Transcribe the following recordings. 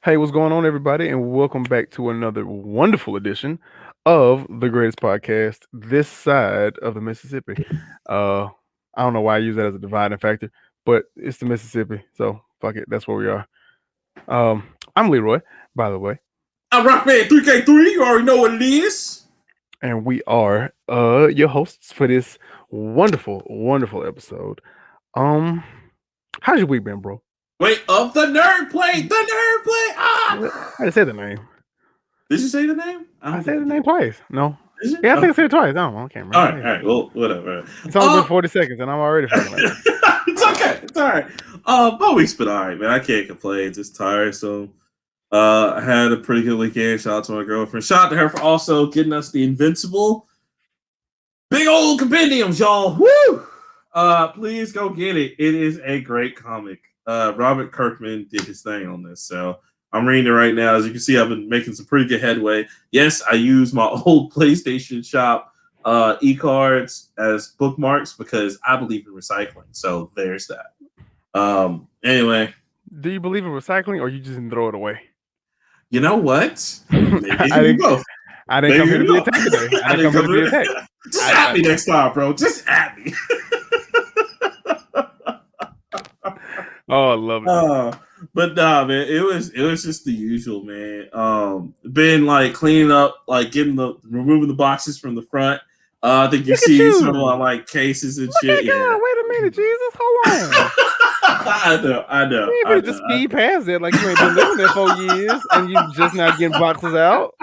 Hey, what's going on, everybody? And welcome back to another wonderful edition of the greatest podcast this side of the Mississippi. Uh, I don't know why I use that as a dividing factor, but it's the Mississippi, so fuck it. That's where we are. I'm Leroy, by the way, I'm Rockman3K3. You already know what it is. and we are your hosts for this wonderful, wonderful episode. Um, how's your week been, bro? Wait, of the nerd plate. The nerd plate. Ah! I just said the name. Did you say the name? I said the name twice. No. Is it? Yeah, I think I Okay. said it twice. I don't know. I can't All remember. right, all right. Well, whatever. It's only been 40 seconds, and I'm already fucking up. It's okay. It's all right. My week's been all right, man. I can't complain. It's just tiresome. I had a pretty good weekend. Shout out to my girlfriend. Shout out to her for also getting us the Invincible big old compendiums, y'all. Woo! Please go get it. It is a great comic. Robert Kirkman did his thing on this, so I'm reading it right now. As you can see, I've been making some pretty good headway. Yes, I use my old PlayStation Shop e-cards as bookmarks because I believe in recycling. So there's that. Anyway, Do you believe in recycling, or you just didn't throw it away? you know what? Maybe I didn't. both. I didn't come here to be attacked today. I didn't come here to be attacked. Just at me next time, bro. Just at me. Oh, I love it. But nah, man, it was just the usual, man. Been like cleaning up, like removing the boxes from the front. I think you see some of like cases and shit. Yeah. Wait a minute, Jesus, hold on. I know. You ain't just speed past it like you ain't been living there for years, and you just not getting boxes out.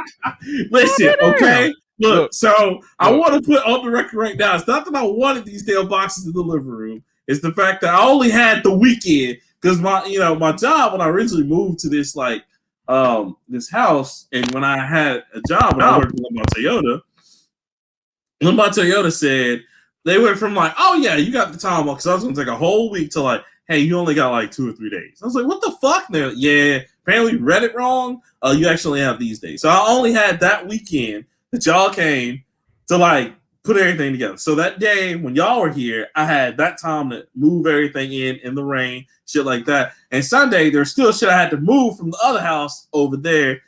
Listen, okay. Look, I want to put on the record right now. It's not that I wanted these damn boxes in the living room. It's the fact that I only had the weekend because my job when I originally moved to this this house, and when I had a job when I worked with Lamar Toyota said they went from like, oh yeah, you got the time off because I was going to take a whole week to like, hey, you only got like 2 or 3 days. I was like, what the fuck? They're like, yeah, apparently you read it wrong. You actually have these days. So I only had that weekend that y'all came to like put everything together. So that day when y'all were here, I had that time to move everything in the rain, shit like that. And Sunday, there's still shit I had to move from the other house over there.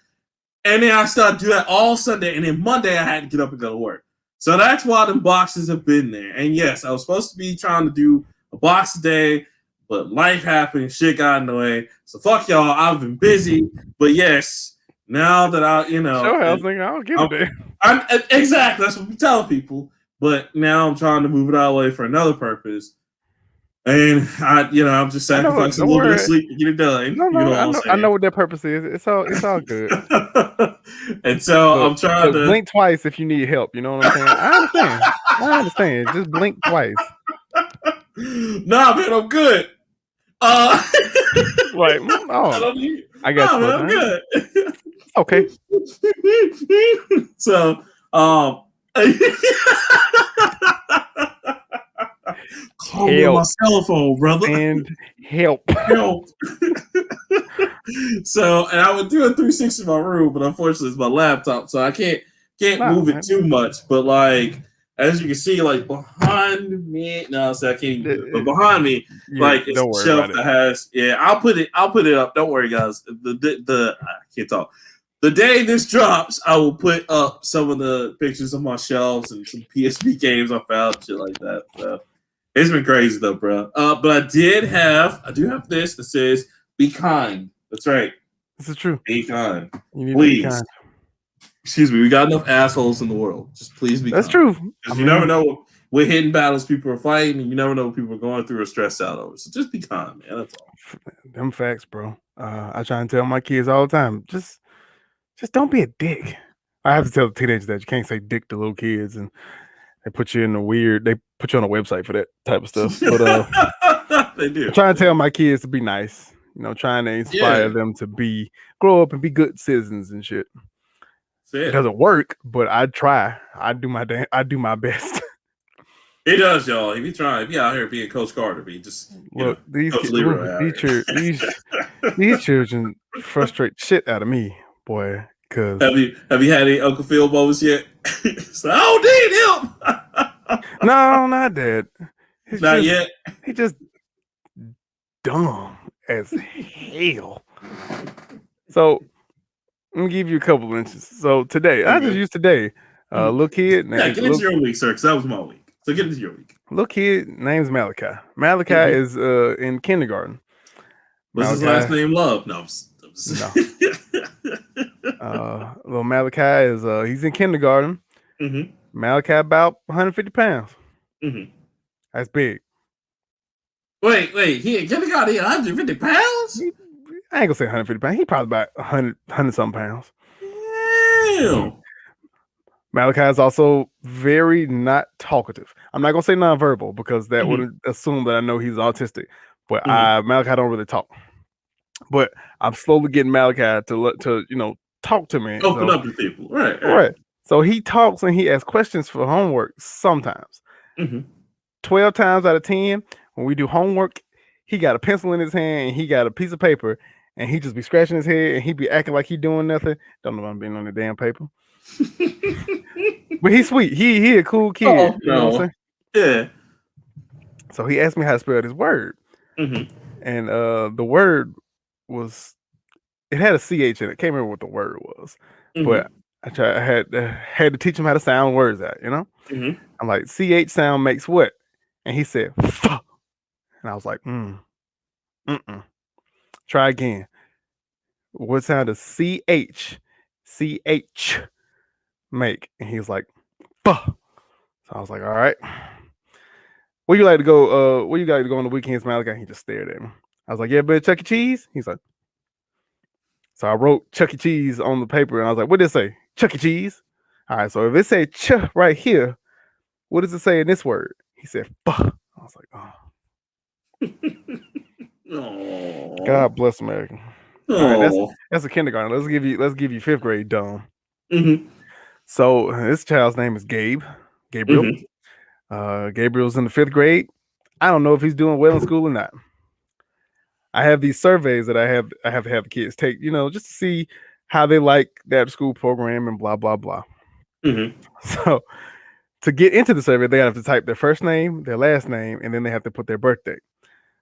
And then I started to do that all Sunday. And then Monday, I had to get up and go to work. So that's why the boxes have been there. And yes, I was supposed to be trying to do a box a day, but life happened, shit got in the way. So fuck y'all, I've been busy. But yes, now that Show house nigga, I don't give a damn. Exactly, that's what we tell people. But now I'm trying to move it out of the way for another purpose. And I'm just sacrificing a little bit of sleep to get it done. I know what that purpose is. It's all good. And so I'm trying to blink twice if you need help. You know what I'm saying? I understand. Just blink twice. Nah, man, I'm good. Like, I got you. Man, I'm good. Okay. So, call me on my cell phone, brother. And help. So, and I would do a 360 in my room, but unfortunately it's my laptop, so I can't move it too much. But like, as you can see, like behind me, I can't even do it. But behind me, like it's a shelf that has, I'll put it up. Don't worry, guys. I can't talk. The day this drops, I will put up some of the pictures of my shelves and some PSP games I found, shit like that. So it's been crazy though, bro. But I do have this that says "Be kind." That's right. This is true. Be kind. You need please. To be kind. Excuse me. We got enough assholes in the world. Just please be. That's kind. true. Because you never know what hidden battles people are fighting, and you never know what people are going through or stressed out over. So just be kind, man. That's all. Them facts, bro. I try and tell my kids all the time. Just don't be a dick. I have to tell the teenagers that you can't say dick to little kids, and they put you on a website for that type of stuff. But they do. I try and tell my kids to be nice. Trying to inspire them to grow up and be good citizens and shit. It doesn't work, but I try. I do my best. It does, y'all. If you out here being Coach Carter, these children frustrate shit out of me, boy. Cause have you had any Uncle Phil moments yet? So, I don't need him. No, not that. Not yet. He just dumb as hell. So let me give you a couple inches. So today, I just used today. Little kid Yeah, named get into your week, sir, because that was my week. So get into your week. little kid name's Malachi. Malachi is in kindergarten. What's his last Malachi, name? Love? No. no. Little Malachi is he's in kindergarten. Mm-hmm. Malachi about 150 pounds. Mm-hmm. That's big. Wait. He in kindergarten, 150 pounds? I ain't gonna say 150 pounds. He probably about 100 something pounds. Damn. Malachi is also very not talkative. I'm not gonna say nonverbal because that would assume that I know he's autistic. But Malachi don't really talk. But I'm slowly getting Malachi to talk to me. Open up to people. Right. Right. So he talks and he asks questions for homework sometimes. 12 times out of 10, when we do homework, he got a pencil in his hand and he got a piece of paper and he just be scratching his head and he be acting like he doing nothing. Don't know if I'm being on the damn paper. But he's sweet. He a cool kid. Oh, you know what I'm saying? Yeah. So he asked me how to spell this word. And the word was, it had a CH in it. Can't remember what the word was. But I had to teach him how to sound words out, you know? I'm like, CH sound makes what? And he said, fuck. And I was like, Try again. What sound does CH make? And he was like, fuck. So I was like, all right. Where you like to go? Where you like to go on the weekends, Malachi? He just stared at me. I was like, yeah, but Chuck E. Cheese? He's like, so I wrote Chuck E. Cheese on the paper and I was like, what did it say? Chuck E. Cheese? All right, so if it say ch right here, what does it say in this word? He said, fuck. I was like, oh. God bless America. All right, that's a kindergarten. Let's give you fifth grade, Dom. So this child's name is Gabriel. Gabriel's in the fifth grade. I don't know if he's doing well in school or not. I have these surveys that I have to have the kids take, just to see how they like that school program and blah blah blah. So to get into the survey, they have to type their first name, their last name, and then they have to put their birthday.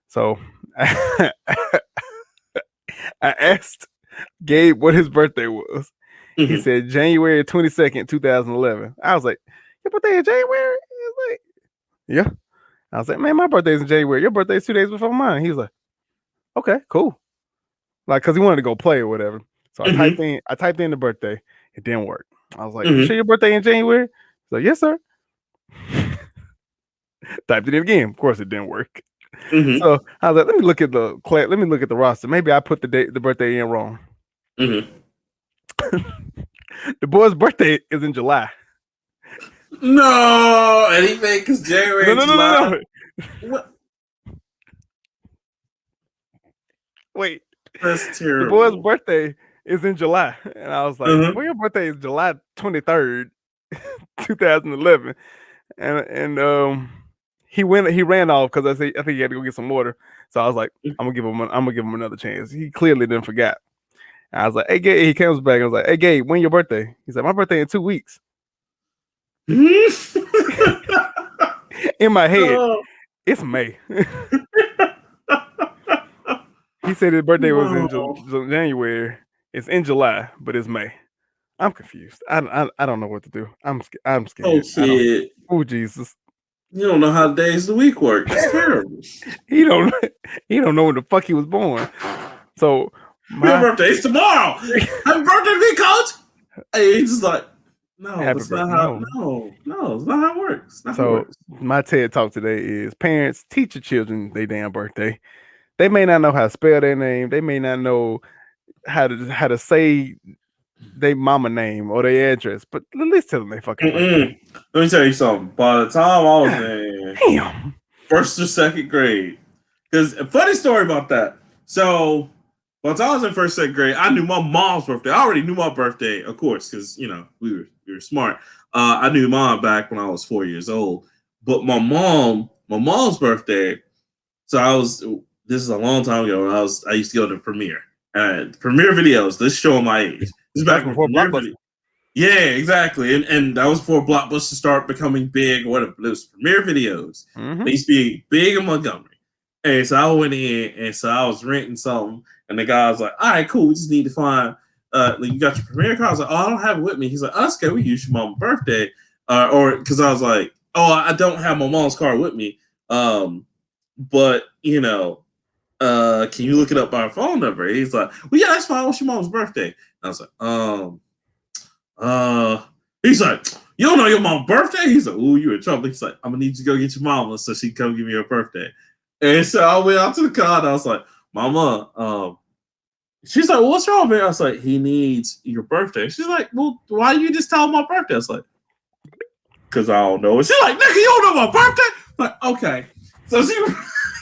So I asked Gabe what his birthday was. He said January 22nd, 2011. I was like, your birthday in January? He was like, yeah. I was like, man, my birthday's in January. Your birthday's 2 days before mine. He was like, okay, cool. Like, cause he wanted to go play or whatever. So I typed in the birthday. It didn't work. I was like, you sure your birthday in January? He's like, yes, sir. Typed it in again. Of course, it didn't work. So I was like, let me look at the roster. Maybe I put the birthday in wrong. The boy's birthday is in July. No, anything because January. No. What? Wait. That's terrible. The boy's birthday is in July. And I was like, well, your birthday is July 23rd, 2011. And he ran off because I think he had to go get some water. So I was like, I'm gonna give him another chance. He clearly didn't forget. And I was like, hey Gabe, he comes back. I was like, hey Gabe, when your birthday? He's like, my birthday in 2 weeks. In my head, it's May. He said his birthday was in January. It's in July, but it's May. I'm confused. I don't know what to do. I'm scared. Oh, kid. Oh, Jesus. You don't know how days of the week work. It's terrible. He don't know when the fuck he was born. So your birthday's tomorrow. Happy birthday to me, coach. Hey, he's just like, no, it's not how. No, it's not how it works. My TED talk today is parents teach your children their damn birthday. They may not know how to spell their name. They may not know how to say their mama name or their address, but at least tell them they fucking birthday. Let me tell you something. By the time I was in first or second grade, because a funny story about that. So by the time I was in first, second grade, I knew my mom's birthday. I already knew my birthday, of course, because we were smart. I knew mine back when I was 4 years old. But my mom's birthday. So this is a long time ago. I used to go to Premiere. Premiere Videos. This showing my age. This is back before Blockbuster. Yeah, exactly. And that was before Blockbuster started becoming big or whatever. It was Premiere Videos. They used to be big in Montgomery. And so I went in, and so I was renting something, and the guy was like, "All right, cool. We just need to find. Like, you got your Premiere card." I was like, "Oh, I don't have it with me." He's like, "Oh, that's okay. We use your mom's birthday." Or because I was like, "Oh, I don't have my mom's card with me." But can you look it up by our phone number? He's like, "Well, yeah, that's fine. What's your mom's birthday?" And I was like, he's like, "You don't know your mom's birthday?" He's like, "Ooh, you in trouble." He's like, "I'm gonna need you to go get your mama so she can come give me her birthday." And so I went out to the car and I was like, "Mama, she's like, well, what's wrong, man?" I was like, "He needs your birthday." She's like, "Well, why you just tell him my birthday?" I was like, "Because I don't know." She's like, "Nigga, you don't know my birthday?" I'm like, okay. So she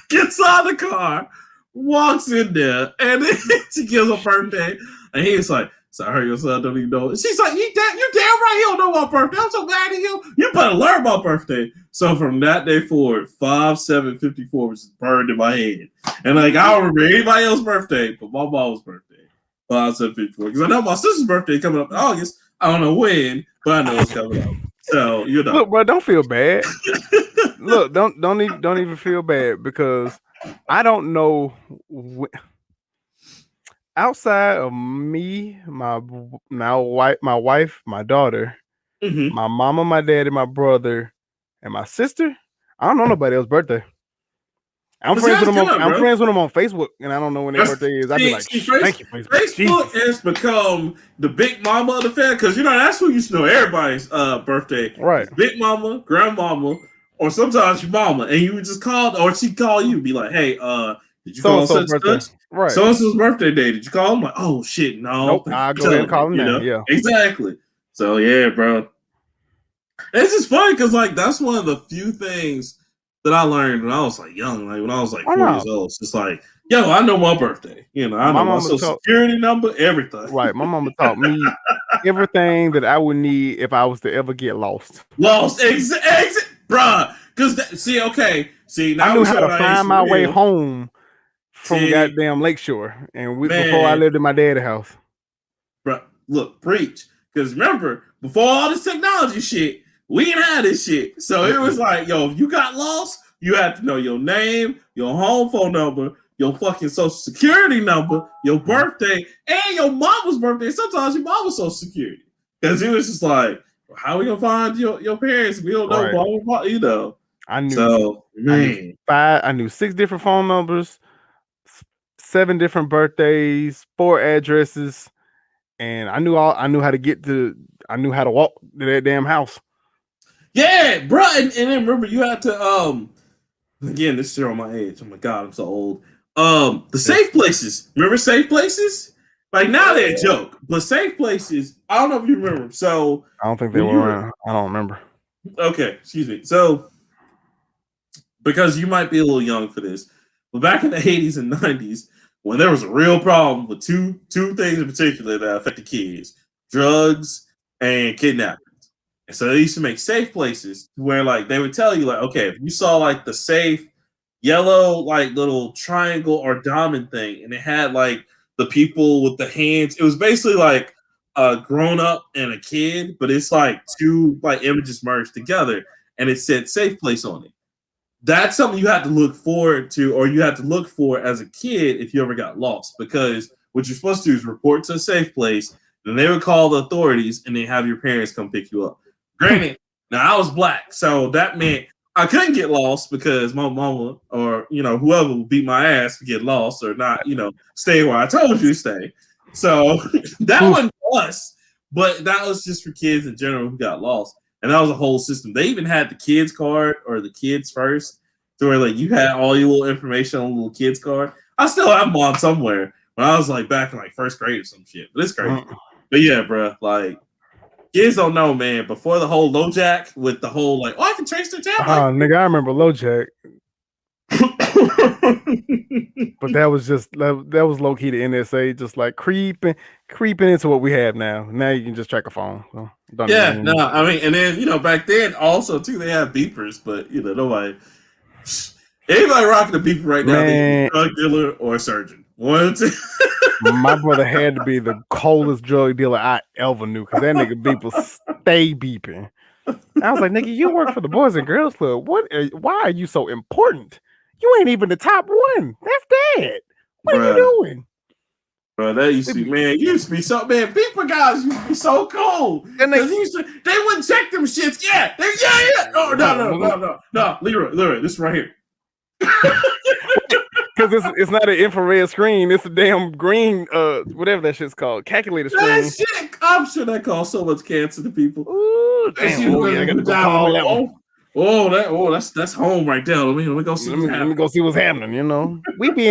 gets out of the car, walks in there, and then she gives her birthday. And he's like, "So I heard your son don't even know." She's like, you damn right he don't know my birthday. I'm so mad at you. You better learn my birthday. So from that day forward, 5/7/54 was burned in my head. And like, I don't remember anybody else's birthday, but my mom's birthday. 5/7/54. Because I know my sister's birthday coming up in August. I don't know when, but I know it's coming up. So Look, bro, don't feel bad. Look, don't even feel bad, because I don't know outside of me, my wife, my daughter, my mama, my daddy, my brother, and my sister. I don't know nobody else's birthday. I'm friends with them. I'm friends with them on Facebook, and I don't know when their birthday is. I'd be like, "Thank you, Facebook." Facebook has become the big mama of the family, because that's who used to know everybody's birthday. Right, Big mama, grandmama, or sometimes your mama, and you would just call, or she'd call you, and be like, "Hey, did you call such birthday? such? Right. So and so's birthday day. Did you call him?" Like, "Oh shit, no." Nope. I'll go ahead and call him now. Yeah, exactly. So yeah, bro. It's just funny because like that's one of the few things that I learned when I was like young, like when I was like 4 years old. It's just like, yo, I know my birthday. I know my social security number, everything. Right. My mama taught me everything that I would need if I was to ever get lost. Exit, bruh. Because now I knew how to find my way home from goddamn Lakeshore, and before I lived in my daddy's house. Bruh, look, preach. Because remember, before all this technology shit, we didn't have this shit. So it was like, yo, if you got lost, you had to know your name, your home phone number, your fucking social security number, your birthday, and your mama's birthday. Sometimes your mama's social security. Because it was just like, how are we gonna find your parents? We don't know, blah, blah, blah, I knew. So, man. I knew 6 different phone numbers, 7 different birthdays, 4 addresses, and I knew how to walk to that damn house. Yeah, bro. And then remember, you had to again, this is on my age. Oh my god, I'm so old. The safe places. Remember safe places? Like now they're a joke, but safe places. I don't know if you remember. So I don't think they were around. I don't remember. Okay, excuse me. So because you might be a little young for this, but back in the 80s and 90s, when there was a real problem with two things in particular that affected kids: drugs and kidnapping. And so they used to make safe places where like they would tell you like, okay, if you saw like the safe yellow like little triangle or diamond thing, and it had like the people with the hands, it was basically like a grown up and a kid, but it's like two like images merged together, and it said safe place on it. That's something you had to look forward to, or you had to look for as a kid if you ever got lost, because what you're supposed to do is report to a safe place, then they would call the authorities, and then have your parents come pick you up. Granted, now I was black, so that meant I couldn't get lost because my mama or whoever would beat my ass to get lost or not, stay where I told you to stay. So that wasn't for us, but that was just for kids in general who got lost. And that was a whole system. They even had the kids card or the kids first, to where like you had all your little information on the little kids card. I still have them on somewhere when I was like back in like first grade or some shit. But it's crazy. But yeah, bro, like kids don't know, man. Before the whole LoJack with the whole like, I can trace their tab. Nigga, I remember LoJack. But that was low key the NSA, just like creeping into what we have now. Now you can just track a phone. So yeah, no, I mean, and then back then also too they have beepers, but nobody. Anybody rocking a beeper right now, they a drug dealer or a surgeon. My brother had to be the coldest drug dealer I ever knew, because that nigga beeper stay beeping. I was like, nigga, you work for the Boys and Girls Club. Why are you so important? You ain't even the top one. That's bad. What are you doing? Bro, that used to be, man, you used to be so, man, beeper guys used to be so cool. Because they wouldn't check them shits. Yeah. Oh, no. Leroy, this right here. Because it's not an infrared screen. It's a damn green, whatever that shit's called, calculator screen. That shit, I'm sure that caused so much cancer to people. Ooh, damn. I gotta go call that one. That's home right there. Let me go see what's happening. Let me go see what's happening. You know, we be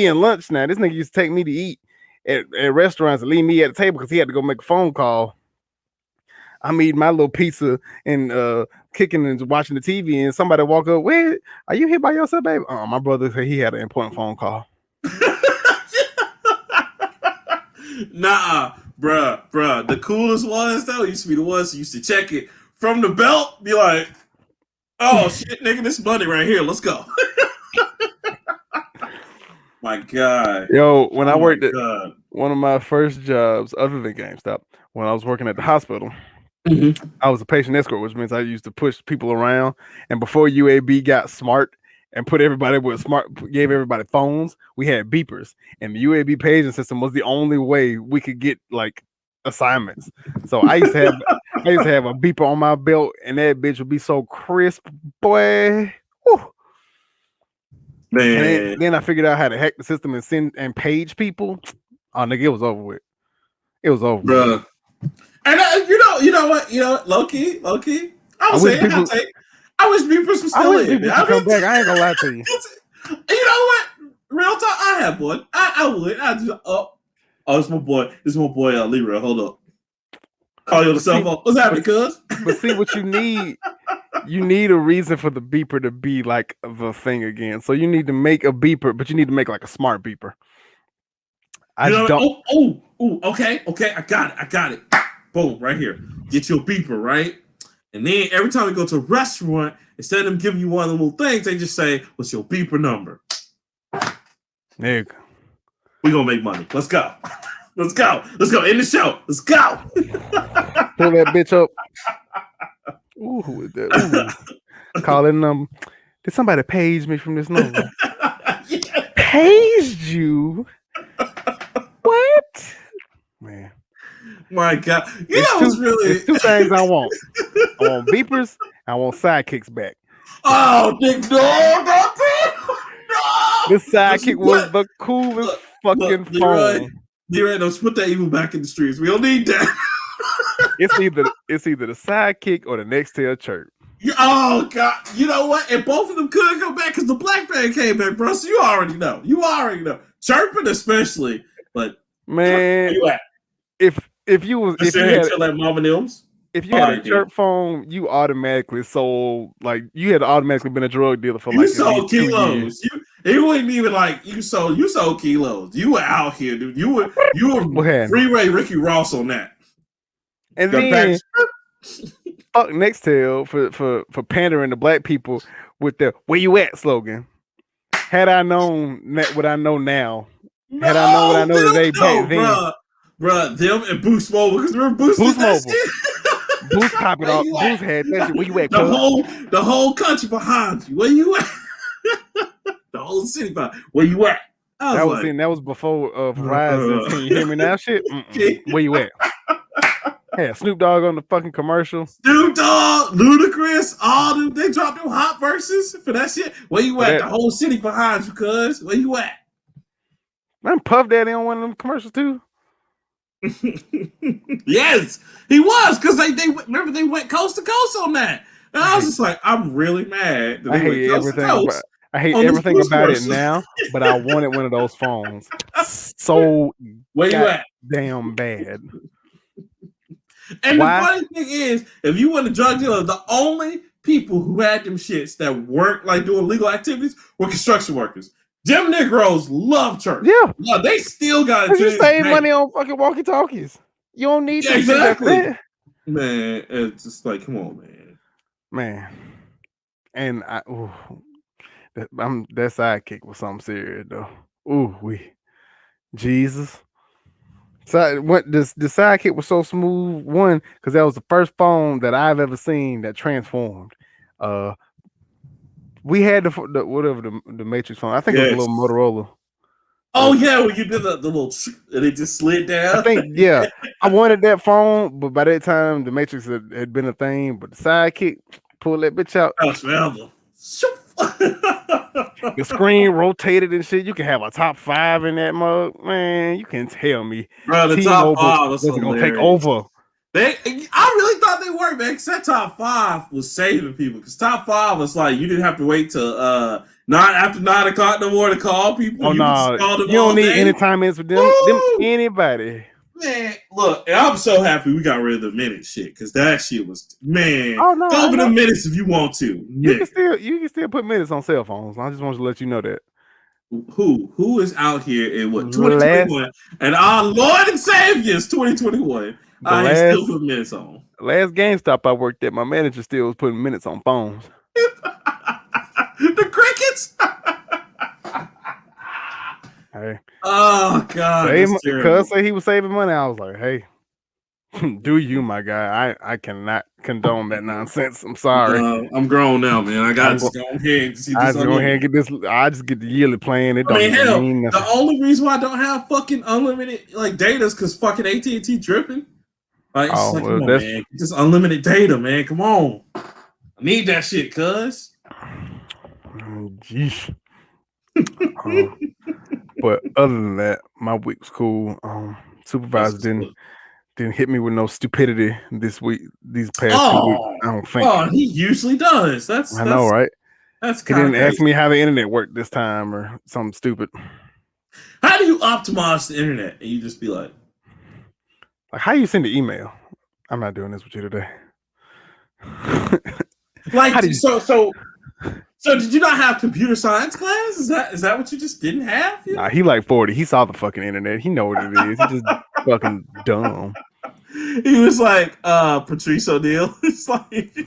in lunch now. This nigga used to take me to eat at restaurants and leave me at the table because he had to go make a phone call. I'm eating my little pizza and kicking and watching the TV, and somebody walk up. Where are you here by yourself, baby? Oh, my brother said he had an important phone call. Nah, bruh. The coolest ones though used to be the ones who used to check it from the belt. Be like, oh shit, nigga, this money right here. Let's go. My God. Yo, when I worked at one of my first jobs, other than GameStop, when I was working at the hospital, I was a patient escort, which means I used to push people around. And before UAB got smart and gave everybody phones, we had beepers. And the UAB paging system was the only way we could get like assignments. So I used to have a beeper on my belt, and that bitch would be so crisp, boy. Whew. Man. And then I figured out how to hack the system and send and page people. Oh, nigga, it was over with. It was over, bro. And you know what? Low key. I wish beepers were still in. Come back. I ain't gonna lie to you. You know what? Real talk. I have one. I would. I just it's my boy. This is my boy Leroy. Hold up. Call you on the cell phone. What's happening, cuz? But see what you need. You need a reason for the beeper to be like the thing again. So you need to make a beeper, but you need to make like a smart beeper. Okay. I got it. Boom, right here. Get your beeper, right? And then every time we go to a restaurant, instead of them giving you one of the little things, they just say, what's your beeper number? There you go. We're going to make money. Let's go. Let's go. End the show. Let's go. Pull that bitch up. Ooh, who is that? Ooh. Calling them. Did somebody page me from this number? Yeah. Paged you? What? Man. My God. It's two things I want. I want beepers. I want sidekicks back. Oh, Dick, no. This sidekick was the coolest fucking phone. Leroy, don't put that evil back in the streets. We don't need that. It's either the sidekick or the next tail chirp. Oh God! You know what? And both of them couldn't go back because the black man came back, bro. So you already know. Chirping especially, but man, where you at? If you had like Mama Nims. If you had a chirp phone, you automatically sold, like, you had automatically been a drug dealer for like you sold kilos. It wasn't even like you sold kilos. You were out here, dude. You were freeway Ricky Ross on that. And then fuck Nextel for pandering to black people with the "Where you at" slogan. Had I known what I know now, had I known what I know today back then. Bruh, them and Boost Mobile, because remember Boost Mobile. Boost popping off. Boost had that shit. Where you at? The whole country behind you. Where you at? The whole city behind. Where you at? That was before Verizon. Can you hear me now? Shit. Where you at? Yeah, Snoop Dogg on the fucking commercial. Snoop Dogg, Ludacris, all them. They dropped them hot verses for that shit. Where you at? The whole city behind you, cuz. Where you at? Man, Puff Daddy on one of them commercials too. Yes, he was, because they went coast to coast on that. And I was just like, I'm really mad. I hate everything about it now, but I wanted one of those phones so where you at? Damn bad. And the funny thing is, if you were a drug dealer, the only people who had them shits that weren't like doing legal activities were construction workers. Them Negroes love church. Yeah. No, they still got it. You save money on fucking walkie-talkies. You don't need to exactly. Man, it's just like, come on, man. And that sidekick was something serious though. Jesus. So the sidekick was so smooth. One, because that was the first phone that I've ever seen that transformed. We had the whatever the Matrix phone. I think it was a little Motorola. Oh yeah, when you did the little and it just slid down. I think I wanted that phone, but by that time the Matrix had been a thing. But the sidekick, pull that bitch out. Forever. The screen rotated and shit. You can have a top 5 in that mug, man. You can tell me, bro. The T-Mobile top 5 was gonna take over. I really thought they were, man. Because that top 5 was saving people. Because top 5 was like you didn't have to wait till not after 9 o'clock no more to call people. Oh no, you don't need any time minutes with them anybody. Man, look, and I'm so happy we got rid of the minute shit because that shit was Oh no, go over the minutes if you want to. You can still put minutes on cell phones. I just want to let you know that. Who is out here in what 2021 and our Lord and Savior is 2021. I still put minutes on. Last GameStop I worked at, my manager still was putting minutes on phones. The crickets. Hey. Oh God! Cuz say he was saving money. I was like, hey, do you, my guy? I cannot condone that nonsense. I'm sorry. I'm grown now, man. I gotta just go ahead and see this. I go ahead and get this. I just get the yearly plan. It don't mean nothing. The only reason why I don't have fucking unlimited like data is because fucking AT&T tripping. Like, come on, man. Just unlimited data, man. Come on. I need that shit, cuz. Jeez. But other than that, my week was cool. Supervisor didn't hit me with no stupidity these past 2 weeks. I don't think. Oh, he usually does. I know, right? That's he didn't ask me how the internet worked this time or something stupid. How do you optimize the internet? And you just be like how you send an email? I'm not doing this with you today. So did you not have computer science class? Is that what you just didn't have? Nah, he like 40. He saw the fucking internet. He know what it is. He just fucking dumb. He was like Patrice O'Neal. It's like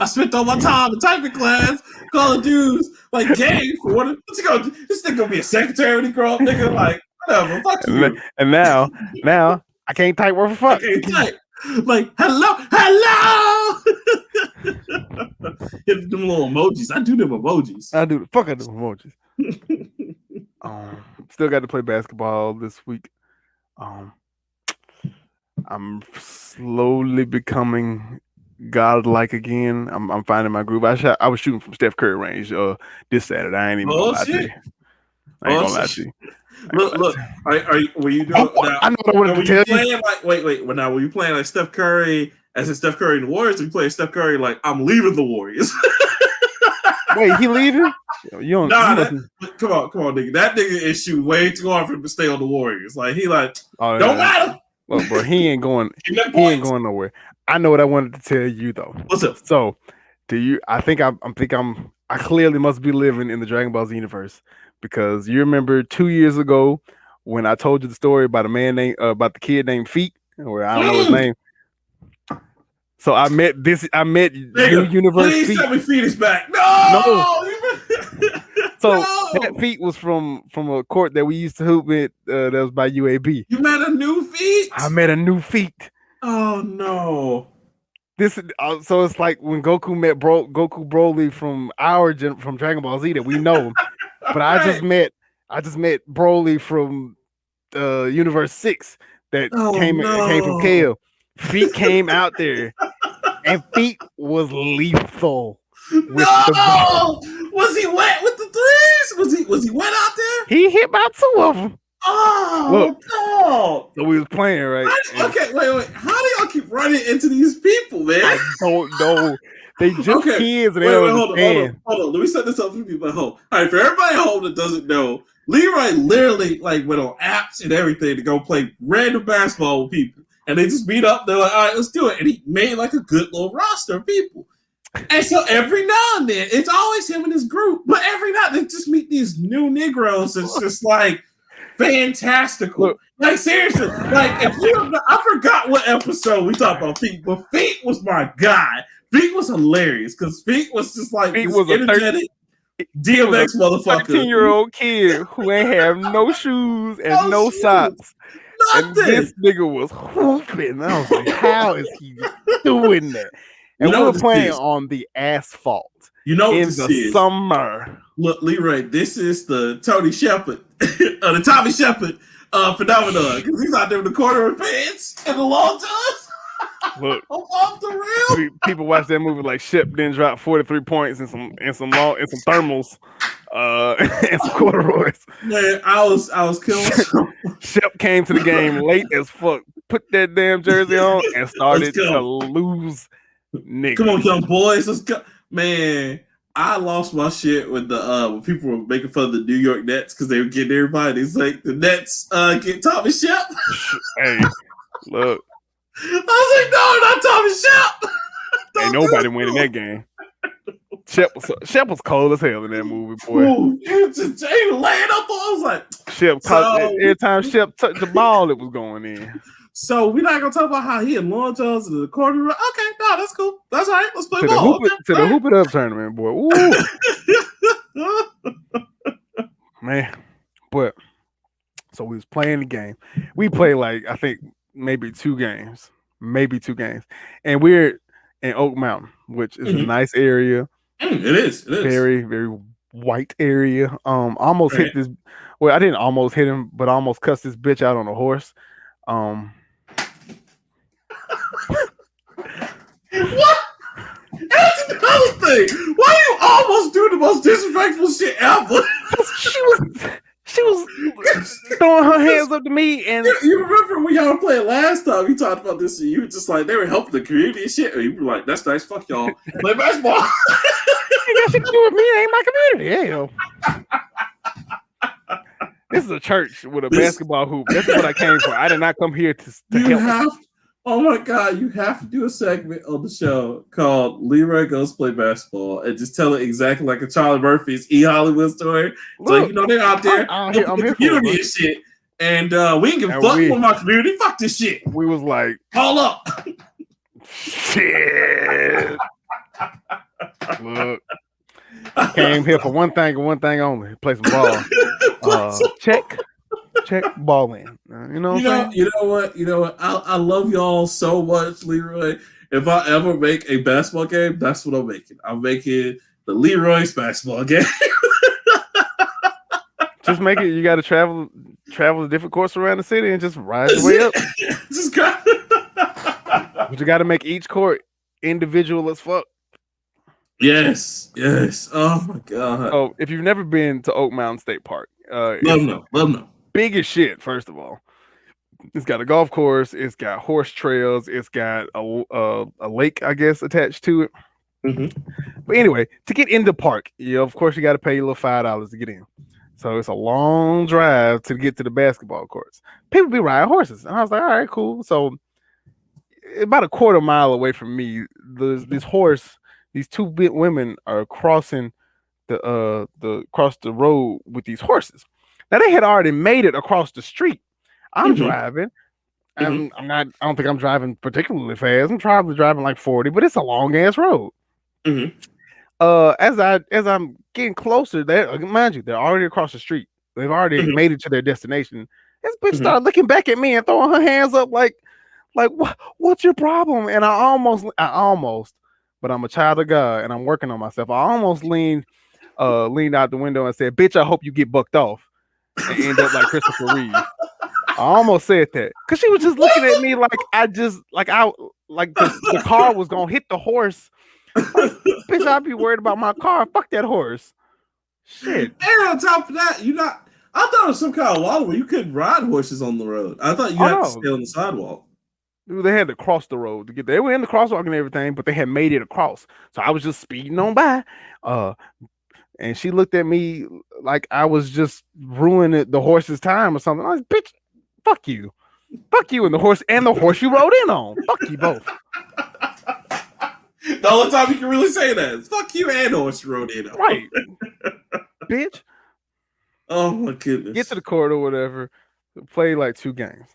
I spent all my time in typing class, calling dudes like gay for what's he gonna do? This nigga gonna be a secretary when he grow up, nigga. Like whatever, fuck you. And now I can't type word for fuck. I can't type. Like hello. Hit them little emojis. I do them emojis. I do the fuck out of them emojis. Still got to play basketball this week. I'm slowly becoming godlike again. I'm finding my groove. I was shooting from Steph Curry range this Saturday. I ain't even gonna lie to you. I ain't gonna lie to you. Look. Were you doing? I know what I wanted to tell you. Wait. Now, were you playing like Steph Curry as in Steph Curry and the Warriors? Or you playing Steph Curry like I'm leaving the Warriors? Wait, he leaving? Come on, nigga. That nigga is shooting way too hard for him to stay on the Warriors. Like he don't matter. Well, bro, he ain't going. He ain't going nowhere. I know what I wanted to tell you though. What's up? So, I clearly must be living in the Dragon Ball Z universe. Because you remember 2 years ago when I told you the story about about the kid named Feet, where I don't know his name. So I met New Universe Please Feet. tell me Feet is back. No. So that Feet was from a court that we used to hoop with. That was by UAB. You met a new Feet? I met a new Feet. Oh no. So it's like when Goku met Goku Broly from from Dragon Ball Z that we know. But I just met Broly from Universe 6 that came from Kale. Feet came out there, and Feet was lethal with the ball. Was he wet with the threes? Was he wet out there? He hit about 2 of them. Oh, no. So we was playing, right? Wait. How do y'all keep running into these people, man? I don't know. They just kids and they don't understand. Hold on. Let me set this up for people at home. All right, for everybody at home that doesn't know, Leroy literally went on apps and everything to go play random basketball with people. And they just meet up. They're like, all right, let's do it. And he made like a good little roster of people. And so every now and then, it's always him and his group. But every now and then, they just meet these new Negroes. It's just like fantastical. Look, like seriously, like I forgot what episode we talked about Feet, but Feet was my guy. Feet was hilarious because Feet was just like Feet was energetic DMX motherfucker. 13-year-old kid who ain't have no shoes and no socks. Nothing. And this nigga was hooping. I was like, how is he doing that? And we were playing on the asphalt. You know what in this the is? summer. Look, Leroy, this is the Tony Shepard, the Tommy Shepard phenomenon, because he's out there with the corduroy pants and the long johns. Look, off the rail. people watch that movie like Shep then dropped 43 points and some thermals, and some corduroys. Man, I was killing. Shep came to the game late as fuck, put that damn jersey on, and started to lose. Niggas. Come on, young boys, let's go, man. I lost my shit when when people were making fun of the New York Nets because they were getting everybody. It's like the Nets get Tommy Shep. Hey, look. I was like, no, not Tommy Shep. Ain't nobody winning that game. Shep was cold as hell in that movie, boy. Ooh, he was just laying up. I was like, Shep every time Shep touched the ball, it was going in. So we're not gonna talk about how he had long johns in the corner. Okay, no, that's cool. That's all right. Let's play ball. The Hoop It Up tournament, boy. Ooh. Man, but so we was playing the game. We played like I think maybe two games, and we're in Oak Mountain, which is a nice area. It is. Very, very white area. Almost hit this. Well, I didn't almost hit him, but I almost cussed this bitch out on a horse. What? That's another thing. Why do you almost do the most disrespectful shit ever? She was throwing her hands up to me, and you remember when y'all played last time? We talked about this, and you were just like they were helping the community and shit. And you were like, "That's nice, fuck y'all, play basketball." Ain't got shit to do with me. It ain't my community. Hell. This is a church with a basketball hoop. That's what I came for. I did not come here to help. Oh my God, you have to do a segment on the show called Leroy Goes Play Basketball and just tell it exactly like a Charlie Murphy's E Hollywood story. So, they're out there helping the community and shit. And we ain't give a fuck with my community. Fuck this shit. We was like, hold up. Shit. Look. I came here for one thing and one thing only. Play some ball. Check ball in. You know what? I love y'all so much, Leroy. If I ever make a basketball game, that's what I'm making. I'm making the Leroy's basketball game. Just make it. You got to travel a different course around the city and just ride your way up. Just go. But you got to make each court individual as fuck. Yes. Oh my God. Oh, if you've never been to Oak Mountain State Park, let them know. Big as shit. First of all, it's got a golf course. It's got horse trails. It's got a lake, I guess, attached to it. But anyway, to get in the park, of course, you got to pay your little $5 to get in. So it's a long drive to get to the basketball courts. People be riding horses, and I was like, all right, cool. So about a quarter mile away from me, these two women are crossing across the road with these horses. Now they had already made it across the street. I'm driving. I don't think I'm driving particularly fast. I'm probably driving like 40, but it's a long ass road. As I'm getting closer, mind you, they're already across the street. They've already made it to their destination. This bitch started looking back at me and throwing her hands up like what's your problem? And I almost, but I'm a child of God and I'm working on myself. I almost leaned out the window and said, "Bitch, I hope you get bucked off." And end up like Christopher Reeve. I almost said that because she was just looking at me like the car was gonna hit the horse. Like, bitch, I'd be worried about my car. Fuck that horse. Shit. And on top of that, I thought it was some kind of law where you couldn't ride horses on the road. I thought you had to stay on the sidewalk. They had to cross the road to get there. They were in the crosswalk and everything, but they had made it across. So I was just speeding on by. And she looked at me like I was just ruining the horse's time or something. I was, bitch, fuck you. Fuck you and the horse you rode in on. Fuck you both. The only time you can really say that is fuck you and the horse you rode in on. Right. Bitch. Oh my goodness. Get to the court or whatever. Play like 2 games.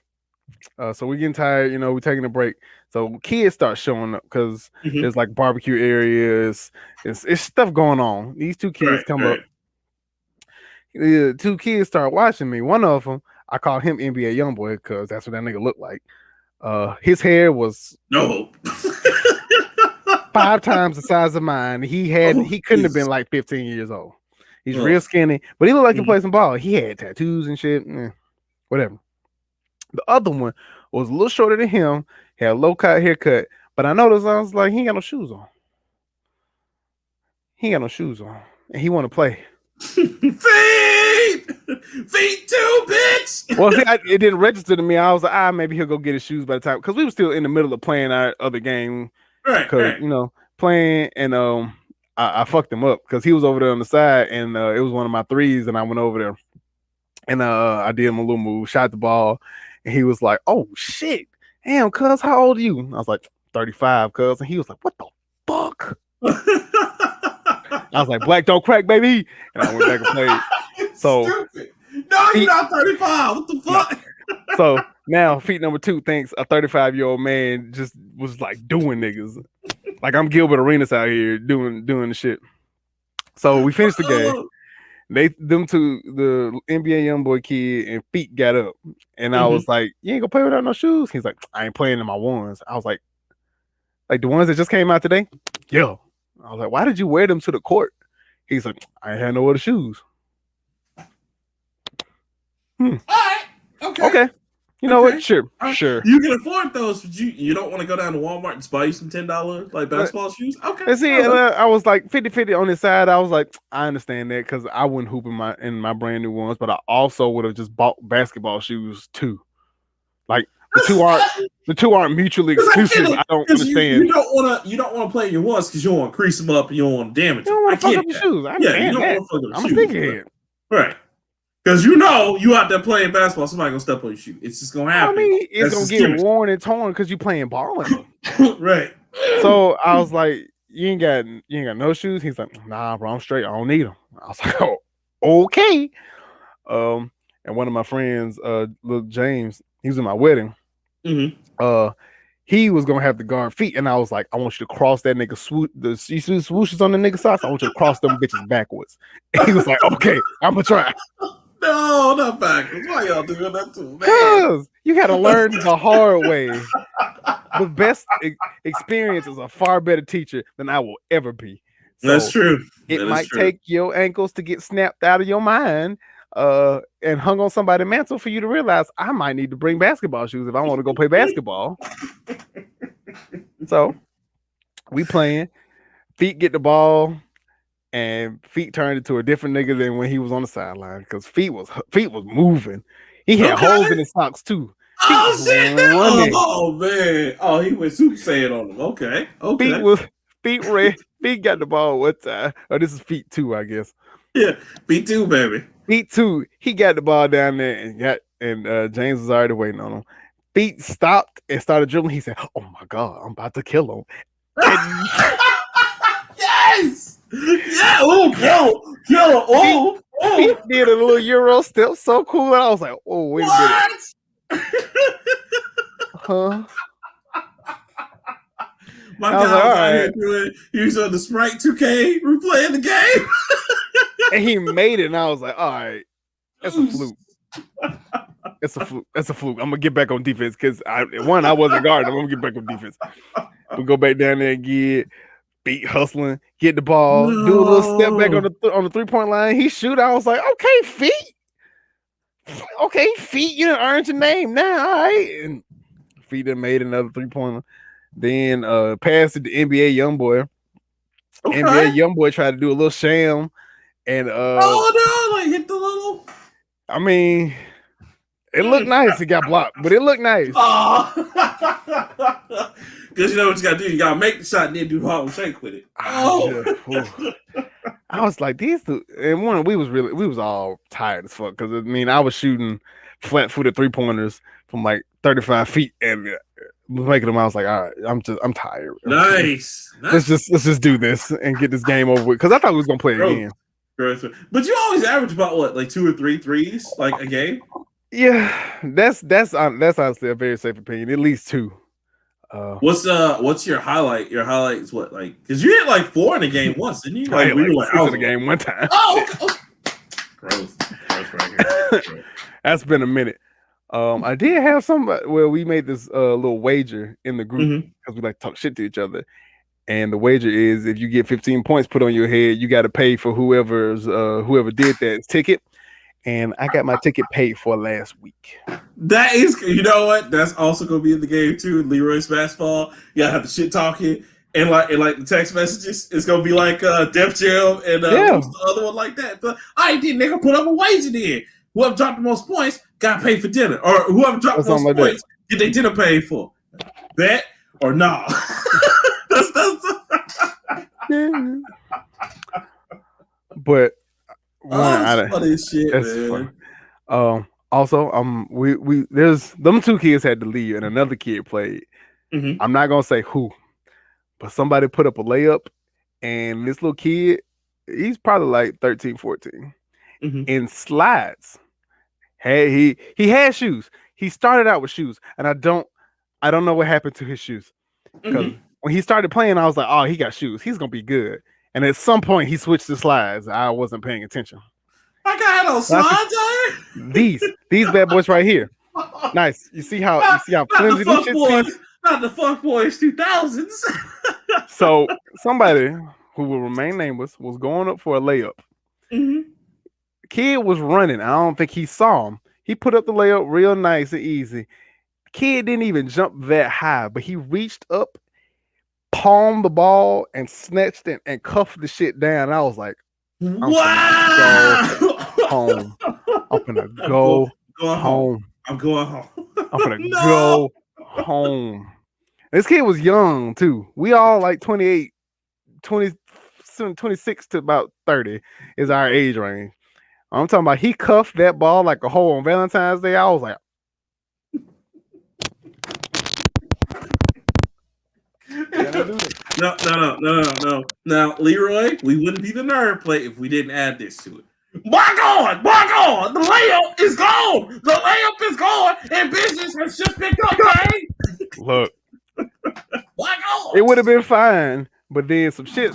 So we're getting tired, we're taking a break. So kids start showing up because there's like barbecue areas. It's stuff going on. These 2 kids come up. The 2 kids start watching me. One of them, I call him NBA Youngboy because that's what that nigga looked like. His hair was no. 5 times the size of mine. He couldn't have been like 15 years old. He's real skinny, but he looked like he played some ball. He had tattoos and shit. Whatever. The other one was a little shorter than him, had a low cut haircut, but I noticed I was like, he ain't got no shoes on. And he want to play. Feet too, bitch. Well, see, it didn't register to me. I was like, maybe he'll go get his shoes by the time, because we were still in the middle of playing our other game. Right. Playing, and I fucked him up because he was over there on the side, and it was one of my threes, and I went over there, and I did him a little move, shot the ball, and he was like, "Oh shit, damn, cuz, how old are you?" And I was like, 35, cuz, and he was like, "What the fuck?" I was like, "Black don't crack, baby," and I went back and played. So, stupid. No, you're not 35. What the fuck? No. So now, feat number 2 thinks a 35-year-old man just was like doing niggas. Like I'm Gilbert Arenas out here doing the shit. So we finished the game. Them two, the NBA YoungBoy kid and Feet got up, and I was like, "You ain't gonna play without no shoes?" He's like, "I ain't playing in my ones." I was like the ones that just came out today. Yeah. I was like, "Why did you wear them to the court?" He's like, "I ain't had no other shoes." All right. Okay. You know what? Sure. You can afford those, but you don't want to go down to Walmart and buy you some $10 like basketball shoes. Okay. And see, I was like 50-50 on this side. I was like, I understand that because I wouldn't hoop in my brand new ones, but I also would have just bought basketball shoes too. Like the two aren't mutually exclusive. I don't understand. You don't want to play your ones because you don't want to crease them up and you don't want to damage them. You don't want to fuck up your shoes. I understand that. I'm a sneakerhead. Right. Because you out there playing basketball, somebody gonna step on your shoe. It's just gonna happen. I mean, it's gonna get worn and torn because you playing ball in them. Right. So I was like, you ain't got no shoes? He's like, nah, bro, I'm straight. I don't need them. I was like, oh, okay. And one of my friends, little James, he was in my wedding. He was gonna have to guard Feet, and I was like, I want you to cross that nigga you see the swooshes on the nigga socks? I want you to cross them bitches backwards. And he was like, okay, I'm gonna try. No, not backwards. Why y'all doing that too, man? Because you got to learn the hard way. The best experience is a far better teacher than I will ever be. So that's true. It might take your ankles to get snapped out of your mind and hung on somebody's mantle for you to realize I might need to bring basketball shoes if I want to go play basketball. So we playing. Feet get the ball. And Feet turned into a different nigga than when he was on the sideline because Feet was moving. He had holes in his socks too. Oh shit! Oh man! Oh, he went Super Saiyan on him. Okay. Feet got the ball one time. Oh, this is Feet 2, I guess. Yeah, Feet 2, baby. Feet 2. He got the ball down there and James was already waiting on him. Feet stopped and started dribbling. He said, "Oh my god, I'm about to kill him." Yes. Yeah, kill. Oh, He did a little Euro step, so cool. And I was like, "Oh, wait a minute, huh?" My guy was out here doing. He was on the Sprite 2K replaying the game, and he made it. And I was like, "All right, that's a fluke. That's a fluke. I'm gonna get back on defense because I wasn't guarding. I'm gonna get back on defense. We'll go back down there and get." Feet hustling, get the ball, do a little step back on the 3-point line. He shoot. I was like, okay, Feet, you done earned your name now. All right. And Feet done made another 3-pointer. Then passed it to NBA YoungBoy. Okay. NBA YoungBoy tried to do a little sham. And like hit the little. I mean, it looked nice. It got blocked, but it looked nice. Because you know what you gotta do, you gotta make the shot and then do Harlem Shake with it. I was like, these two, and we was all tired as fuck because I mean I was shooting flat-footed 3-pointers from like 35 feet and making them. I was like, all right, I'm tired. Nice. Let's just do this and get this game over with because I thought we was gonna play again. But you always average about what, like 2 or 3 threes like a game? Yeah, that's honestly a very safe opinion. At least 2. What's your highlight? Your highlight is what, like, because you hit like 4 in a game once, didn't you? Like we were like out of the game one time. Oh, okay. Gross right here. That's been a minute. I did have some where we made this little wager in the group because we like to talk shit to each other, And the wager is if you get 15 points put on your head, you got to pay for whoever did that ticket. And I got my ticket paid for last week. That is, you know what? That's also gonna be in the game too. Leroy's fastball. You gotta have the shit talking and like the text messages. It's gonna be like Def Jam and who's the other one like that? But I did, nigga, put up a wager then. Whoever dropped the most points got paid for dinner, or whoever dropped the most like points get their dinner paid for. Bet or nah? that's yeah. But that's funny as shit, that's man. Funny. Also, we there's them two kids had to leave and another kid played. Mm-hmm. I'm not gonna say who, but somebody put up a layup, and this little kid, he's probably like 13, 14, in slides. He had shoes. He started out with shoes, and I don't know what happened to his shoes. Because when he started playing, I was like, oh, he got shoes. He's gonna be good. And at some point, he switched to slides. I wasn't paying attention. I got no slides. These bad boys right here. Nice. You see how flimsy these shits is? Not the fuck boys 2000s. So somebody who will remain nameless was going up for a layup. Kid was running. I don't think he saw him. He put up the layup real nice and easy. Kid didn't even jump that high, but he reached up, palmed the ball, and snatched it and cuffed the shit down. And I was like, wow! Home. I'm gonna go home. I'm going home. I'm gonna go home. This kid was young too. We all like 28, 20, 26 to about 30 is our age range. I'm talking about he cuffed that ball like a hole on Valentine's Day. I was like, No. Now, Leroy, we wouldn't be the nerd play if we didn't add this to it. My God! The layup is gone! The layup is gone! And business has just picked up, gang! Look. My God! It would have been fine, but then some shit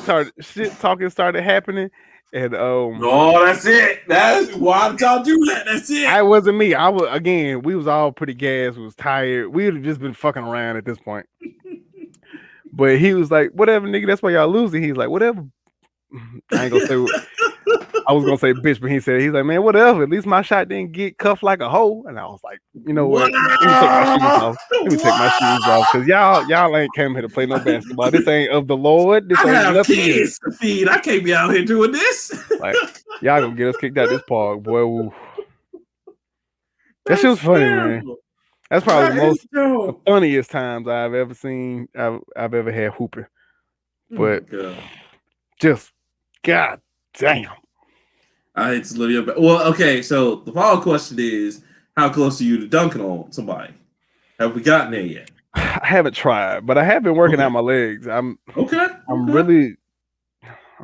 talking started happening. And no, that's it. That's why did y'all do that? That's it. I wasn't me. We was all pretty gassed, we was tired. We would have just been fucking around at this point. But he was like, whatever, nigga, that's why y'all losing. He's like, whatever. I ain't gonna say I was gonna say bitch, but he's like, man, whatever. At least my shot didn't get cuffed like a hoe. And I was like, you know what? Let me take my shoes off. Because y'all ain't came here to play no basketball. This ain't of the Lord. This ain't nothing kids to feed. I can't be out here doing this. Like, y'all gonna get us kicked out of this park, boy. Woo. That shit was funny, man. That's probably the funniest times I've ever seen. I've ever had hooping. But just God damn. It's literally well, okay, so the follow-up question is, how close are you to dunking on somebody? Have we gotten there yet? I haven't tried, but I have been working out my legs. I'm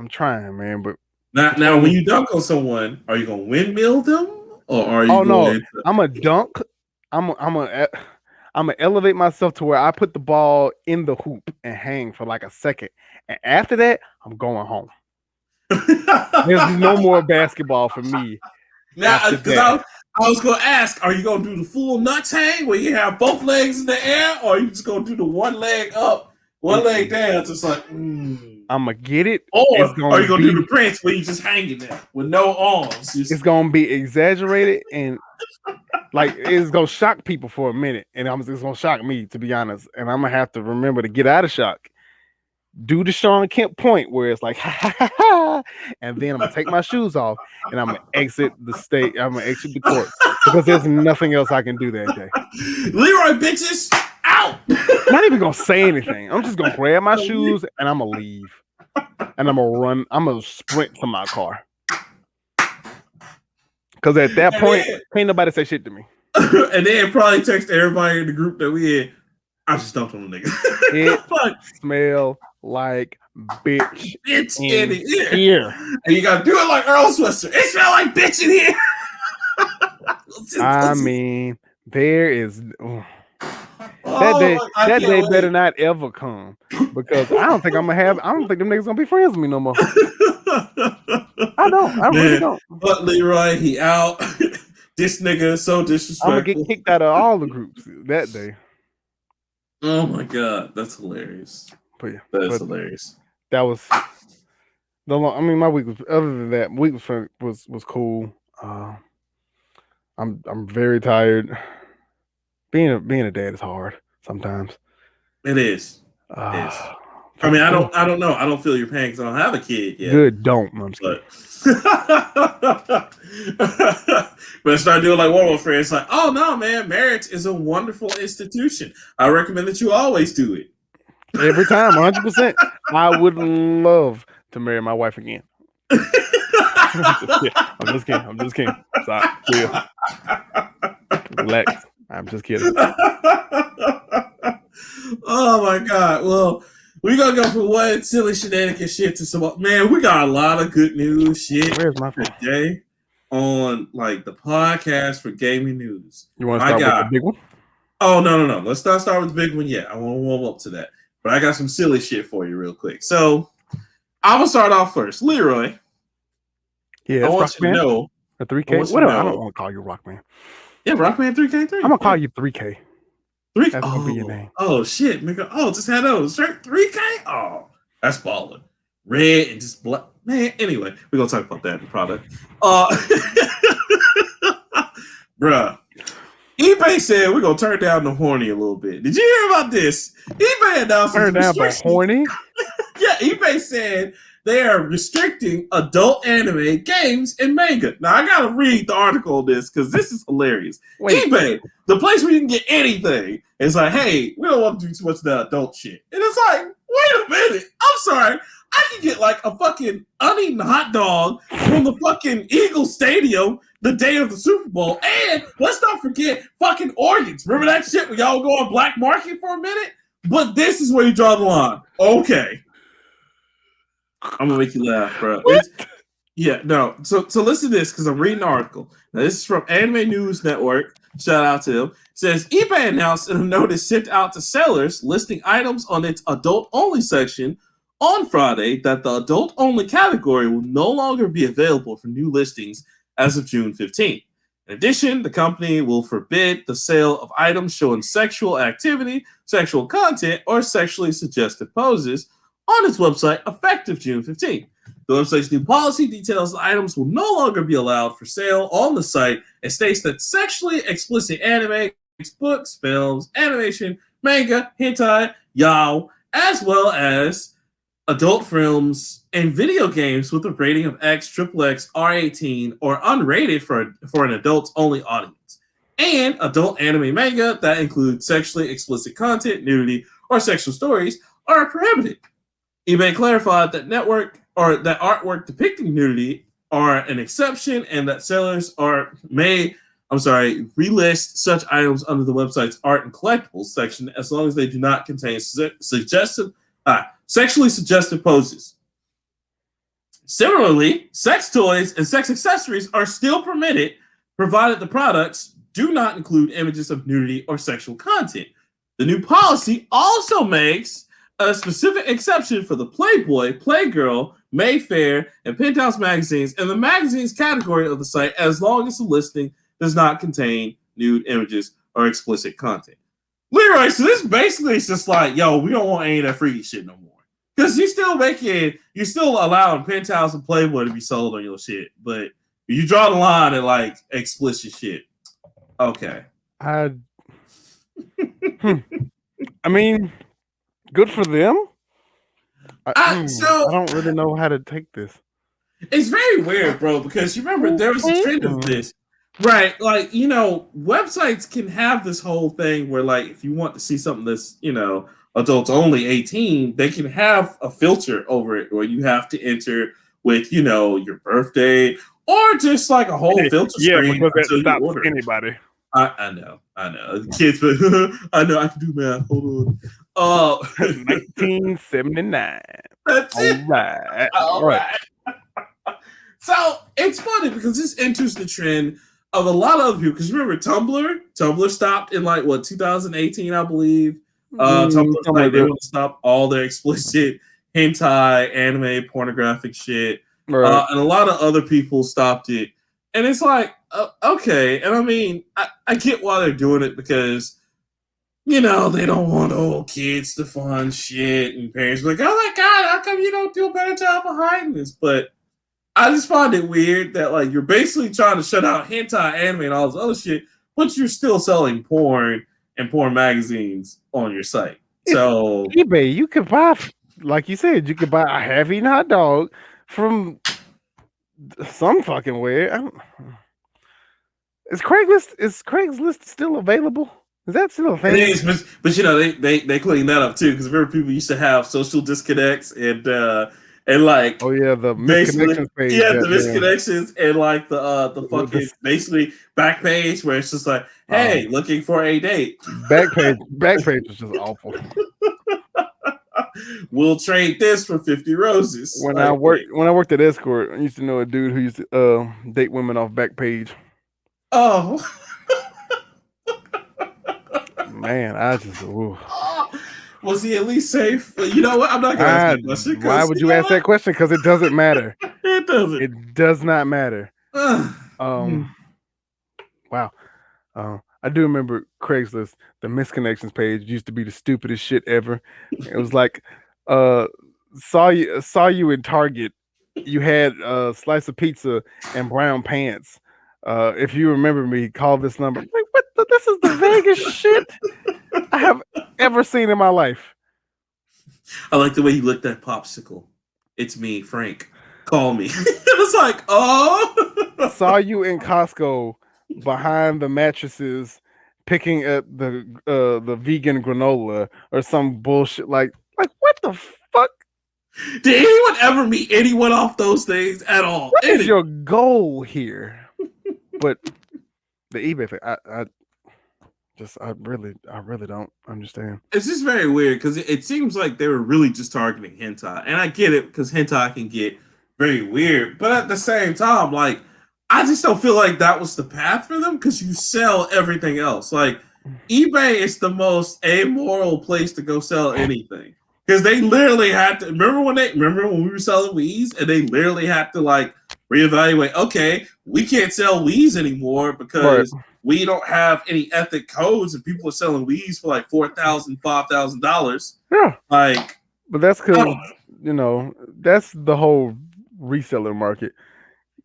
trying, man. But now when you dunk on someone, are you gonna windmill them? Or are you I'm a dunk. I'm gonna elevate myself to where I put the ball in the hoop and hang for like a second. And after that, I'm going home. There's no more basketball for me. Now, because I was going to ask, are you going to do the full nuts hang where you have both legs in the air, or are you just going to do the one leg up, one leg down? Just like, I'm going to get it. Or are you going to do the Prince where you just hanging there with no arms? It's going to be exaggerated and like it's going to shock people for a minute. And it's going to shock me, to be honest. And I'm going to have to remember to get out of shock. Do the Sean Kemp point where it's like, ha, ha, ha, ha, and then I'm going to take my shoes off and I'm going to exit the state. I'm going to exit the court because there's nothing else I can do that day. Leroy, bitches, out! I'm not even going to say anything. I'm just going to grab my shoes and I'm going to leave. And I'm going to run. I'm going to sprint to my car. Because at that point, can't nobody say shit to me. And then probably text everybody in the group that we in. I just dumped on the nigga. It smell like bitch in here. And you gotta do it like Earl Swisher. It smell like bitch in here. I mean, there is that day better not ever come because I don't think them niggas gonna be friends with me no more. I really don't. But Leroy, he out. This nigga is so disrespectful. I'm gonna get kicked out of all the groups that day. Oh my God, that's hilarious. But yeah, That's but hilarious. that was the long. I mean, my week was other than that, week was cool. I'm very tired. Being a dad is hard sometimes. It is. It is. I mean, Fucking thing. I don't know. I don't feel your pain because I don't have a kid yet. Good, don't. No, I'm just kidding. But start doing like one of my friends, like, oh no, man, marriage is a wonderful institution. I recommend that you always do it. Every time, 100%. I would love to marry my wife again. I'm just kidding. Stop. Chill. Relax. I'm just kidding. Oh my god. Well, we're gonna go from one silly shenanigans shit to some. Man, we got a lot of good news shit Where's my phone? today on like the podcast for gaming news. You want to start with the big one? Oh no. Let's not start with the big one yet. I want to warm up to that. But I got some silly shit for you real quick. So I'm gonna start off first. Leroy. Yeah, I want you to know. A 3K? What? I don't want to call you Rockman. Yeah, Rockman3K3. I'm gonna call you 3K. 3K. That's gonna be your name. Oh shit, nigga. Oh, just had those. 3K? Oh, that's balling. Red and just black. Man, anyway, we're gonna talk about that in the product. Bruh. eBay said we're gonna turn down the horny a little bit. Did you hear about this? eBay announced turn down the horny? Yeah, eBay said they are restricting adult anime, games, and manga. Now, I gotta read the article on this because this is hilarious. Wait. eBay, the place where you can get anything, is like, hey, we don't want to do too much of that adult shit. And it's like, wait a minute. I'm sorry. I can get like a fucking uneaten hot dog from the fucking Eagle Stadium the day of the Super Bowl. And let's not forget fucking organs. Remember that shit when y'all go on black market for a minute? But this is where you draw the line. Okay. I'm gonna make you laugh, bro. Yeah, no. So listen to this because I'm reading the article. Now, this is from Anime News Network. Shout out to them. It says eBay announced in a notice sent out to sellers listing items on its adult-only section on Friday that the adult-only category will no longer be available for new listings as of June 15th. In addition, the company will forbid the sale of items showing sexual activity, sexual content, or sexually suggestive poses on its website effective June 15th. The website's new policy details the items will no longer be allowed for sale on the site and states that sexually explicit anime, books, films, animation, manga, hentai, yaoi, as well as adult films and video games with a rating of X, XXX, R18, or unrated for an adults-only audience, and adult anime manga that include sexually explicit content, nudity, or sexual stories are prohibited. eBay clarified that artwork depicting nudity are an exception and that sellers relist such items under the website's art and collectibles section as long as they do not contain sexually suggestive poses. Similarly, sex toys and sex accessories are still permitted provided the products do not include images of nudity or sexual content. The new policy also makes a specific exception for the Playboy, Playgirl, Mayfair, and Penthouse magazines in the magazines category of the site as long as the listing does not contain nude images or explicit content. Leroy, so this basically is just like, yo, we don't want any of that freaky shit no more. Because you're still allowing Penthouse and Playboy to be sold on your shit, but you draw the line at like explicit shit. Okay. I mean, good for them. I don't really know how to take this. It's very weird, bro, because you remember there was a trend of this. Right, like, websites can have this whole thing where, like, if you want to see something that's, adults only 18, they can have a filter over it where you have to enter with, your birthday or just like a whole filter screen. Yeah, because that stops anybody. I know. Kids, but I know I can do math. Hold on. 1979. That's it. All right. So it's funny because this enters the trend of a lot of other people. Because remember, Tumblr stopped in 2018, I believe. Tumblr's like they want to stop all their explicit hentai, anime, pornographic shit, right. And a lot of other people stopped it. And it's like, okay. And I mean, I get why they're doing it because you know, they don't want old kids to fund shit, and parents are like, oh my god, how come you don't do a better job of hiding this? But I just find it weird that like you're basically trying to shut out hentai anime and all this other shit, but you're still selling porn and porn magazines on your site. It's So eBay. You could buy, like you said, you could buy a half-eaten hot dog from some fucking way. Is Craigslist still available? Is that still a it thing? is, but you know they clean that up too because remember people used to have social disconnects and like Oh yeah, the basically misconnections page. yeah the Goddamn. misconnections and like the With the fucking basically back page where it's just like uh, hey looking for a date back page was just awful. we'll trade this for 50 roses When I like worked at Escort, I used to know a dude who used to date women off back page. oh Man, I just ooh. was he at least safe? You know what? I'm not gonna ask that question Why because would you you know ask that what? question? Because it doesn't matter. It doesn't. It does not matter. Um, wow. I do remember Craigslist. The misconnections page used to be the stupidest shit ever. It was like, uh, saw you in Target. You had a slice of pizza and brown pants. If you remember me, call this number. I'm like, what? This is the vaguest shit I have ever seen in my life. I like the way you licked that popsicle. It's me, Frank. Call me. It's like, oh. Saw you in Costco behind the mattresses picking at the vegan granola or some bullshit like what the fuck? Did anyone ever meet anyone off those things at all? What is your goal here? But the eBay thing, I really don't understand. It's just very weird because it seems like they were really just targeting hentai, and I get it because hentai can get very weird, but at the same time, like I just don't feel like that was the path for them because you sell everything else. Like eBay is the most amoral place to go sell anything because they literally had to remember when we were selling Wii's and they literally had to like reevaluate. Okay, we can't sell Wii's anymore Right. because we don't have any ethic codes and people are selling Wii's for like $4,000, $5,000. Yeah. Like, But that's I because, don't know. that's the whole reseller market.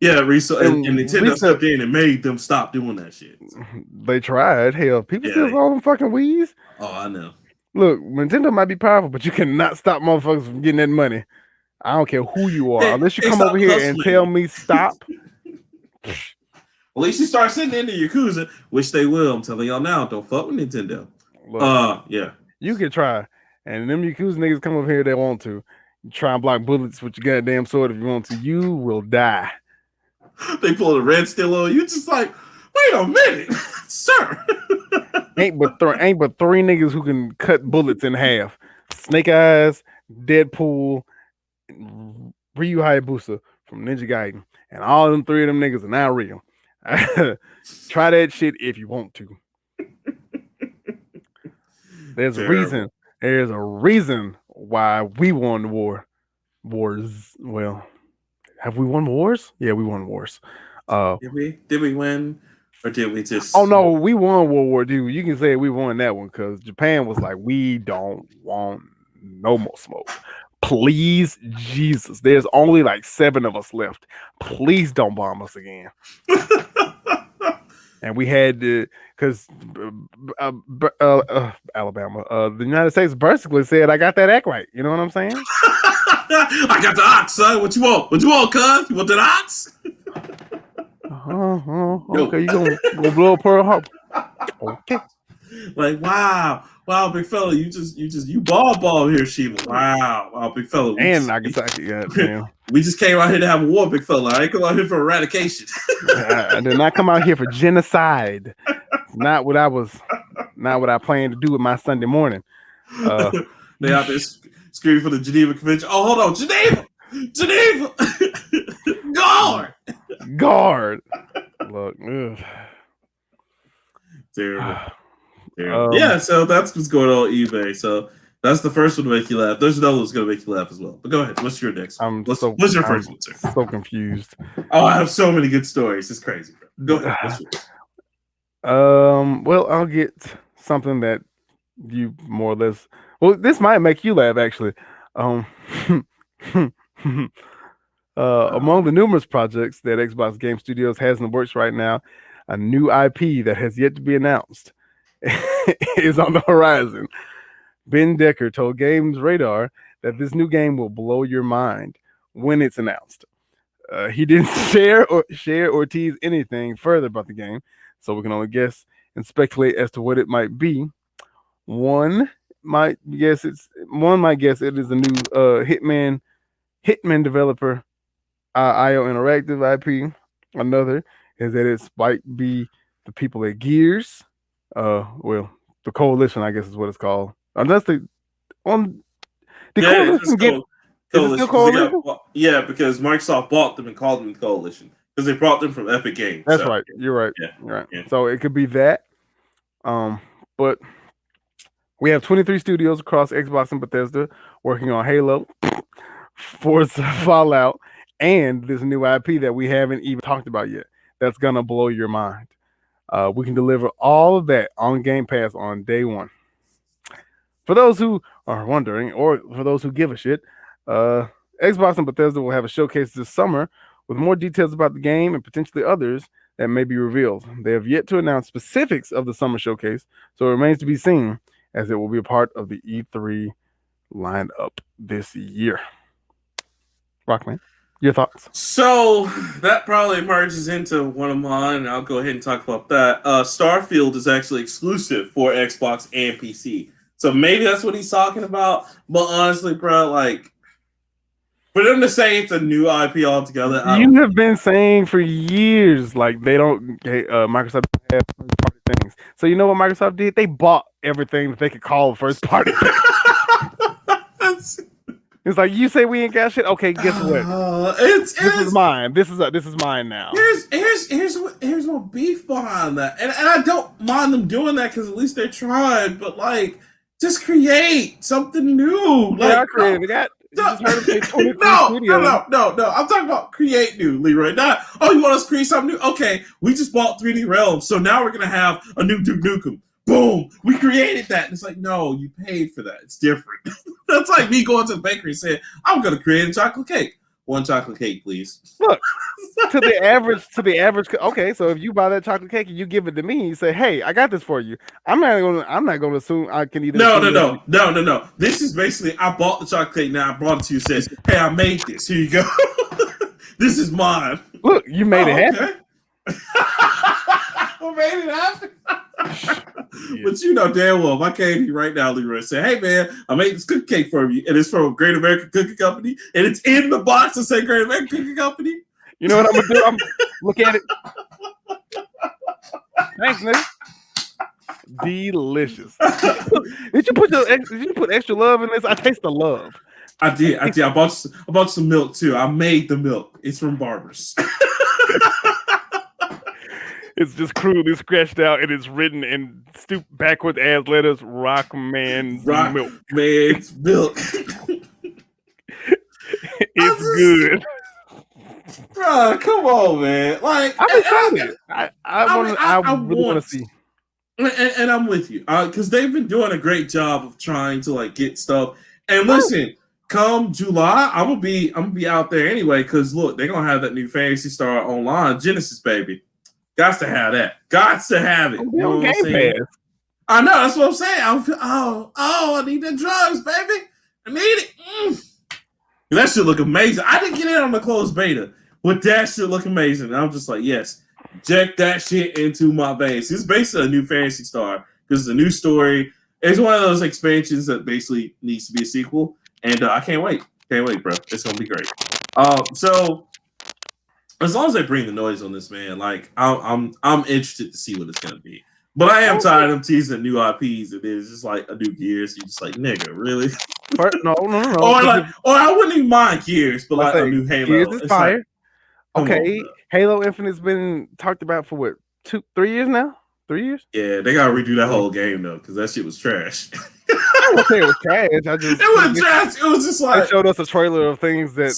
Yeah, and And Nintendo stepped in and made them stop doing that shit. So, they tried. Hell, people yeah. still saw them fucking Wii's. Oh, I know. Look, Nintendo might be powerful, but you cannot stop motherfuckers from getting that money. I don't care who you are. Unless you They come over stopped here and hustling tell you. me stop. At least you start sitting into Yakuza, which they will. I'm telling y'all now, don't fuck with Nintendo. Look, Yeah. you can try. And them Yakuza niggas come over here, they want to. You try and block bullets with your goddamn sword if you want to. You will die. They pull the red still on you, just like, wait a minute, sir. Ain't but three niggas who can cut bullets in half. Snake Eyes, Deadpool, Ryu Hayabusa from Ninja Gaiden. And all of them three of them niggas are now real. Try that shit if you want to. There's a reason. There's a reason why we won the wars. Well, have we won wars? Yeah, we won wars. Did we win, or did we just? Oh no, we won World War II. You can say we won that one because Japan was like, we don't want no more smoke. Please, Jesus. There's only like 7 of us left. Please don't bomb us again. And we had to, because Alabama, the United States basically said, I got that act right. You know what I'm saying? I got the ox, son. What you want? What you want, cuz? You want that ox? Okay, you gonna blow up Pearl Harbor? Okay. Like, wow, big fella, you ball Hiroshima. Wow, big fella. And Nagasaki, yeah. We just came out here to have a war, big fella. I ain't come out here for eradication. I did not come out here for genocide. Not what I planned to do with my Sunday morning. They out there screaming for the Geneva Convention. Oh, hold on, Geneva, guard. Look, ugh. Terrible. Yeah, so that's what's going on eBay. So that's the first one to make you laugh. There's another one's going to make you laugh as well. But go ahead. What's your next one? What's your first one, sir? So confused. Oh, I have so many good stories. It's crazy, bro. Go ahead. What's yours? Well, I'll get something that You more or less. Well, this might make you laugh actually. Um, among the numerous projects that Xbox Game Studios has in the works right now, a new IP that has yet to be announced is on the horizon. Ben Decker told Games Radar that this new game will blow your mind when it's announced. He didn't share or tease anything further about the game, so we can only guess and speculate as to what it might be. One one might guess it is a new Hitman developer IO Interactive IP. Another is that it might be the people at Gears. Well, the Coalition, I guess, is what it's called. Unless they on the Yeah, it's Coalition just get is it still coalition because they got Coalition? because Microsoft bought them and called them coalition because they brought them from Epic Games. That's So right. You're right. yeah, You're right. yeah. So it could be that. But we have 23 studios across Xbox and Bethesda working on Halo, Forza, Fallout, and this new IP that we haven't even talked about yet. That's gonna blow your mind. We can deliver all of that on Game Pass on day one. For those who are wondering, or for those who give a shit, Xbox and Bethesda will have a showcase this summer with more details about the game and potentially others that may be revealed. They have yet to announce specifics of the summer showcase, so it remains to be seen as it will be a part of the E3 lineup this year. Rockman, your thoughts? So that probably merges into one of mine, and I'll go ahead and talk about that. Starfield is actually exclusive for Xbox and PC, so maybe that's what he's talking about. But honestly, bro, like for them to say it's a new IP altogether, I You don't. have been saying for years, like they don't, Microsoft doesn't have first party things. So you know what Microsoft did? They bought everything that they could call first party. It's like you say we ain't got shit. Okay, guess what? This is mine. This is mine now. Here's what beef behind that, and I don't mind them doing that because at least they tried. But like, just create something new. They are Like, creative. They got. You just heard them say 23 no, studios. no. I'm talking about create new, Leroy. Not, oh, you want us to create something new? Okay, we just bought 3D Realms, so now we're gonna have a new Duke Nukem. Boom, we created that. And it's like, no, you paid for that. It's different. That's like me going to the bakery and saying, I'm gonna create a chocolate cake. One chocolate cake, please. Look, to the average. Okay, so if you buy that chocolate cake and you give it to me, you say, "Hey, I got this for you." I'm not gonna assume I can either. No. This is basically I bought the chocolate cake. Now I brought it to you. Says, hey, I made this. Here you go. This is mine. Look, you made it happen. Okay. I made it happen. But you know damn well, if I came to you right now, Leroy, and said, hey man, I made this cookie cake for you, and it's from Great American Cookie Company, and it's in the box that say Great American Cookie Company. You know what I'm gonna do? I'm look at it. Thanks, nigga. Delicious. Did you put extra love in this? I taste the love. I did. I bought some milk too. I made the milk. It's from Barber's. It's just crudely scratched out and it's written in backwards ass letters, Rockman's milk. Man's milk. It's good. Bro, come on, man. Like, I'm excited. I really want to see. And I'm with you. Because they've been doing a great job of trying to like get stuff. And listen, come July, I'm gonna be out there anyway, because look, they're gonna have that new Fantasy Star Online Genesis, baby. Got to have that. Got to have it. You know what I'm saying? I know, that's what I'm saying. I need the drugs, baby. I need it. That shit look amazing. I didn't get in on the closed beta, but that shit look amazing. And I'm just like, yes, inject that shit into my veins. It's basically a new Fantasy Star because it's a new story. It's one of those expansions that basically needs to be a sequel, and I can't wait. Can't wait, bro. It's gonna be great. So as long as they bring the noise on this, man, like I'm interested to see what it's gonna be. But I am tired of them teasing new IPs, and it's just like a new Gears. You're just like, nigga, really? No. Or I wouldn't even mind Gears, but like a new Halo. Gears is fire. Like, okay, Halo Infinite's been talked about for what, 3 years now? 3 years? Yeah, they gotta redo that whole game though, because that shit was trash. I won't say it was trash. It was trash. It was just like they showed us a trailer of things that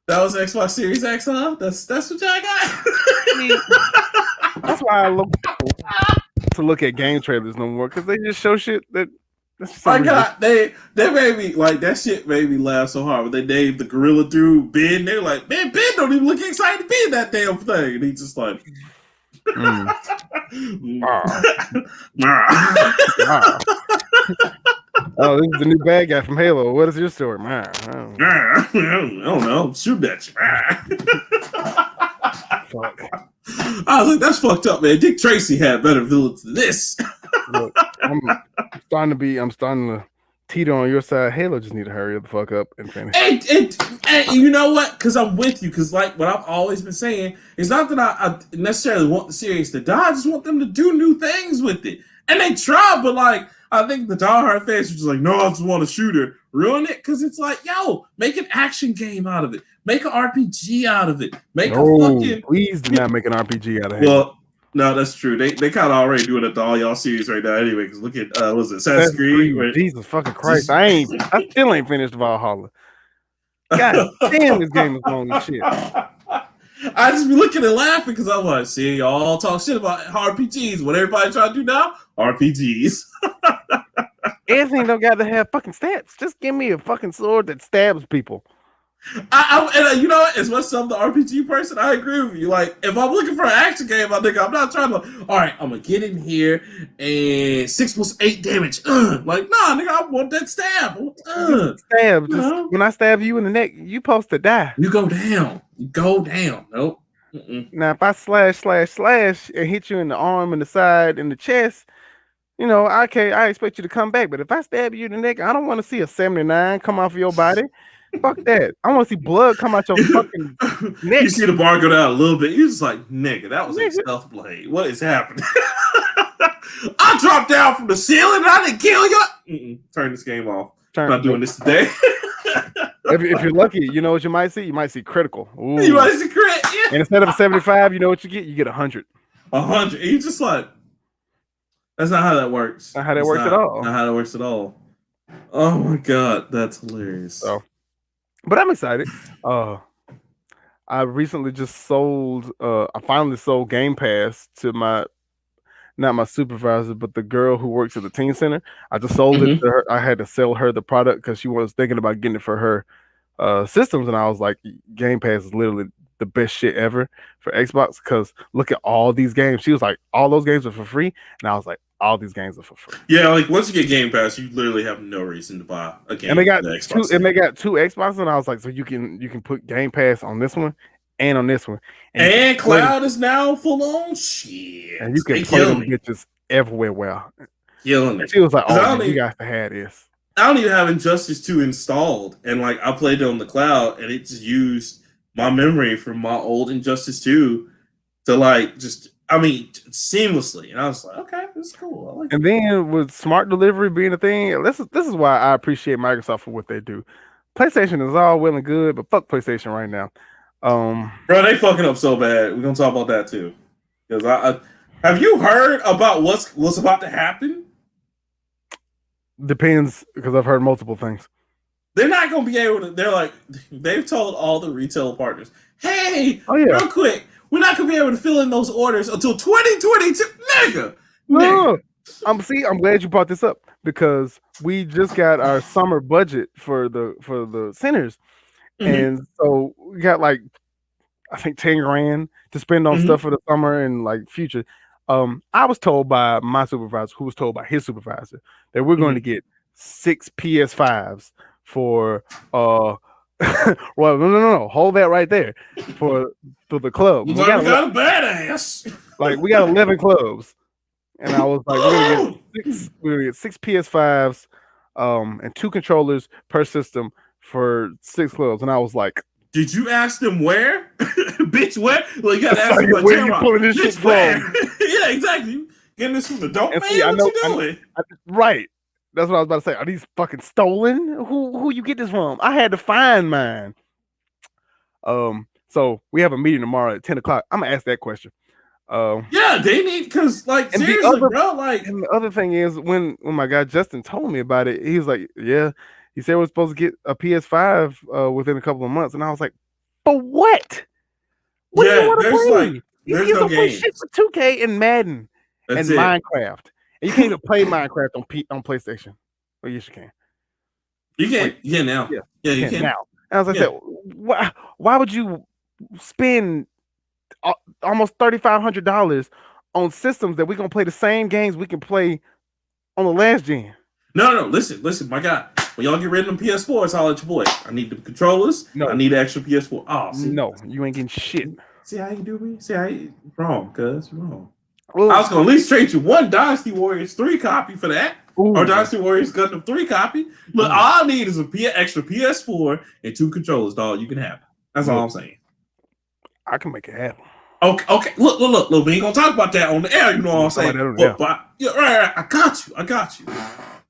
that was Xbox Series X, huh? That's what y'all got. That's why I look to look at game trailers no more because they just show shit that. My God, they made me like that shit made me laugh so hard when they named the gorilla dude Ben. They're like, man, Ben don't even look excited to be in that damn thing, and he's just like, Oh, this is the new bad guy from Halo. What is your story? I don't know. Shoot at you. Fuck. I was like, that's fucked up, man. Dick Tracy had better villains than this. Look, I'm starting to teeter on your side. Halo just need to hurry the fuck up and finish. And you know what? Because I'm with you. Because like what I've always been saying, it's not that I necessarily want the series to die. I just want them to do new things with it. And they try, but like I think the diehard fans are just like, no, I just want a shooter. Ruin it because it's like, yo, make an action game out of it. Make an RPG out of it. Make a fucking. Please do not make an RPG out of it. Well, no, that's true. They kind of already doing it to all y'all series right now anyway. Because look at was it Assassin's Creed? Jesus fucking Christ! I still ain't finished Valhalla. God damn, this game is long as shit. I just be looking and laughing because I'm like, see, y'all talk shit about RPGs. What everybody trying to do now? RPGs. Everything don't got to have fucking stats. Just give me a fucking sword that stabs people. And you know what? As much as I'm the RPG person, I agree with you. Like, if I'm looking for an action game, I'm not trying to. All right, I'm gonna get in here and 6 + 8 damage. Like, nah, nigga, I want that stab. Stab. When I stab you in the neck, you supposed to die. You go down. Nope. Now, if I slash and hit you in the arm and the side and the chest, you know, I expect you to come back. But if I stab you in the neck, I don't want to see a 79 come off of your body. Fuck that. I want to see blood come out your fucking neck. You see the bar go down a little bit. You're just like, nigga, that was a stealth blade. What is happening? I dropped down from the ceiling and I didn't kill you. Turn this game off. I'm not doing this today. If you're lucky, you know what you might see? You might see critical. Ooh. You might see crit, yeah. And instead of a 75, you know what you get? You get 100. 100. And you just like, that's not how that works. Not how that works at all. Not how that works at all. Oh my God, that's hilarious. So, but I'm excited. I recently just sold. I finally sold Game Pass to not my supervisor, but the girl who works at the teen center. I just sold it to her. I had to sell her the product because she was thinking about getting it for her systems, and I was like, Game Pass is literally the best shit ever for Xbox because look at all these games. She was like, all those games are for free, and I was like, all these games are for free. Yeah, like once you get Game Pass, you literally have no reason to buy a game. And they got two Xboxes, and I was like, so you can put Game Pass on this one and on this one. And cloud is now full on shit. And you can play them bitches everywhere. Well, killing it. She was like, oh, you guys have this. I don't even have Injustice 2 installed, and like I played it on the cloud, and it just used my memory from my old Injustice 2 to like just. I mean, seamlessly, and I was like, "Okay, this is cool." I like and then with smart delivery being a thing, this is why I appreciate Microsoft for what they do. PlayStation is all well and good, but fuck PlayStation right now. Bro, they fucking up so bad. We're gonna talk about that too. Because I have you heard about what's about to happen? Depends, because I've heard multiple things. They're not gonna be able to. They've told all the retail partners, "Hey, real quick." We're not gonna be able to fill in those orders until 2022, nigga. No, I'm glad you brought this up because we just got our summer budget for the centers, and so we got like I think 10 grand to spend on stuff for the summer and like future. I was told by my supervisor, who was told by his supervisor, that we're going to get 6 PS5s for well, no. Hold that right there for the club. We got a badass. Like we got 11 clubs, and I was like, we're gonna get 6 PS5s, and 2 controllers per system for 6 clubs. And I was like, did you ask them where, bitch? Where? Well, you gotta ask them where you pulling this shit from? Yeah, exactly. Getting this from the dope man. What you doing? Right. That's what I was about to say. Are these fucking stolen? Who you get this from? I had to find mine. So we have a meeting tomorrow at 10 o'clock. I'm gonna ask that question. Yeah, they need because like seriously, bro. Like, and the other thing is when my guy Justin told me about it, he was like, "Yeah," he said we're supposed to get a PS5 within a couple of months, and I was like, "For what? What do you want to play? There's no games. Shit for 2K and Madden." That's and it. Minecraft. And you can't even play Minecraft on PlayStation. Oh, yes, you can. You can. Wait, You can now. yeah, Yeah, you you can can. now. And as I said, why would you spend almost $3,500 on systems that we're gonna play the same games we can play on the last gen? No. Listen, my God. When y'all get rid of them PS4s, I'll let your boy. I need the controllers. No, I need the extra PS4. Oh, see. no, you ain't getting shit. See how you do me? See how you wrong, cuz wrong. I Well, was gonna at least trade you one Dynasty Warriors 3 copy for that. Or ooh, Dynasty Warriors Gundam 3 copy. Look, ooh. all I need is extra PS4 and 2 controllers, dog. You can have it. That's all Look, I'm saying. I can make it happen. Okay. Look. We ain't gonna talk about that on the air. You know what I'm Talk about saying? that on there. But yeah, right. I got you,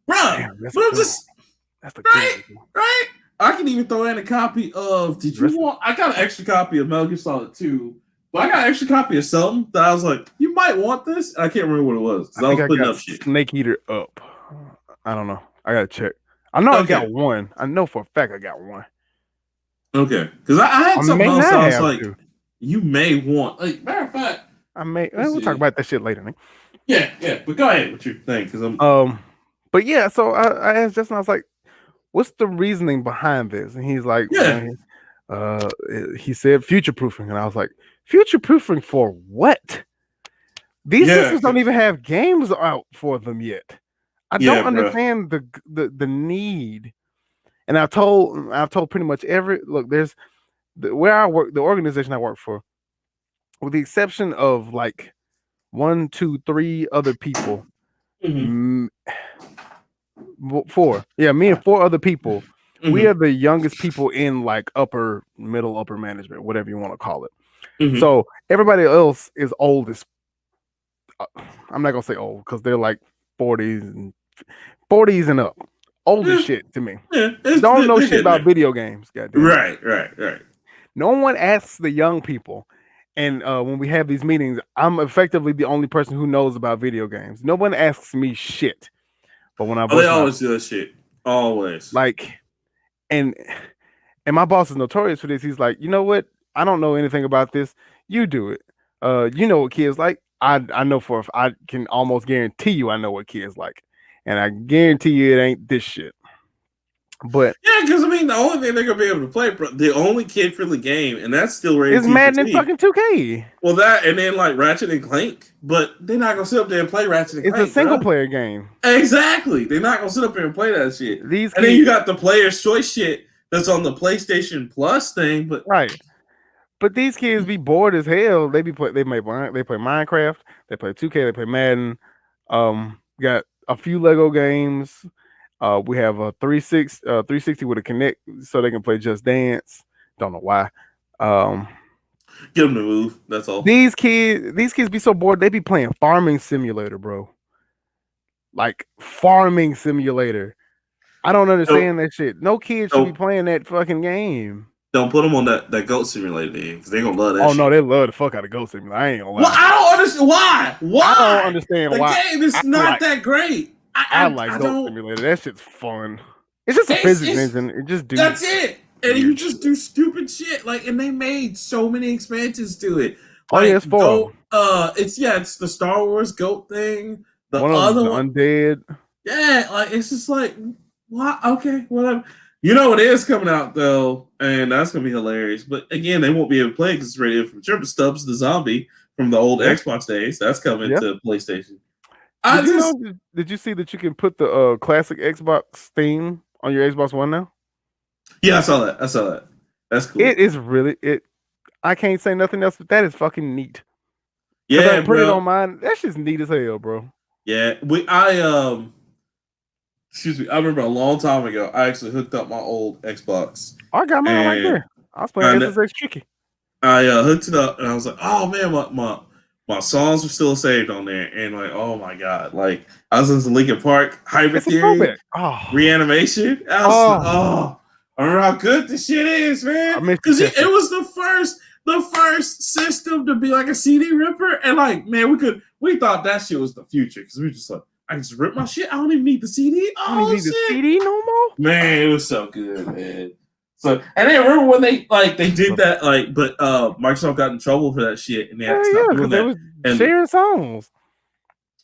bro. Damn, that's a But I'm good just one. That's a good one. right. I can even throw in a copy of. Did you want? I got an extra copy of Metal Gear Solid 2. But I got an extra copy of something that I was like, you might want this. I can't remember what it was because I was putting up shit. Snake Eater up. I don't know. I gotta check. I know I got one. I know for a fact I got one. Okay, because I had something else. I was like, you may want. Like, matter of fact, we'll talk about that shit later, man. Yeah. But go ahead with your thing, because I'm. But yeah. So I asked Justin. I was like, "What's the reasoning behind this?" And he's like, Yeah. He said future proofing, and I was like, future proofing for what? These systems don't even have games out for them yet. I don't understand the need. And I've told pretty much there's where I work, the organization I work for, with the exception of like 1, 2, 3 other people, Mm-hmm. 4. Yeah, me and 4 other people. Mm-hmm. We are the youngest people in like upper management, whatever you want to call it. Mm-hmm. So everybody else is old as. I'm not gonna say old because they're like 40s and up. Old as shit to me. Yeah, don't know shit about video games. Goddamn. Right. No one asks the young people. And when we have these meetings, I'm effectively the only person who knows about video games. No one asks me shit. But when they always do that shit. Always. Like, and my boss is notorious for this. He's like, you know what? I don't know anything about this. You do it. You know what kids like. I know I can almost guarantee you I know what kids like. And I guarantee you it ain't this shit. But yeah, because I mean, the only thing they're gonna be able to play, the only kid-friendly game, and that's still rated is Madden and fucking 2K. Well, that and then like Ratchet and Clank, but they're not gonna sit up there and play Ratchet and Clank. It's a single-player game. Exactly, they're not gonna sit up there and play that shit. And then you got the Player's Choice shit that's on the PlayStation Plus thing, but right. But these kids be bored as hell. They play Minecraft, they play 2K, they play Madden. Got a few Lego games. We have a 360 with a Kinect, so they can play Just Dance. Don't know why. Get them to move. That's all. These kids be so bored. They be playing Farming Simulator, bro. Like Farming Simulator. I don't understand that shit. No kid should be playing that fucking game. Don't put them on that Goat Simulator then, because they're gonna love that shit. No, they love the fuck out of Goat Simulator. I ain't gonna lie. Well, I don't understand why. I don't understand why. The game is not that great. I like Goat Simulator. That shit's fun. It's just a physics engine. It just do. That's it. And you just do stupid shit. Like, and they made so many expansions to it. Like, it's 4. It's the Star Wars Goat thing. The one other one, Undead. Yeah, like it's just like, what? Okay, whatever. You know what is coming out though, and that's gonna be hilarious. But again, they won't be able to play because it's rated from Triple Stubbs the Zombie from the old Xbox days. That's coming to PlayStation. Did you see that you can put the classic Xbox theme on your Xbox One now? Yeah, I saw that. That's cool. It is really I can't say nothing else, but that is fucking neat. Yeah, I put it on mine. That's just neat as hell, bro. Yeah, excuse me. I remember a long time ago, I actually hooked up my old Xbox. I got mine right there. I was playing SSX Tricky. I hooked it up, and I was like, "Oh man, my songs were still saved on there." And like, oh my god, like I was listening to Linkin Park, Hybrid Theory, Reanimation. I remember how good this shit is, man. Because it was the first system to be like a CD ripper, and like, man, we thought that shit was the future because we were just like, I can just rip my shit. I don't even need the CD. I don't need the CD no more. Man, it was so good, man. So, and I remember when they did that, but Microsoft got in trouble for that shit, and they had to stop doing that. And sharing songs.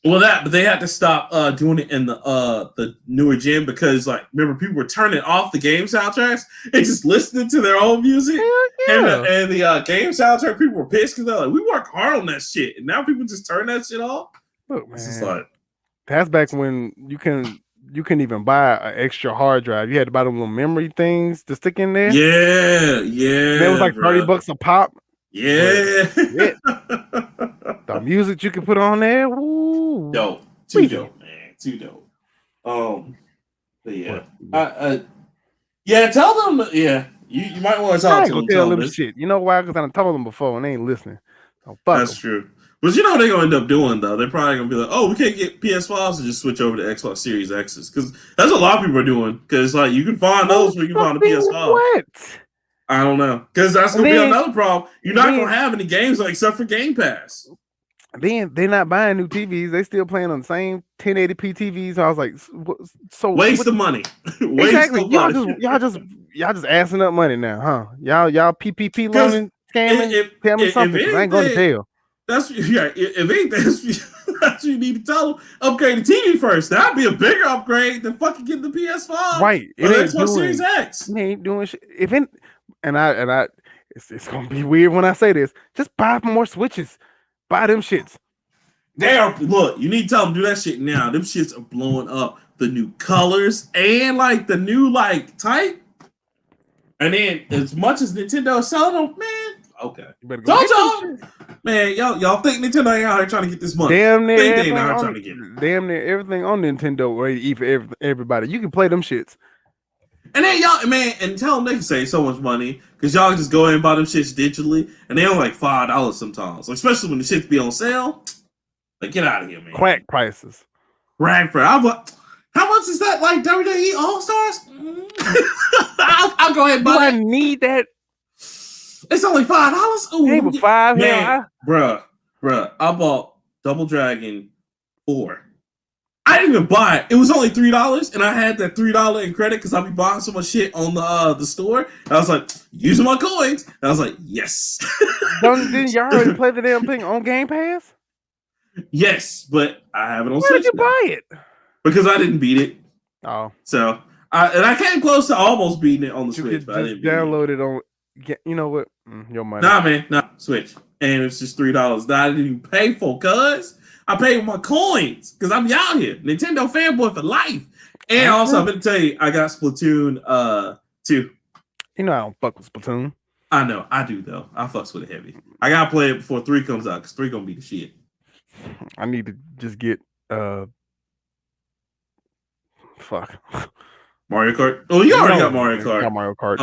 Well, but they had to stop doing it in the newer gen because, like, remember, people were turning off the game soundtracks and just listening to their own music. Hell And yeah. the game soundtrack, people were pissed because they're like, we worked hard on that shit, and now people just turn that shit off. Look, It's just man, like, that's back when you couldn't even buy an extra hard drive. You had to buy them little memory things to stick in there. yeah, And it was like bro. $30 a pop. Yeah. The music you could put on there. Ooh, Dope. Too dope, man. Too dope. But yeah. Yeah, tell them, yeah, you might want to talk I ain't to gonna them. tell them shit. You know why? Because I done told them before and they ain't listening. So fuck That's them. true. But you know what they're going to end up doing, though? They're probably going to be like, oh, we can't get PS5s and just switch over to Xbox Series X's. Because that's what a lot of people are doing. Because, like, you can find those where you can find a PS5. What? I don't know. Because that's going to be another problem. You're not going to have any games like except for Game Pass. Then they're not buying new TVs. They still playing on the same 1080p TVs. So I was like, so waste of money. Exactly. Y'all just assing up money now, huh? Y'all PPP loaning, scamming. Tell me something, because I ain't going to jail. That's if anything, that's what you need to tell them. Upgrade the TV first. That'd be a bigger upgrade than fucking getting the PS5. Right. It ain't Xbox Series X. It ain't doing shit. It's gonna be weird when I say this. Just buy more Switches. Buy them shits. Look, you need to tell them do that shit now. Them shits are blowing up. The new colors and like the new like type. And then as much as Nintendo is selling them, man, okay. Don't y'all, man, y'all think Nintendo ain't out here trying to get this money? Damn near everything trying to get it. Damn near everything on Nintendo ready to eat for everybody. You can play them shits. And then y'all, man, and tell them they can save so much money because y'all just go in and buy them shits digitally, and they only like $5 sometimes. Like, especially when the shits be on sale. Like, get out of here, man. Quack prices. Right for how much is that? Like WWE All Stars? I'll go ahead and buy it. I need that. It's only $5. Ooh, hey, but $5, man, bruh. I bought Double Dragon 4. I didn't even buy it. It was only $3, and I had that $3 in credit because I'll be buying so much shit on the store. And I was like, using my coins. And I was like, yes. Didn't you already play the damn thing on Game Pass? Yes, but I have it on Switch. Where did you buy it? Because I didn't beat it. Oh. So, I came close to almost beating it on the Switch. But I didn't download it on. You know what? Your money. Nah, man. Nah, Switch. And it's just $3 that I didn't even pay for, cuz. I paid with my coins because I'm out here. Nintendo fanboy for life. And also, I'm going to tell you, I got Splatoon 2. You know I don't fuck with Splatoon. I know. I do, though. I fucks with it heavy. I got to play it before 3 comes out because 3 going to be the shit. I need to just get fuck. Mario Kart. Oh, you already got Mario Kart. Got Mario Kart.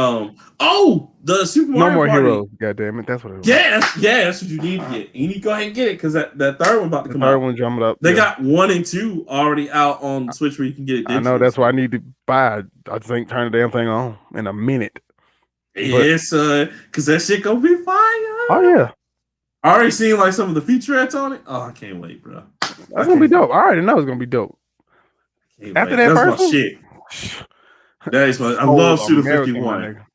The Super Mario No More Party. Heroes. God damn it, that's what it was. Yeah, that's what you need to get. You need to go ahead and get it because that third one about to come out. Third one jumping up. They got 1 and 2 already out on Switch where you can get it digitally. I know, that's why I need to buy. I just ain't turn the damn thing on in a minute. Yes, because that shit gonna be fire. Oh yeah. I already seen like some of the featurettes on it. Oh, I can't wait, bro. That's gonna be dope. I already know it's gonna be dope. After that, that's my shit. That is my. I love Suda 51.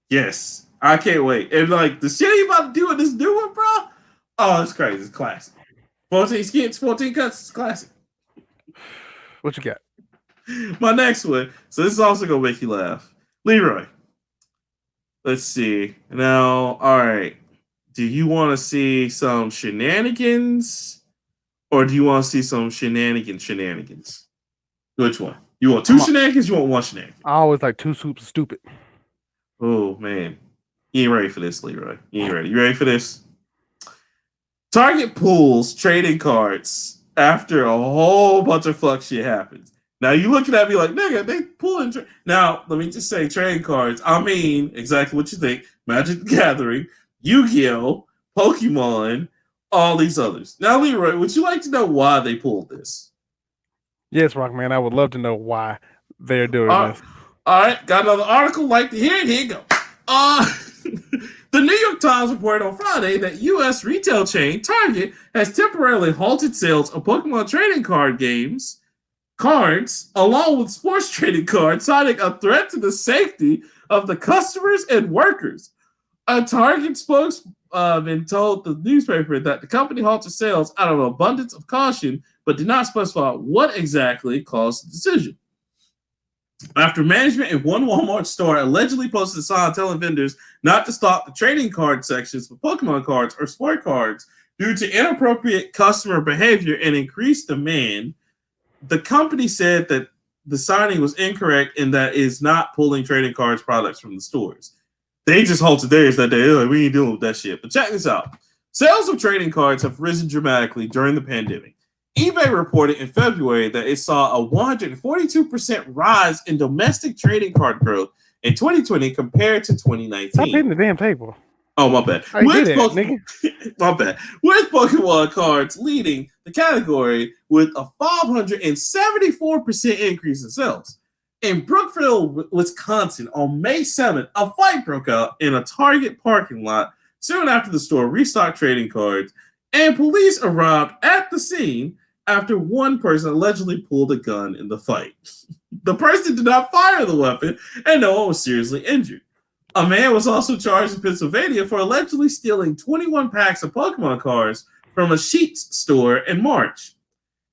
Yes, I can't wait. And like the shit you about to do with this new one, bro. Oh, it's crazy. It's classic. 14 skits, 14 cuts. It's classic. What you got? My next one. So this is also gonna make you laugh, Leroy. Let's see. Now, all right. Do you want to see some shenanigans, or do you want to see some shenanigans? Which one? You want 2 shenanigans? You want 1 shenanigan? I always like 2 soups stupid. Oh man, you ain't ready for this, Leroy. You ain't ready. You ready for this? Target pulls trading cards after a whole bunch of fuck shit happens. Now you looking at me like, nigga, they pulling. Now let me just say, trading cards. I mean exactly what you think: Magic the Gathering, Yu-Gi-Oh, Pokemon, all these others. Now, Leroy, would you like to know why they pulled this? Yes, Rockman. I would love to know why they're doing this. All right, got another article. Like to hear it? Here you go. The New York Times reported on Friday that U.S. retail chain Target has temporarily halted sales of Pokemon trading cards, along with sports trading cards, citing a threat to the safety of the customers and workers. A Target spokesman told the newspaper that the company halted sales out of an abundance of caution, but did not specify what exactly caused the decision. After management in one Walmart store allegedly posted a sign telling vendors not to stock the trading card sections for Pokemon cards or sport cards due to inappropriate customer behavior and increased demand, the company said that the signing was incorrect and that it is not pulling trading cards products from the stores. They just halted theirs that day. Like, we ain't dealing with that shit. But check this out. Sales of trading cards have risen dramatically during the pandemic. eBay reported in February that it saw a 142% rise in domestic trading card growth in 2020 compared to 2019. Stop hitting the damn table. Oh, my bad. My bad. With Pokemon cards leading the category with a 574% increase in sales. In Brookfield, Wisconsin, on May 7th, a fight broke out in a Target parking lot soon after the store restocked trading cards, and police arrived at the scene after one person allegedly pulled a gun in the fight. The person did not fire the weapon, and no one was seriously injured. A man was also charged in Pennsylvania for allegedly stealing 21 packs of Pokemon cards from a Sheetz store in March.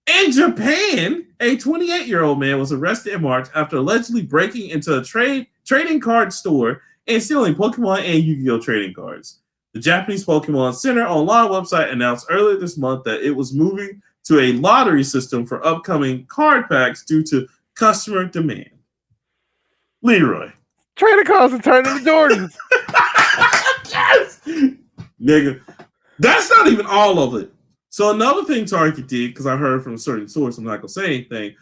In Japan, a 28-year-old man was arrested in March after allegedly breaking into a trading card store and stealing Pokemon and Yu-Gi-Oh! Trading cards. The Japanese Pokemon Center online website announced earlier this month that it was moving to a lottery system for upcoming card packs due to customer demand. Leroy. Trading cards are turning to Jordans. Yes! Nigga. That's not even all of it. So another thing Target did, because I heard from a certain source, I'm not gonna say anything.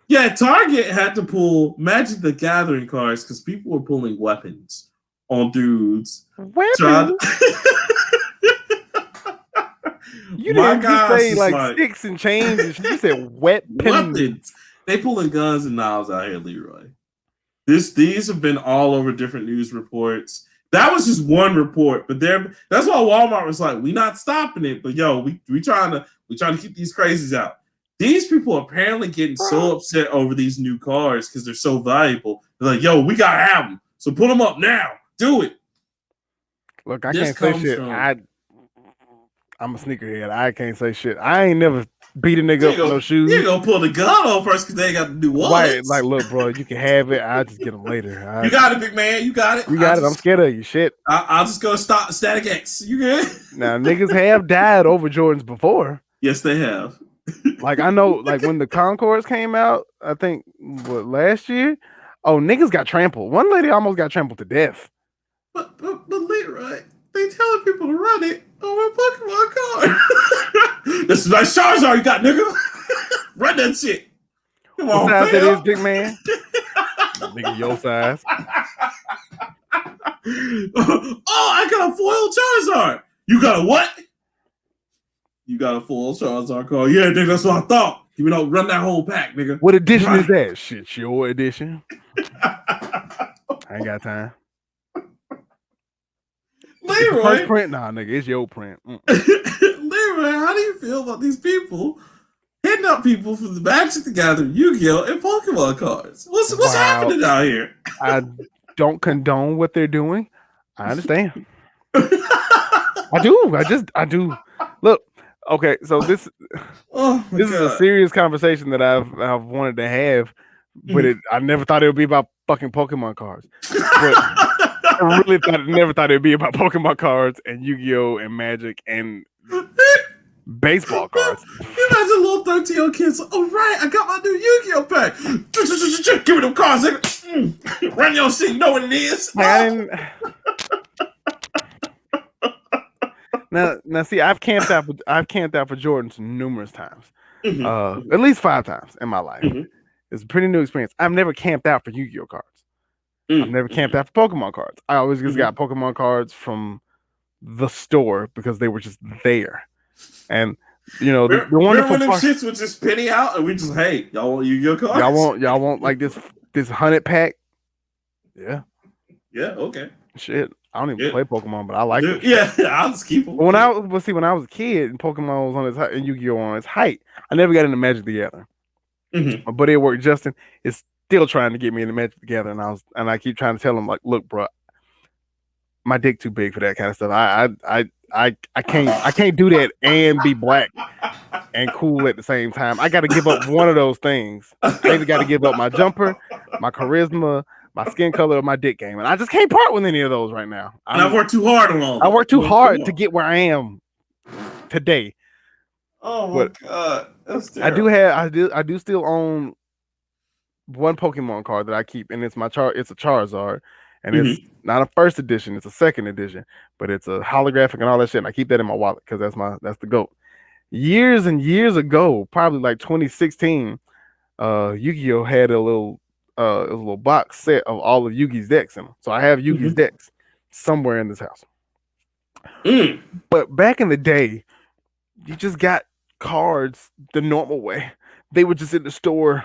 Yeah, Target had to pull Magic the Gathering cards because people were pulling weapons on dudes. Weapons? You didn't just say like sticks and chains and shit. You said weapons. They pulling guns and knives out here, Leroy. These have been all over different news reports. That was just one report, but that's why Walmart was like, "We not stopping it, but yo, we trying to keep these crazies out." These people are apparently getting so upset over these new cars because they're so valuable. They're like, "Yo, we gotta have them, so put them up now. Do it." Look, I can't say shit. I'm a sneakerhead. I can't say shit. I ain't never beat a nigga up with no shoes. You gonna pull the gun on first because they ain't got to do what? Right, like, look, bro, you can have it. I'll just get them later. You got it, big man. You got it. You got it. I'm scared of you. Shit. I'll just go stop Static X. You good? Now, niggas have died over Jordans before. Yes, they have. Like, I know, like, when the Concords came out, I think, last year? Oh, niggas got trampled. One lady almost got trampled to death. But Leroy, they telling people to run it on my Pokemon card. This is nice Charizard you got, nigga. Run that shit. Come on, what size it is, big man? Nigga, your size. Oh, I got a foil Charizard. You got a what? You got a foil Charizard card. Yeah, nigga, that's what I thought. You know, run that whole pack, nigga. What edition is that? Shit, your edition. I ain't got time. Leroy. First print? Nah, nigga, it's your print. Leroy, how do you feel about these people hitting up people for the Magic the Gathering, Yu-Gi-Oh, and Pokemon cards? What's happening out here? I don't condone what they're doing. I understand. I do. I do. Look, okay, so this is a serious conversation that I've wanted to have, but I never thought it would be about fucking Pokemon cards. But I really never thought it'd be about Pokemon cards and Yu-Gi-Oh and Magic and baseball cards. You imagine a little 13-year-old kid. Oh right, I got my new Yu-Gi-Oh pack. Give me them cards, nigga. Run your shit. You know what it is. Now, see, I've camped out for Jordans numerous times, at least 5 times in my life. It's a pretty new experience. I've never camped out for Yu-Gi-Oh cards. I've never camped out for Pokemon cards. I always just got Pokemon cards from the store because they were just there. And you know, the wonderful when them shits would just penny out and we just, hey, y'all want Yu-Gi-Oh cards? Y'all want like this 100 pack? Yeah. Yeah, okay. Shit. I don't even play Pokemon, but I like it. Yeah, I'll just keep them. When I was a kid and Pokemon was on its and Yu-Gi-Oh on its height, I never got into Magic the Gathering. My buddy at work, Justin, is still trying to get me into Magic the Gathering, and I keep trying to tell him, like, look, bro, my dick too big for that kind of stuff. I can't do that and be black and cool at the same time. I got to give up one of those things. I either got to give up my jumper, my charisma, my skin color, or my dick game, and I just can't part with any of those right now. And I've worked too hard on all. I worked too hard to get where I am today. Oh my god, that's terrible. I do still own one Pokemon card that I keep, and it's it's a Charizard, and it's not a first edition, it's a second edition, but it's a holographic and all that shit. And I keep that in my wallet because that's the GOAT. Years and years ago, probably like 2016, Yu-Gi-Oh had a little box set of all of Yugi's decks in them. So I have Yugi's decks somewhere in this house. But back in the day, you just got cards the normal way. They were just in the store.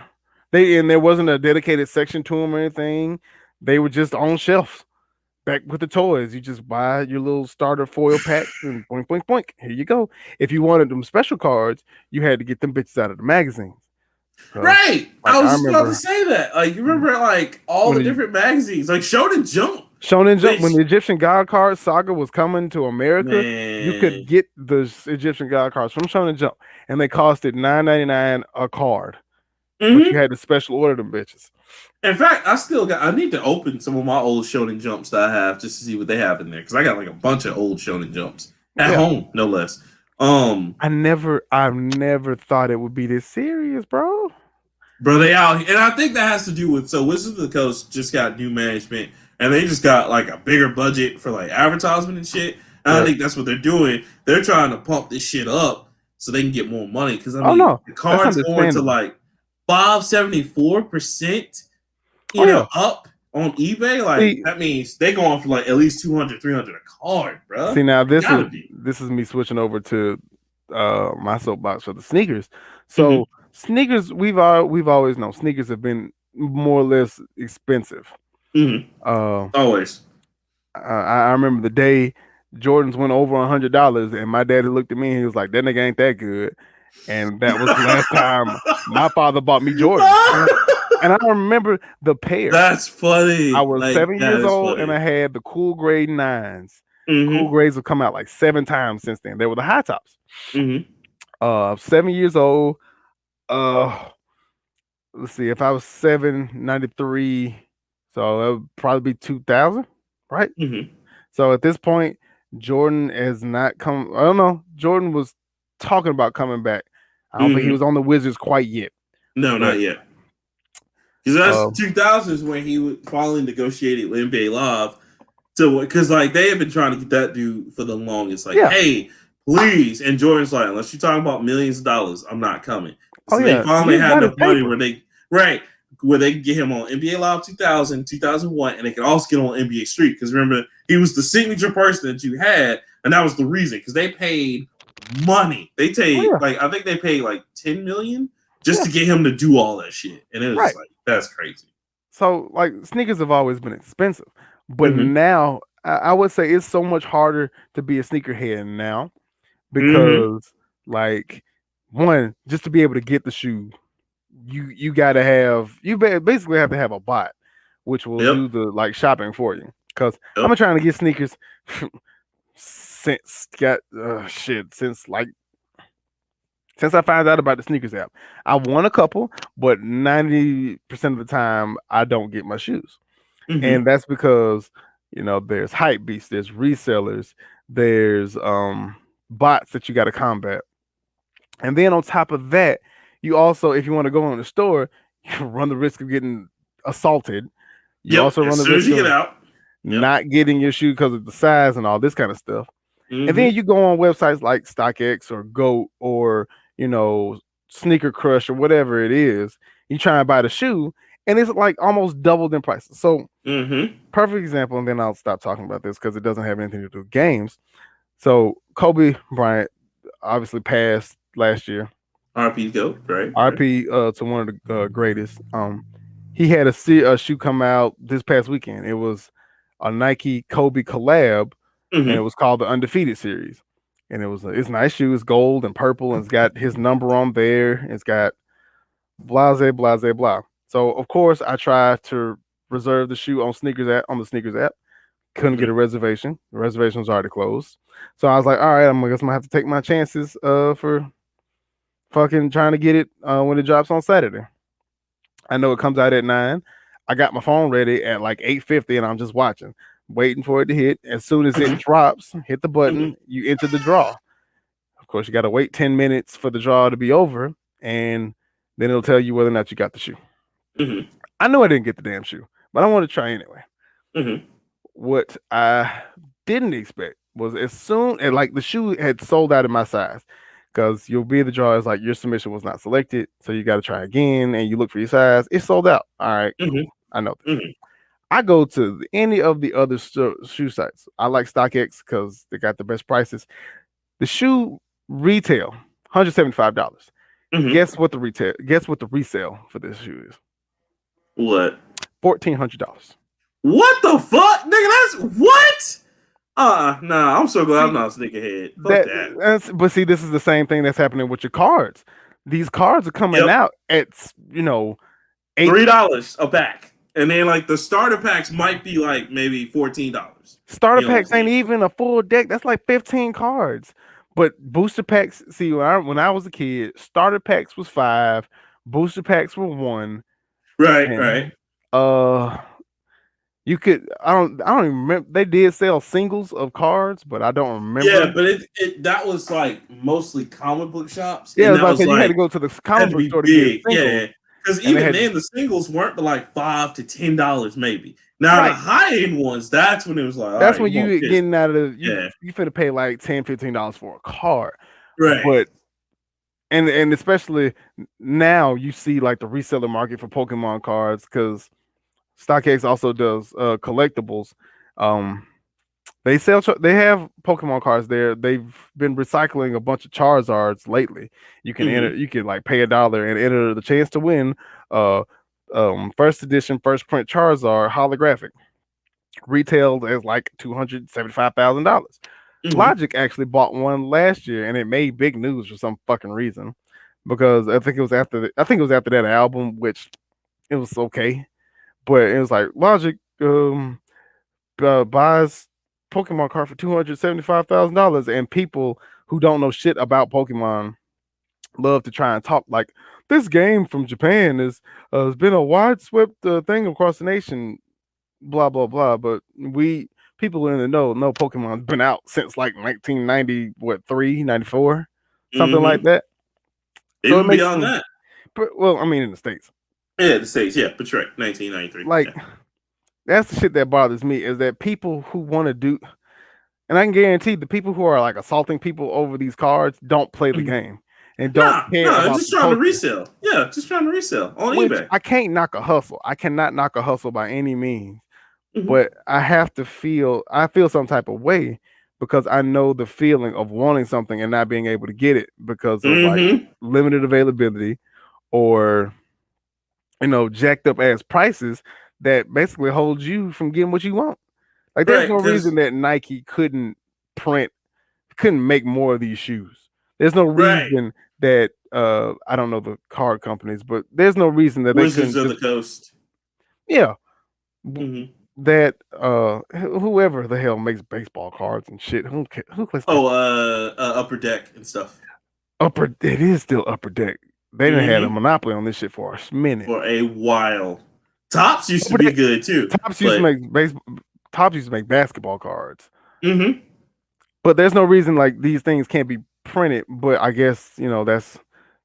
And there wasn't a dedicated section to them or anything. They were just on shelves. Back with the toys, you just buy your little starter foil pack and boink, boink, boink. Here you go. If you wanted them special cards, you had to get them bitches out of the magazines. Right. Like, I was just about to say that. Like, you remember, like, all the different magazines, like Shonen Jump. Shonen Jump, when the Egyptian God Card saga was coming to America, you could get the Egyptian God cards from Shonen Jump, and they costed $9.99 a card. But you had to special order them bitches. In fact, I need to open some of my old Shonen Jumps that I have just to see what they have in there, because I got like a bunch of old Shonen Jumps at home, no less. I've never thought it would be this serious, bro. Bro, they out, and I think that has to do with Wizards of the Coast just got new management, and they just got like a bigger budget for like advertisement and shit. And I think that's what they're doing. They're trying to pump this shit up so they can get more money. Because I mean, the cards going to like 574%, up on eBay. Like that means they going for like at least 200, 300 a card, bro. See, now this is me switching over to my soapbox for the sneakers. So sneakers, we've always known sneakers have been more or less expensive. Always. I remember the day Jordans went over $100, and my daddy looked at me and he was like, "That nigga ain't that good." And that was the last time my father bought me Jordans. And I remember the pair. That's funny. I was 7 years old, and I had the Cool Grade 9s. Cool Grades have come out like 7 times since then. They were the high tops. 7 years old. Let's see. If I was 93, so that would probably be 2000, right? So at this point, Jordan has not come. I don't know. Jordan was talking about coming back. I don't think he was on the Wizards quite yet. No, not yet. Because that's 2000s when he finally negotiated with NBA Live. Because like they have been trying to get that dude for the longest. Like, hey, please. And Jordan's like, unless you're talking about millions of dollars, I'm not coming. So they finally had enough money where they can get him on NBA Live 2000, 2001, and they can also get on NBA Street. Because remember, he was the signature person that you had, and that was the reason. Because they paid money. They paid I think they paid like $10 million just to get him to do all that shit, and it was like that's crazy. So like sneakers have always been expensive, but now I would say it's so much harder to be a sneakerhead now because like one, just to be able to get the shoe, you gotta have basically have to have a bot which will do the like shopping for you. Because I've been trying to get sneakers since I found out about the sneakers app. I won a couple, but 90% of the time I don't get my shoes. And that's because, there's hype beasts, there's resellers, there's bots that you got to combat. And then on top of that, you also, if you want to go in the store, you run the risk of getting assaulted. You also run the risk of not getting your shoe because of the size and all this kind of stuff. And then you go on websites like StockX or GOAT or Sneaker Crush or whatever it is. You try and buy the shoe, and it's like almost doubled in prices. So, perfect example, and then I'll stop talking about this because it doesn't have anything to do with games. So, Kobe Bryant obviously passed last year. RP GOAT, right? RP to one of the greatest. He had a shoe come out this past weekend. It was a Nike Kobe collab, and it was called the Undefeated series. And it's a nice shoe. It's gold and purple, and it's got his number on there. It's got blah, blah, blah. So of course I try to reserve the shoe on the sneakers app. Couldn't get a reservation. The reservation was already closed. So I was like, all right, I guess I'm gonna have to take my chances for fucking trying to get it when it drops on Saturday. I know it comes out at 9. I got my phone ready at like 8:50 and I'm just watching, waiting for it to hit. As soon as it drops, hit the button, you enter the draw. Of course, you got to wait 10 minutes for the draw to be over, and then it'll tell you whether or not you got the shoe. I knew I didn't get the damn shoe, but I want to try anyway. What I didn't expect was as soon as like the shoe had sold out in my size, because you'll be the draw is like your submission was not selected, so you got to try again, and you look for your size. It's sold out. All right, cool. I know this. I go to any of the other shoe sites. I like StockX because they got the best prices. The shoe retail $175. Guess what the retail? Guess what the resale for this shoe is? What? $1,400. What the fuck, nigga? That's what? Nah. I'm so glad I'm not a sneakerhead. Fuck that. But see, this is the same thing that's happening with your cards. These cards are coming out at $3 a pack. And then like the starter packs might be like maybe $14. Starter packs ain't even a full deck. That's like 15 cards. But booster packs, see, when I was a kid, starter packs was 5, booster packs were 1. Right. You could I don't even remember. They did sell singles of cards, but I don't remember. Yeah, but that was like mostly comic book shops. Yeah, and that was like, like, you had to go to the comic book store to get singles. Yeah. Because even then, the singles weren't like $5 to $10 maybe. Now the high end ones, that's when it was like. That's when you get getting out of you finna pay like $10, $15 for a card, right? But and especially now you see like the reseller market for Pokemon cards because StockX also does collectibles. They have Pokemon cards there. They've been recycling a bunch of Charizards lately. You can enter, you can like pay $1 and enter the chance to win first edition, first print Charizard holographic. Retailed as like $275,000. Logic actually bought one last year and it made big news for some fucking reason. Because I think it was after that album, which it was okay. But it was like Logic buys Pokemon card for $275,000, and people who don't know shit about Pokemon love to try and talk like this game from Japan has been a wideswept thing across the nation, blah blah blah. But people in the know Pokemon's been out since like 1993, 94, something like that. So even beyond that. Well, I mean in the States. Yeah, the States. Yeah, but you're right. 1993. Like. Yeah. That's the shit that bothers me is that people who want to do, and I can guarantee the people who are like assaulting people over these cards don't play the game and don't care about just trying to resell. Yeah, just trying to resell on eBay. I can't knock a hustle. I cannot knock a hustle by any means, but I feel some type of way because I know the feeling of wanting something and not being able to get it because of like limited availability or jacked up ass prices that basically holds you from getting what you want. Like there's no reason that Nike couldn't make more of these shoes. There's no reason that I don't know the card companies, but there's no reason that Wizards of the Coast. Yeah. That whoever the hell makes baseball cards and shit. Who plays Upper Deck and stuff. It is still Upper Deck. They didn't have a monopoly on this shit for a minute. For a while. Tops used to be good too. Tops used to make basketball cards. But there's no reason like these things can't be printed. But I guess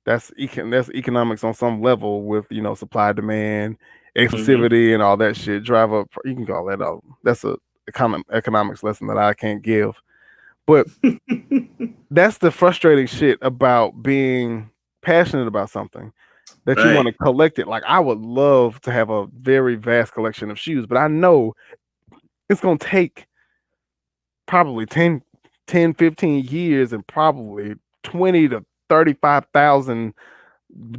that's economics on some level with supply, demand, exclusivity, and all that shit. Drive up. You can call that out. That's a economics lesson that I can't give. But that's the frustrating shit about being passionate about something. That you want to collect it. Like I would love to have a very vast collection of shoes, but I know it's going to take probably 10, 15 years and probably 20 to 35,000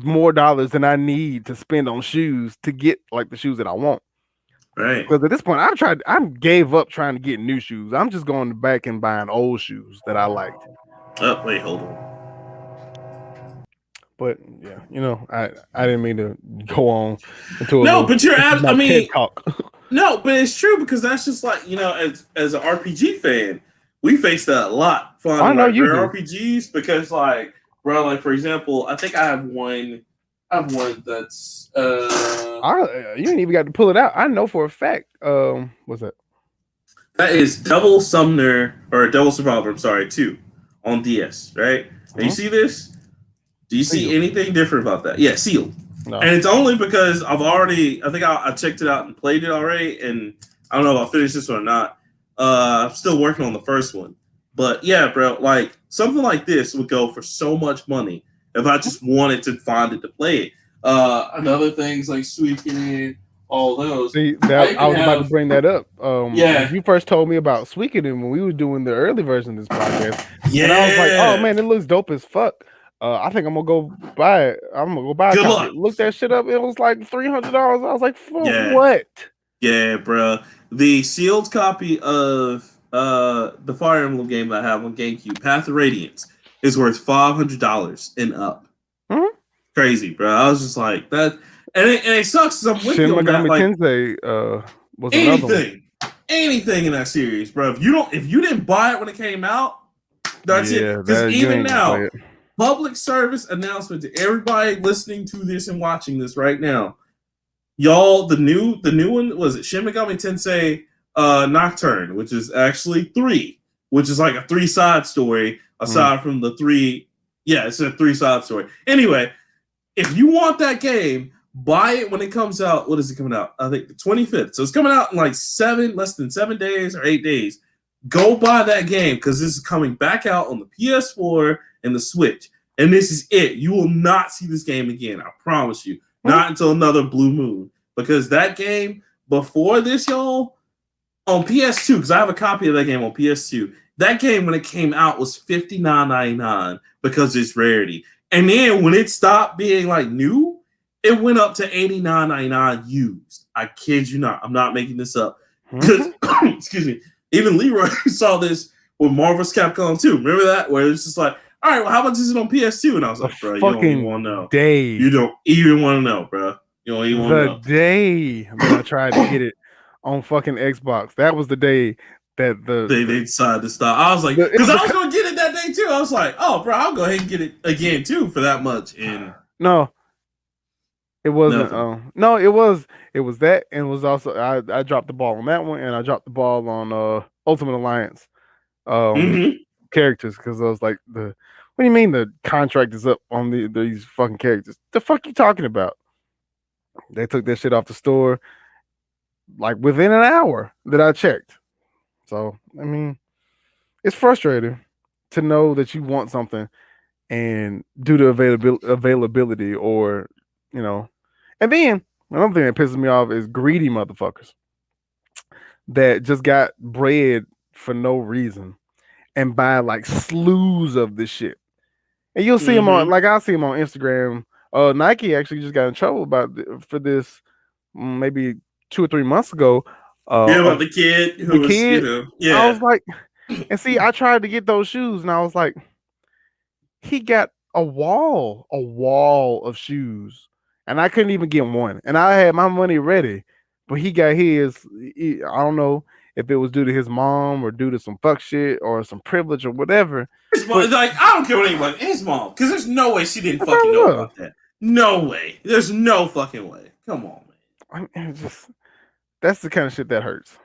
more dollars than I need to spend on shoes to get like the shoes that I want. Right. Because at this point I gave up trying to get new shoes. I'm just going back and buying old shoes that I liked. Oh, wait, hold on. But yeah, I didn't mean to go on into but you're I mean, talk. No, but it's true because that's just like as an RPG fan, we face that a lot I finding know like you rare do. RPGs because like bro, like for example, I think I have one. I have one that's You ain't even got to pull it out. I know for a fact. What's that? that is Double Summoner or Double Survivor. I'm sorry, 2 on DS. Right? And you Hmm? see this? Do you see Seal. anything different about that? Yeah, sealed. No. And it's only because I think I checked it out and played it already, and I don't know if I'll finish this one or not. I'm still working on the first one. But yeah, bro, like something like this would go for so much money if I just wanted to find it to play it. Another things like Suikoden, all those. See, I that I even was about to have, bring that up. When yeah, you first told me about Suikoden when we were doing the early version of this podcast, and I was like, "Oh yeah. man, it looks dope as fuck." I think I'm gonna go buy it. I'm gonna go buy a Good copy. luck. Look that shit up. It was like $300. I was like, "For Yeah. what?" Yeah, bro. The sealed copy of the Fire Emblem game I have on GameCube, Path of Radiance, is worth $500 and up. Hmm? Crazy, bro. I was just like that, and it sucks because I'm with Shin you on that. Megami Like Tensei was another one. anything, anything in that series, bro. If you didn't buy it when it came out, that's it. Yeah, Because that you even ain't gonna play now, it. public service announcement to everybody listening to this and watching this right now. Y'all, the new one was it Shin Megami Tensei Nocturne, which is actually 3, which is like a 3 side story Mm. aside from the 3. Yeah, it's a 3 side story. Anyway, if you want that game, buy it when it comes out. What is it coming out? I think the 25th. So it's coming out in like less than 7 days or 8 days. Go buy that game because this is coming back out on the PS4 and the Switch. And this is it. You will not see this game again. I promise you. Mm. Not until another Blue Moon. Because that game, before this, y'all, on PS2, because I have a copy of that game on PS2. That game, when it came out, was $59.99 because it's rarity. And then when it stopped being like new, it went up to $89.99 used. I kid you not. I'm not making this up. Because, Mhm. excuse me, even Leroy saw this with Marvel's Capcom 2. Remember that? Where it's just like, all right, well, how much is it on PS2? And I was The like, bro, you don't even want to fucking know. You day, don't even want to know, bro. You don't even want to the know. day that I tried to get it on fucking Xbox, that was the day that They decided to stop. I was like, it because was I was gonna get it that day too. I was like, oh, bro, I'll go ahead and get it again too for that much. And no, it wasn't. nothing. No, it was that, and it was also I dropped the ball on that one, and I dropped the ball on Ultimate Alliance um Mm-hmm. characters because I was like what do you mean the contract is up on these fucking characters? The fuck you talking about? They took that shit off the store like within an hour that I checked. So I mean, it's frustrating to know that you want something and due to availability or you know, and then another thing that pisses me off is greedy motherfuckers that just got bread for no reason and buy like slews of this shit. And you'll see them on Mm-hmm. like I'll see them on Instagram. Nike actually just got in trouble for this maybe 2 or 3 months ago. Yeah, about Of the kid the who was, kid, I yeah. was like, and see, I tried to get those shoes, and I was like, he got a wall of shoes, and I couldn't even get one, and I had my money ready, but he got his. I don't know if it was due to his mom or due to some fuck shit or some privilege or whatever, His mom, but like, I don't care what anybody. His mom, because there's no way she didn't I fucking thought know it was. about that. No way. There's no fucking way. Come on, man. I mean, it's just that's the kind of shit that hurts.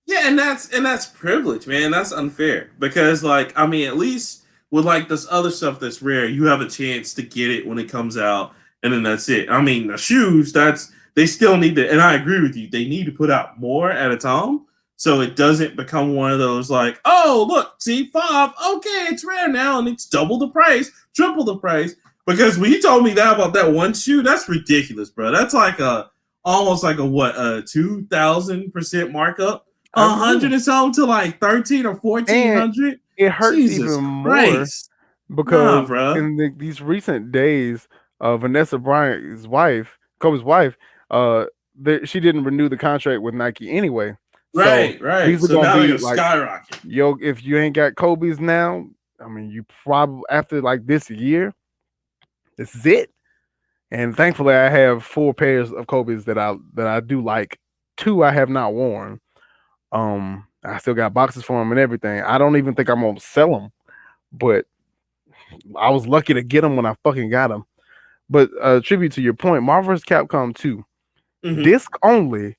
Yeah, and that's privilege, man. That's unfair because, like, I mean, at least with like this other stuff that's rare, you have a chance to get it when it comes out, and then that's it. I mean, the shoes, that's they still need to, and I agree with you. They need to put out more at a time, so it doesn't become one of those like, oh, look, see, 5, okay, it's rare now, and it's double the price, triple the price. Because when you told me that about that one shoe, that's ridiculous, bro. That's like a almost like a what a 2,000% markup. A hundred Absolutely. and something to like 13 or fourteen And hundred. it hurts Jesus even more Christ. Nah, because bruh. in these recent days, Vanessa Bryant's wife, Kobe's wife, uh, she didn't renew the contract with Nike anyway. So Right, right. these are So gonna now they're be gonna like, skyrocket. yo, if you ain't got Kobe's now, I mean, you probably after like this year, this is it. And thankfully, I have 4 pairs of Kobe's that I do like 2 I have not worn. I still got boxes for them and everything. I don't even think I'm gonna sell them, but I was lucky to get them when I fucking got them. But tribute to your point, Marvel vs. Capcom 2, disc only,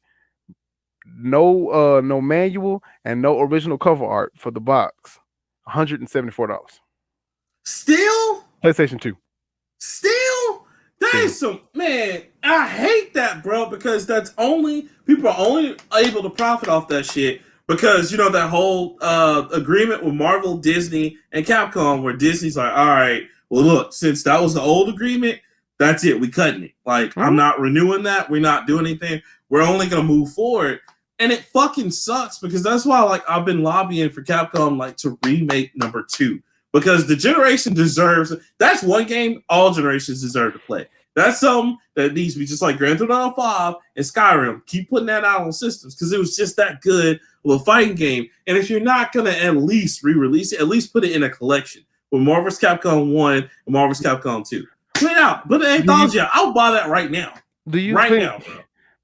no manual and no original cover art for the box. $174. Still? PlayStation 2. Still? That is some, man, I hate that, bro, because that's only, people are only able to profit off that shit because, you know, that whole agreement with Marvel, Disney, and Capcom where Disney's like, all right, well, look, since that was the old agreement, that's it. We cutting it. Like, I'm not renewing that. We're not doing anything. We're only going to move forward. And it fucking sucks because that's why, like, I've been lobbying for Capcom, like, to remake number 2. Because the generation deserves, that's one game all generations deserve to play. That's something that needs to be just like Grand Theft Auto 5 and Skyrim. Keep putting that out on systems because it was just that good of a fighting game. And if you're not going to at least re-release it, at least put it in a collection with Marvel vs. Capcom 1 and Marvel vs. Capcom 2. Put it out. Put an anthology out. I'll buy that right now. Do you think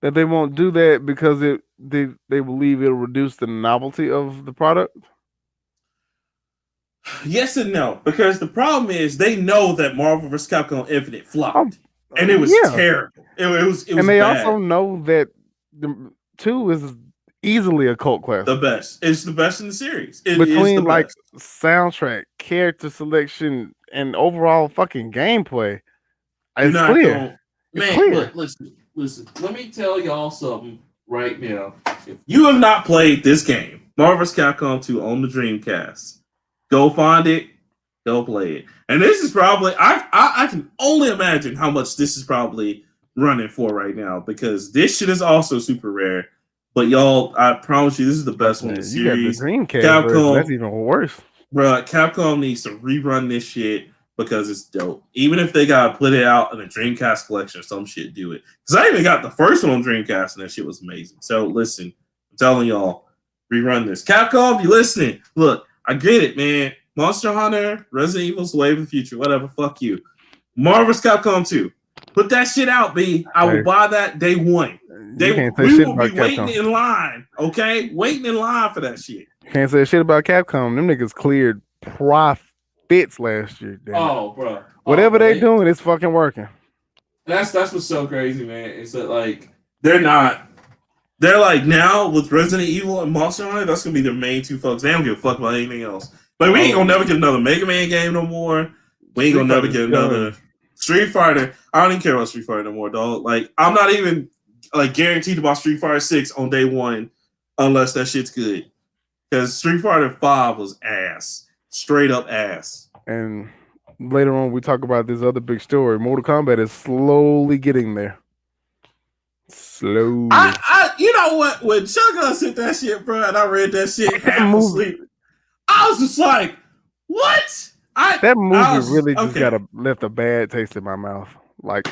that they won't do that because they believe it'll reduce the novelty of the product? Yes and no, because the problem is they know that Marvel vs. Capcom Infinite flopped, and it was terrible. It was and they bad. also know that the 2 is easily a cult classic. The best. It's the best in the series. Between like soundtrack, character selection, and overall fucking gameplay, it's clear. Man, look, listen. Let me tell y'all something right now. If you have not played this game, Marvel vs. Capcom 2 on the Dreamcast, go find it, go play it. And this is probably, I can only imagine how much this is probably running for right now because this shit is also super rare. But y'all, I promise you, this is the best one in the series. You got the Dreamcast Capcom, that's even worse. Bro, Capcom needs to rerun this shit because it's dope. Even if they gotta put it out in a Dreamcast collection or some shit, do it. Because I even got the first one on Dreamcast and that shit was amazing. So listen, I'm telling y'all, rerun this. Capcom, if you listening, look, I get it, man. Monster Hunter, Resident Evil's the wave of the future, whatever, fuck you. Marvel vs. Capcom 2. Put that shit out, B. I will buy that day one. We will be waiting in line, okay? Waiting in line for that shit. You can't say shit about Capcom. Them niggas cleared profits last year. Damn. Oh, bro. Whatever they doing, it's fucking working. That's what's so crazy, man. Is that like they're like now with Resident Evil and Monster Hunter, that's gonna be their main two focus. They don't give a fuck about anything else. Like we ain't gonna never get another Mega Man game no more. We ain't gonna never get another Street Fighter. I don't even care about Street Fighter no more, dog. Like I'm not even like guaranteed about Street Fighter 6 on day one unless that shit's good. Because Street Fighter 5 was ass. Straight up ass. And later on we talk about this other big story. Mortal Kombat is slowly getting there. Slowly. You know what? When Shogun sent that shit, bro, and I read that shit half asleep, I was just like, what? That movie really just left a bad taste in my mouth. Like,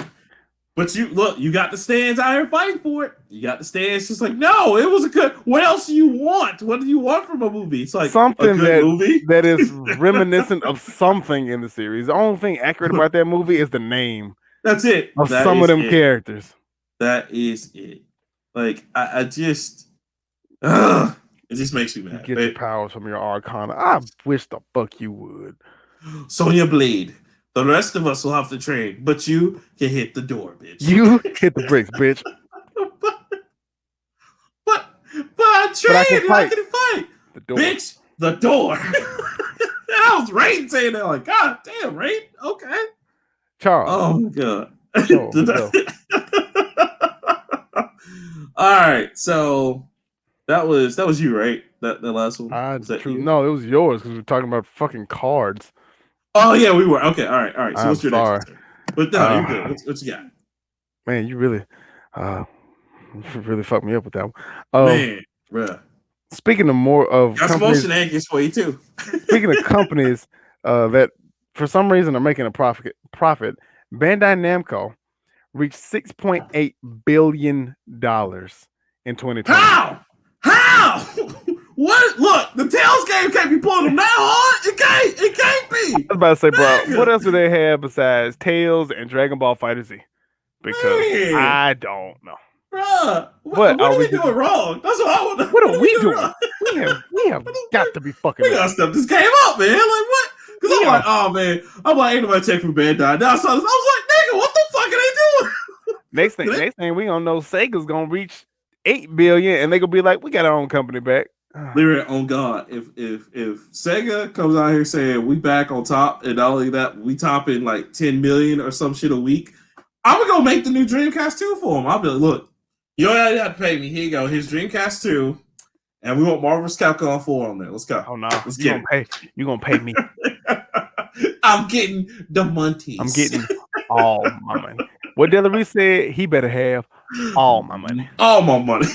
but you got the stands out here fighting for it. You got the stands just like, no, it was a good. What else do you want? What do you want from a movie? It's like something that is reminiscent of something in the series. The only thing accurate about that movie is the name. That's it. Of some of them characters. That is it. Like I just, it just makes me mad. You get the powers from your Arcana. I wish the fuck you would. Sonya Blade. The rest of us will have to train, but you can hit the door, bitch. You hit the bricks, bitch. but I trained. I can fight. The door. Bitch, the door. I was Rain saying that, like, God damn, Rain. Okay. Charles. Oh my god. All right, so that was you, right? That last one. No, it was yours because we were talking about fucking cards. Oh yeah, we were. Okay, all right. So what's your next answer? But no, you're good. What you got? Man, you really fucked me up with that one. Man, bruh. Speaking of more of got some more shenanigans for you too. Speaking of companies that for some reason are making a profit, Bandai Namco reached $6.8 billion in 2020. How? What? Look, the Tails game can't be pulling them that hard. It can't be. I was about to say, bro, what else do they have besides Tails and Dragon Ball FighterZ? Because I don't know. Bruh, What what are are we we doing wrong? That's what I want to. What are What are we we doing doing? wrong? We have got to be fucking We up. gotta step this game up, man. Like what? Because I'm like, oh man, I'm like, ain't nobody check from Bandai. Now I saw this, I was like, nigga, what the fuck are they doing? Next thing we gonna know, Sega's gonna reach 8 billion, and they gonna be like, we got our own company back. Literally, on God, if Sega comes out here saying we back on top, and not only that, we topping like 10 million or some shit a week, I'm gonna go make the new Dreamcast 2 for him. I'll be like, look, you don't have to pay me. Here you go. Here's Dreamcast 2, and we want Marvel's Capcom 4 on there. Let's go. Oh no, let's get it. You gonna pay me? I'm getting the Monties. I'm getting all my money. What Delary said, he better have all my money. All my money.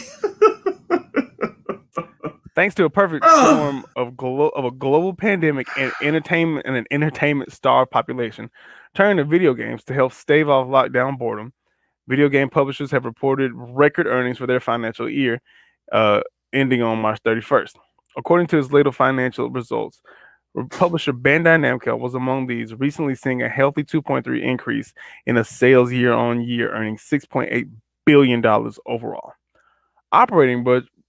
Thanks to a perfect storm of a global pandemic and an entertainment starved population, turning to video games to help stave off lockdown boredom, video game publishers have reported record earnings for their financial year, ending on March 31st. According to its latest financial results, publisher Bandai Namco was among these, recently seeing a healthy 2.3 increase in the sales year on year, earning $6.8 billion overall. Operating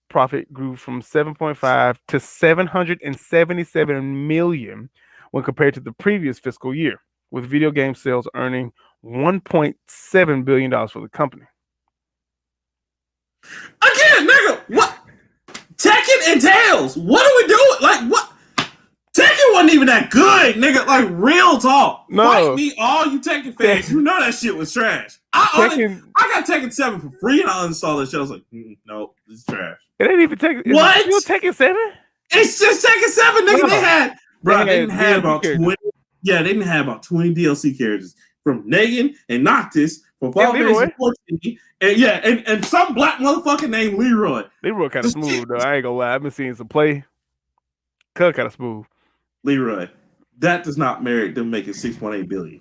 profit grew from 7.5 to 777 million when compared to the previous fiscal year, with video game sales earning $1.7 billion for the company. Again, nigga, what? Tekken and Tails, what are we doing? Like, what? Tekken wasn't even that good, nigga. Like, real talk. No. Fight me, all you Tekken fans. You know that shit was trash. I got Tekken 7 for free and I uninstalled that shit. I was like, no, this is trash. It ain't even Tekken. What? You Tekken 7? It's just Tekken 7, nigga. They didn't have about 20. Yeah, they didn't have about 20 DLC characters from Negan and Noctis from Final Fantasy 14. And some black motherfucker named Leroy. Leroy kind of smooth, though. I ain't gonna lie. I've been seeing some play. Cut kind of smooth. Leroy, that does not merit them making 6.8 billion.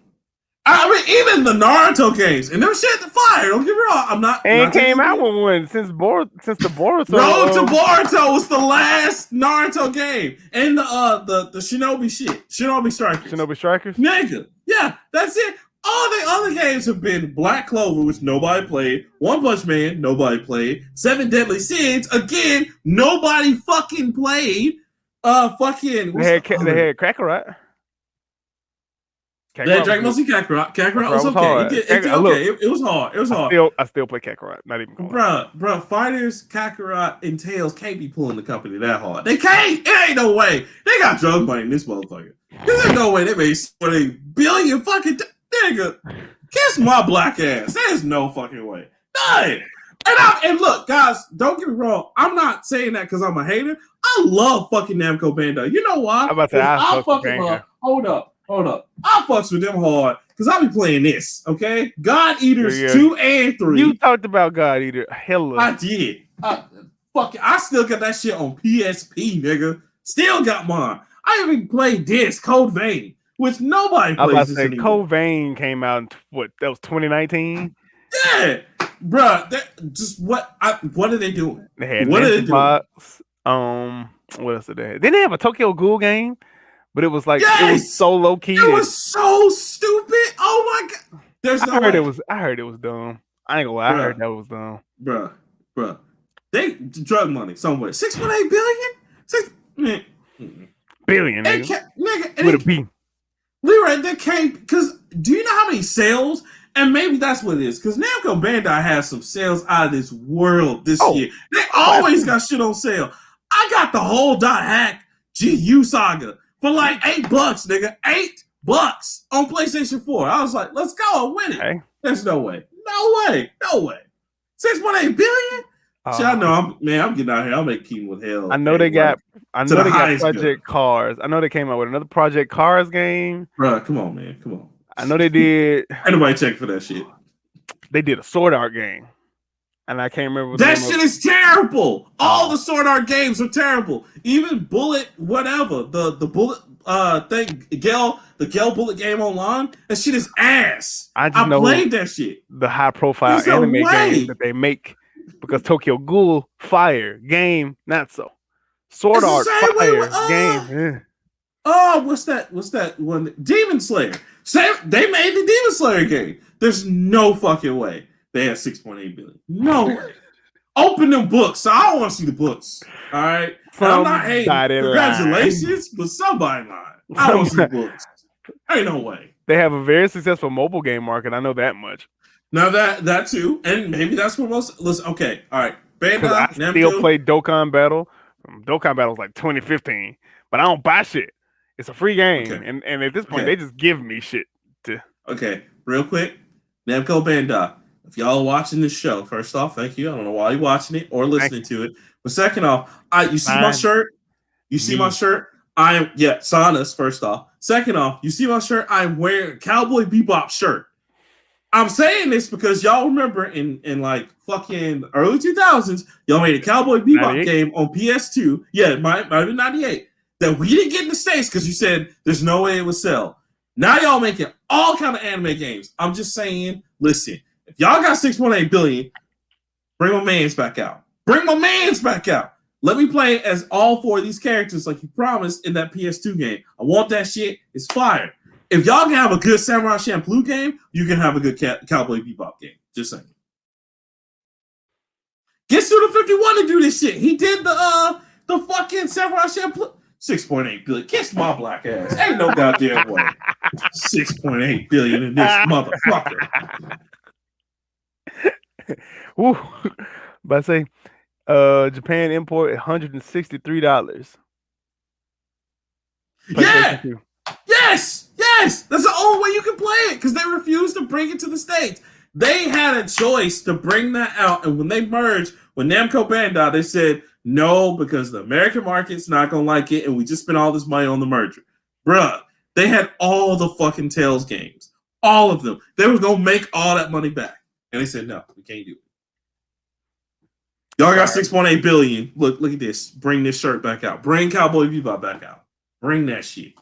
I mean, even the Naruto games, and them shit the fire. Don't get me wrong. I'm not. And came out with one since the Boruto. Road to Boruto was the last Naruto game, and the Shinobi shit, Shinobi Strikers. Nigga, yeah, that's it. All the other games have been Black Clover, which nobody played. One Punch Man, nobody played. Seven Deadly Sins, again, nobody fucking played. They had Kakarot. They had Dragon Ball Z Kakarot. Kakarot was okay. It was hard. It was hard. I still play Kakarot. Not even going. Bruh, Fighters, Kakarot, and Tails can't be pulling the company that hard. They can't. It ain't no way. They got drug money in this motherfucker. There's no way they made $20 billion fucking nigga. Kiss my black ass. There's no fucking way. None. And look, guys, don't get me wrong. I'm not saying that because I'm a hater. I love fucking Namco Bandai. You know why? I'm about to ask hold up. I fucks with them hard because I be playing this, okay? God Eaters 2 and 3. You talked about God Eater. Hella. I did. I still got that shit on PSP, nigga. Still got mine. I even played this, Code Vein, which nobody plays. I was about to say, Code Vein came out in, that was 2019? Yeah. Bruh, what are they doing? They had Box. What else did they have? Didn't they have a Tokyo Ghoul game? But it was like it was so low key. It was so stupid. Oh my god! I heard it was dumb. I ain't gonna lie. I heard that was dumb. Bruh. They drug money somewhere. 6.8 billion? Billion, nigga. With a B. Leroy, they came because do you know how many sales? And maybe that's what it is. Because Namco Bandai has some sales out of this world this year. They always got shit on sale. I got the whole Dot Hack GU Saga for like $8, nigga. $8 on PlayStation 4. I was like, let's go and win it. Okay. There's no way. No way. 6.8 billion? See, I know I'm getting out here. I'll make King with hell. I know they got Project Cars. I know they came out with another Project Cars game. Bro, come on, man. Come on. I know they did. Ain't nobody check for that shit. They did a Sword Art game. And I can't remember. That shit is terrible. All the Sword Art games are terrible. Even Bullet, whatever. The Bullet thing, the Gel Bullet game online, that shit is ass. I played that shit. The high profile anime games that they make because Tokyo Ghoul, fire. Game, not so. Sword Art, fire. Game. Oh, what's that one? Demon Slayer. They made the Demon Slayer game. There's no fucking way. they had 6.8 billion. No way. Open them books. So I don't want to see the books. All right. And I'm not hating. Congratulations, but somebody lying. I don't want to see the books. Ain't no way. They have a very successful mobile game market. I know that much. Now that too, and maybe that's what most. Listen, okay, all right. Because I still play Dokkan Battle. Dokkan Battle was like 2015, but I don't buy shit. It's a free game, and at this point, they just give me shit. Okay, real quick, Namco Bandai. If y'all are watching this show, first off, thank you. I don't know why you're watching it or listening to it, but second off, you see my shirt. You see my shirt. Sign us first off. Second off, you see my shirt. I'm wearing Cowboy Bebop shirt. I'm saying this because y'all remember in like fucking early 2000s, y'all made a Cowboy Bebop game on PS2. Yeah, it might have been 98. That we didn't get in the States because you said there's no way it would sell. Now y'all making all kind of anime games. I'm just saying, listen, if y'all got 6.8 billion, bring my mans back out. Bring my mans back out. Let me play as all four of these characters like you promised in that PS2 game. I want that shit. It's fire. If y'all can have a good Samurai Champloo game, you can have a good Cowboy Bebop game. Just saying. Get Suda51 to do this shit. He did the fucking Samurai Champloo. 6.8 billion. Kiss my black ass. Ain't no goddamn way. 6.8 billion in this motherfucker. Woo. But I say, Japan import $163. Yeah. Yes. That's the only way you can play it because they refused to bring it to the States. They had a choice to bring that out, and when they merged with Namco Bandai, they said no because the American market's not gonna like it, and we just spent all this money on the merger, bruh. They had all the fucking Tales games, all of them. They were gonna make all that money back, and they said no, we can't do it. Y'all got 6.8 billion. Look at this. Bring this shirt back out. Bring Cowboy Bebop back out. Bring that shit.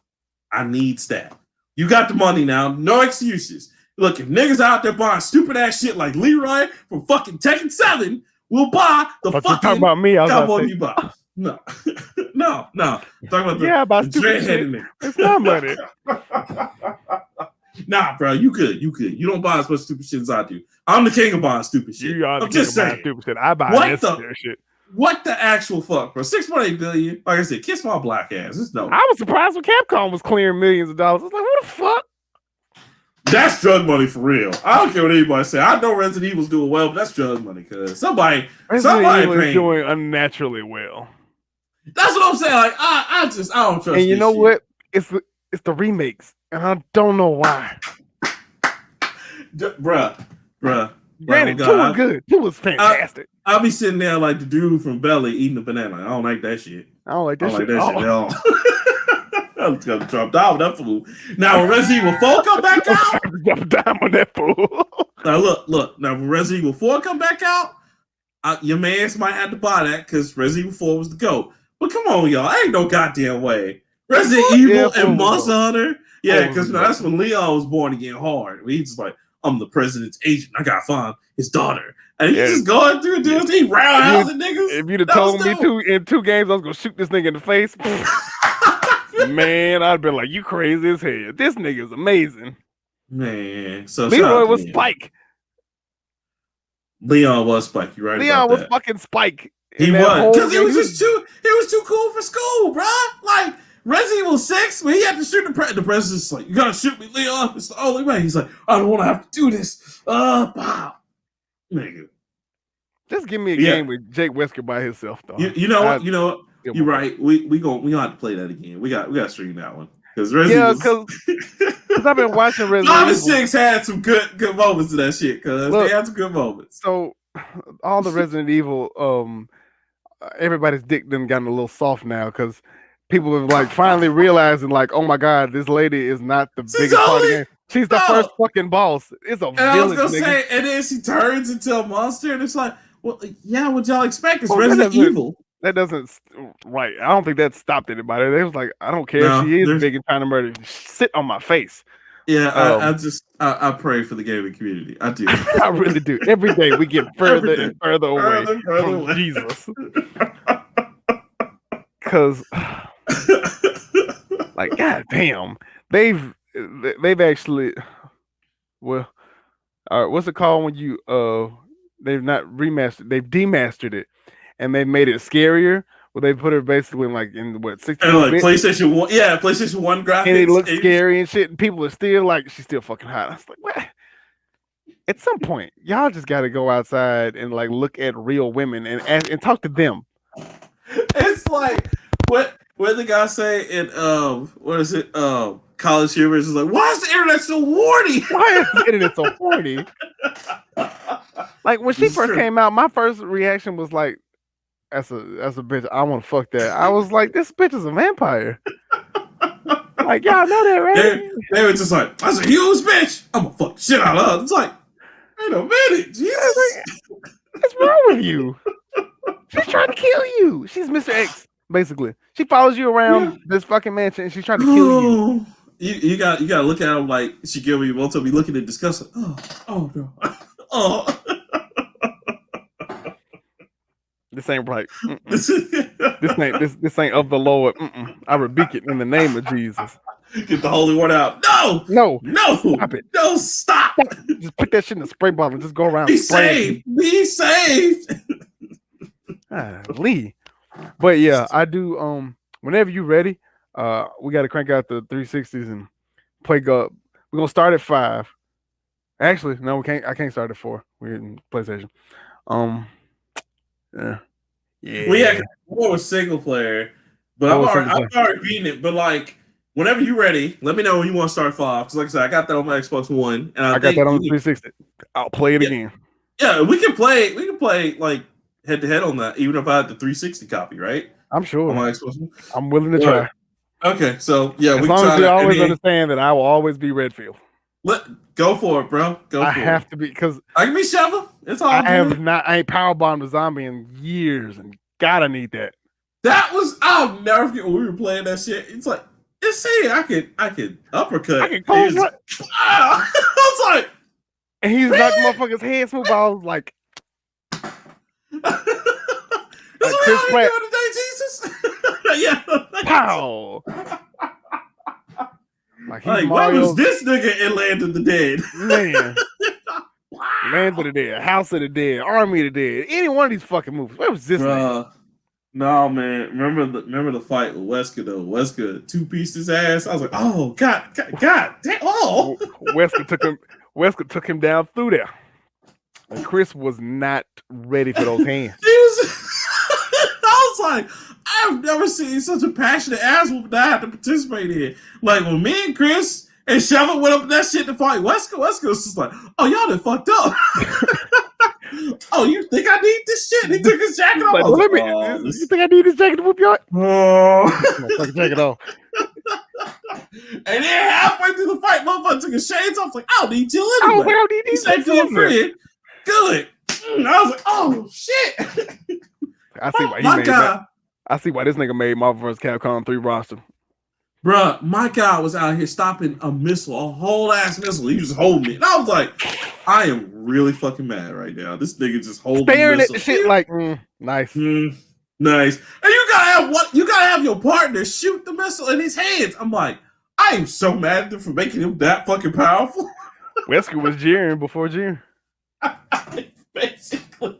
I need that. You got the money now. No excuses. Look, if niggas out there buying stupid ass shit like Leroy from fucking Tekken 7 will buy the fucking talking about me. Cowboy Bebop. No. Talking about the stupid shit. It's not money. Nah, bro, you good. You don't buy as much stupid shit as I do. I'm the king of buying stupid shit. You are the king of buying stupid shit. I buy necessary shit. What the actual fuck, bro? 6.8 billion. Like I said, kiss my black ass. It's no. I was surprised when Capcom was clearing millions of dollars. I was like, what the fuck? That's drug money for real. I don't care what anybody say. I know Resident Evil's doing well, but that's drug money because somebody is doing unnaturally well. That's what I'm saying. Like I don't trust. And you know what? It's the remakes, and I don't know why. Bruh. Granted, 2 was good. 2 was fantastic. I'll be sitting there like the dude from Belly eating a banana. I don't like that shit. I don't like that shit at all. I'm gonna drop down with that fool. Now when Resident Evil 4 come back out, drop down on that fool. Now look. Now when Resident Evil 4 come back out, your mans might have to buy that because Resident Evil 4 was the GOAT. But come on, y'all, ain't no goddamn way. Resident Evil and Monster Hunter, because that's when Leon was born again hard. He's just like, I'm the president's agent. I gotta find his daughter. And he's just going through dudes. He roundhousing niggas. If you'd have told me in 2 games I was gonna shoot this nigga in the face, man, I'd been like, you crazy as hell. This nigga is amazing. Man, so Leroy was Spike. Leon was Spike. You right? Leon was fucking Spike. He was because he was just too. He was too cool for school, bro. Like Resident Evil 6, when he had to shoot the president's like, you gotta shoot me, Leon. It's the only way. He's like, I don't want to have to do this. Wow, nigga. Just give me a game with Jake Wesker by himself, though. You know what? You're right. We gonna have to play that again. We got to stream that one because because I've been watching Resident Evil. 5 and 6 had some good moments of that shit. Because they had some good moments. So all the Resident Evil, everybody's dick done gotten a little soft now because people have like finally realizing like, oh my god, this lady is not the biggest part of the game. She's the first fucking boss. It's a village. I was gonna say, and then she turns into a monster, and it's like, well, yeah, what y'all expect? It's Resident Evil. That doesn't right. I don't think that stopped anybody. They was like, I don't care if she is big and trying to murder. Sit on my face. Yeah, I pray for the gaming community. I do. I really do. Every day we get further and further away from Jesus. Because, like, god damn, they've actually. Well, All right, what's it called when you they've not remastered, they've demastered it, and they made it scarier. Where they put it basically in what And 64 like bit, PlayStation 1, yeah, PlayStation 1 and it graphics. looks scary and shit, and people are still like, she's still fucking hot. I was like, what? At some point, y'all just got to go outside and like look at real women and talk to them. It's like what the guy say in what is it college humor is like, why is the internet so horny? Why is the internet so horny? Like when she This is first true. came out, my first reaction was like, "That's a bitch. I want to fuck that." I was like, "This bitch is a vampire." Like y'all know that, right? They were just like, that's a huge bitch. I'm gonna fuck the shit out of her. It's like, wait a minute, Jesus. What's wrong with you? She's trying to kill you. She's Mr. X, basically. She follows you Yeah. around this fucking mansion and she's trying to kill you. Oh, you got to look at him like she give me won't be looking at disgusting. Oh no. Oh. This ain't right. This ain't of the Lord. I rebuke it in the name of Jesus. Get the holy word out. No, No, no, stop it. no, stop. Just put that shit in a spray bottle and just go around Be spraying. saved. Be saved. Lee. But yeah, I do. Whenever you ready, we got to crank out the 360s and play go. We're gonna start at 5. Actually, no, we can't. I can't start at 4. We're in PlayStation. Yeah. We actually more with single player, but I've already beaten it. But like, whenever you're ready, let me know when you want to start 5. Because like I said, I got that on my Xbox One, and I got that on 360. I'll play it again. Yeah, we can play. We can play like head to head on that, even if I had the 360 copy, right? I'm sure. On my Xbox One. I'm willing to try. Okay, so yeah, as long as you always understand that I will always be Redfield. Go for it, bro. I have to be because I can be Shovel. It's all I ain't powerbombed a zombie in years, and God, I need that. That was I'll never forget when we were playing that shit. It's like I could uppercut. I can close it. I was like, and he's knocked motherfucker's head smooth. I was like, that's what Chris Pratt today, Jesus. Yeah. Pow. Like why was this nigga in Land of the Dead? Man. Land of the Dead, House of the Dead, Army of the Dead, any one of these fucking movies. Where was this nigga? No, man. Remember the fight with Wesker though? Wesker two-pieced his ass. I was like, oh God damn, oh. Wesker took him down through there. And Chris was not ready for those hands. I was like, I've never seen such a passionate ass whoop that I had to participate in. Like when me and Chris and Shovel went up in that shit to fight Wesker was just like, oh, y'all done fucked up. Oh, you think I need this shit? He took his jacket off. Like, you think I need this jacket to whoop y'all? Oh, fucking jacket off. And then halfway through the fight, motherfucker took his shades off. Like, I don't need you anyway. I don't need these. He said, feel free. Good. And I was like, oh shit. I see why he made that. I see why this nigga made Marvel vs. Capcom 3 roster. Bruh, my guy was out here stopping a missile, a whole ass missile. He was holding it. And I was like, I am really fucking mad right now. This nigga just holding staring at the shit like, nice. Nice. And you gotta have your partner shoot the missile in his hands. I'm like, I am so mad at him for making him that fucking powerful. Wesker was jeering before jeering. Basically.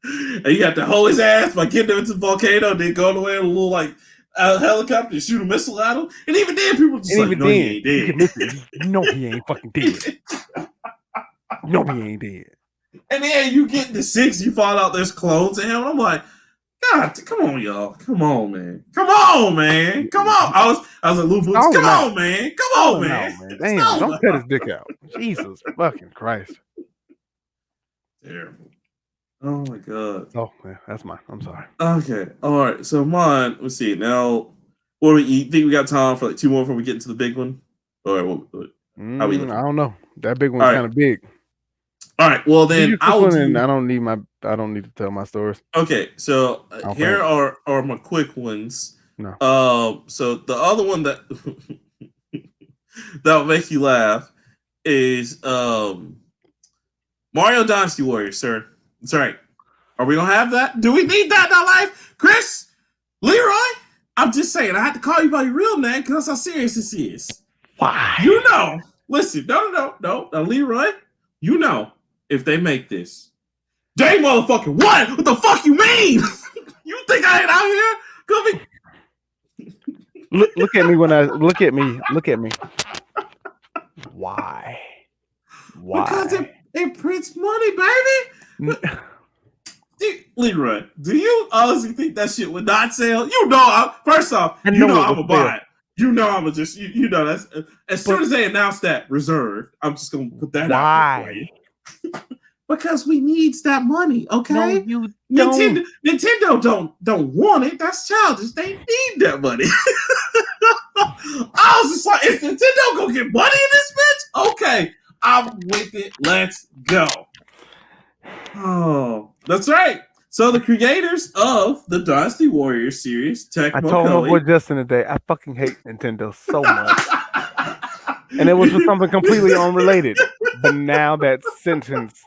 And you have to hold his ass by getting him into the volcano, then go away in a little like helicopter and shoot a missile at him. And even then, people just like, no, he ain't dead. You know he ain't fucking dead. No, he ain't dead. And then you get the 6, you find out there's clones in him. And I'm like, God, come on, y'all. Come on, man. Come on, man. Come on. I was like, Lou Boots, come on, man. Come on, man. Damn, don't cut his dick out. Jesus fucking Christ. Terrible. Oh my God. Oh, man, that's mine. I'm sorry. Okay. All right. So mine, let's see. Now, what do we think we got time for like 2 more before we get into the big one? All right. How we I don't know. That big one's kind of big. All right. Well, then I don't need to tell my stories. Okay. So here are my quick ones. No. So the other one that will make you laugh is Mario Dynasty Warriors, sir. That's right. Are we gonna have that? Do we need that in our life? Chris? Leroy? I'm just saying, I had to call you by your real name because that's how serious this is. Why? You know. Listen, no. Now, Leroy, You know, if they make this, they motherfucking what? What the fuck you mean? You think I ain't out here? Look at me when I look at me. Why? Because it prints money, baby. Leroy, do you honestly think that shit would not sell? You know, first off, I'm gonna buy it. You know, I'm gonna just you know that's as soon as they announce that reserved, I'm just gonna put that out there for you. Because we needs that money, okay? No, you don't. Nintendo don't want it. That's childish. They need that money. I was just like, is Nintendo gonna get money in this bitch? Okay, I'm with it. Let's go. Oh, that's right. So the creators of the Dynasty Warriors series, Tecmo I told my boy Justin today, I fucking hate Nintendo so much. And it was for something completely unrelated. But now that sentence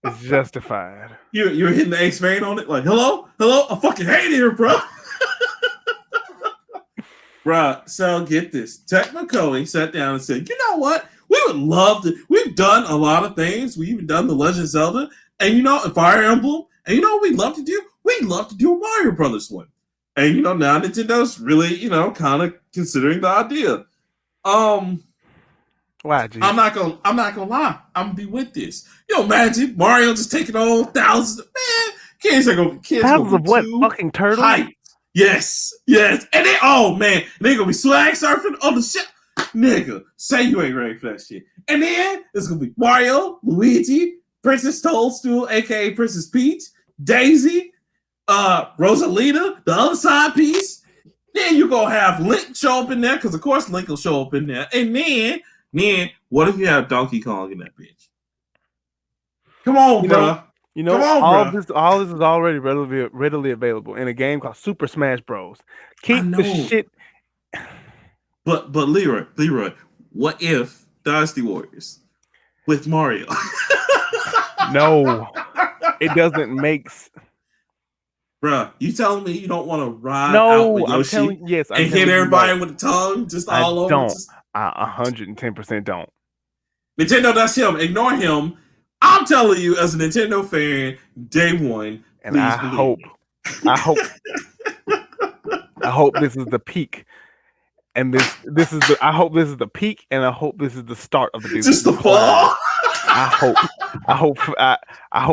is justified. You were hitting the X vein on it, like, hello? I fucking hate it here, bro. Bruh, so get this. Tecmo sat down and said, you know what? We would love to. We've done a lot of things. We've even done the Legend of Zelda, and you know, Fire Emblem. And you know what we'd love to do? We'd love to do a Mario Brothers one. And you know, now Nintendo's really, you know, kind of considering the idea. Why, geez? I'm not gonna lie. I'm gonna be with this. You know, imagine Mario just taking on thousands of kids thousands of what? Fucking turtles? Hype. Yes. And they they're gonna be swag surfing on the shit. Nigga, say you ain't ready for that shit. And then it's gonna be Mario, Luigi, Princess Toadstool, aka Princess Peach, Daisy, Rosalina, the other side piece. Then you gonna have Link show up in there, because of course Link will show up in there. And then what if you have Donkey Kong in that bitch? Come on, bro. You know, all this is already readily available in a game called Super Smash Bros. Keep the shit. But Leroy, what if Dynasty Warriors with Mario? No, it doesn't make. Bruh, you telling me you don't want to ride out with Yoshi and hit everybody with the tongue just all over? Don't. I 110% don't. Nintendo, that's him. Ignore him. I'm telling you, as a Nintendo fan, day one, and I hope this is the peak. And this is the. I hope this is the peak, and I hope this is the start of the. Just the fall. I hope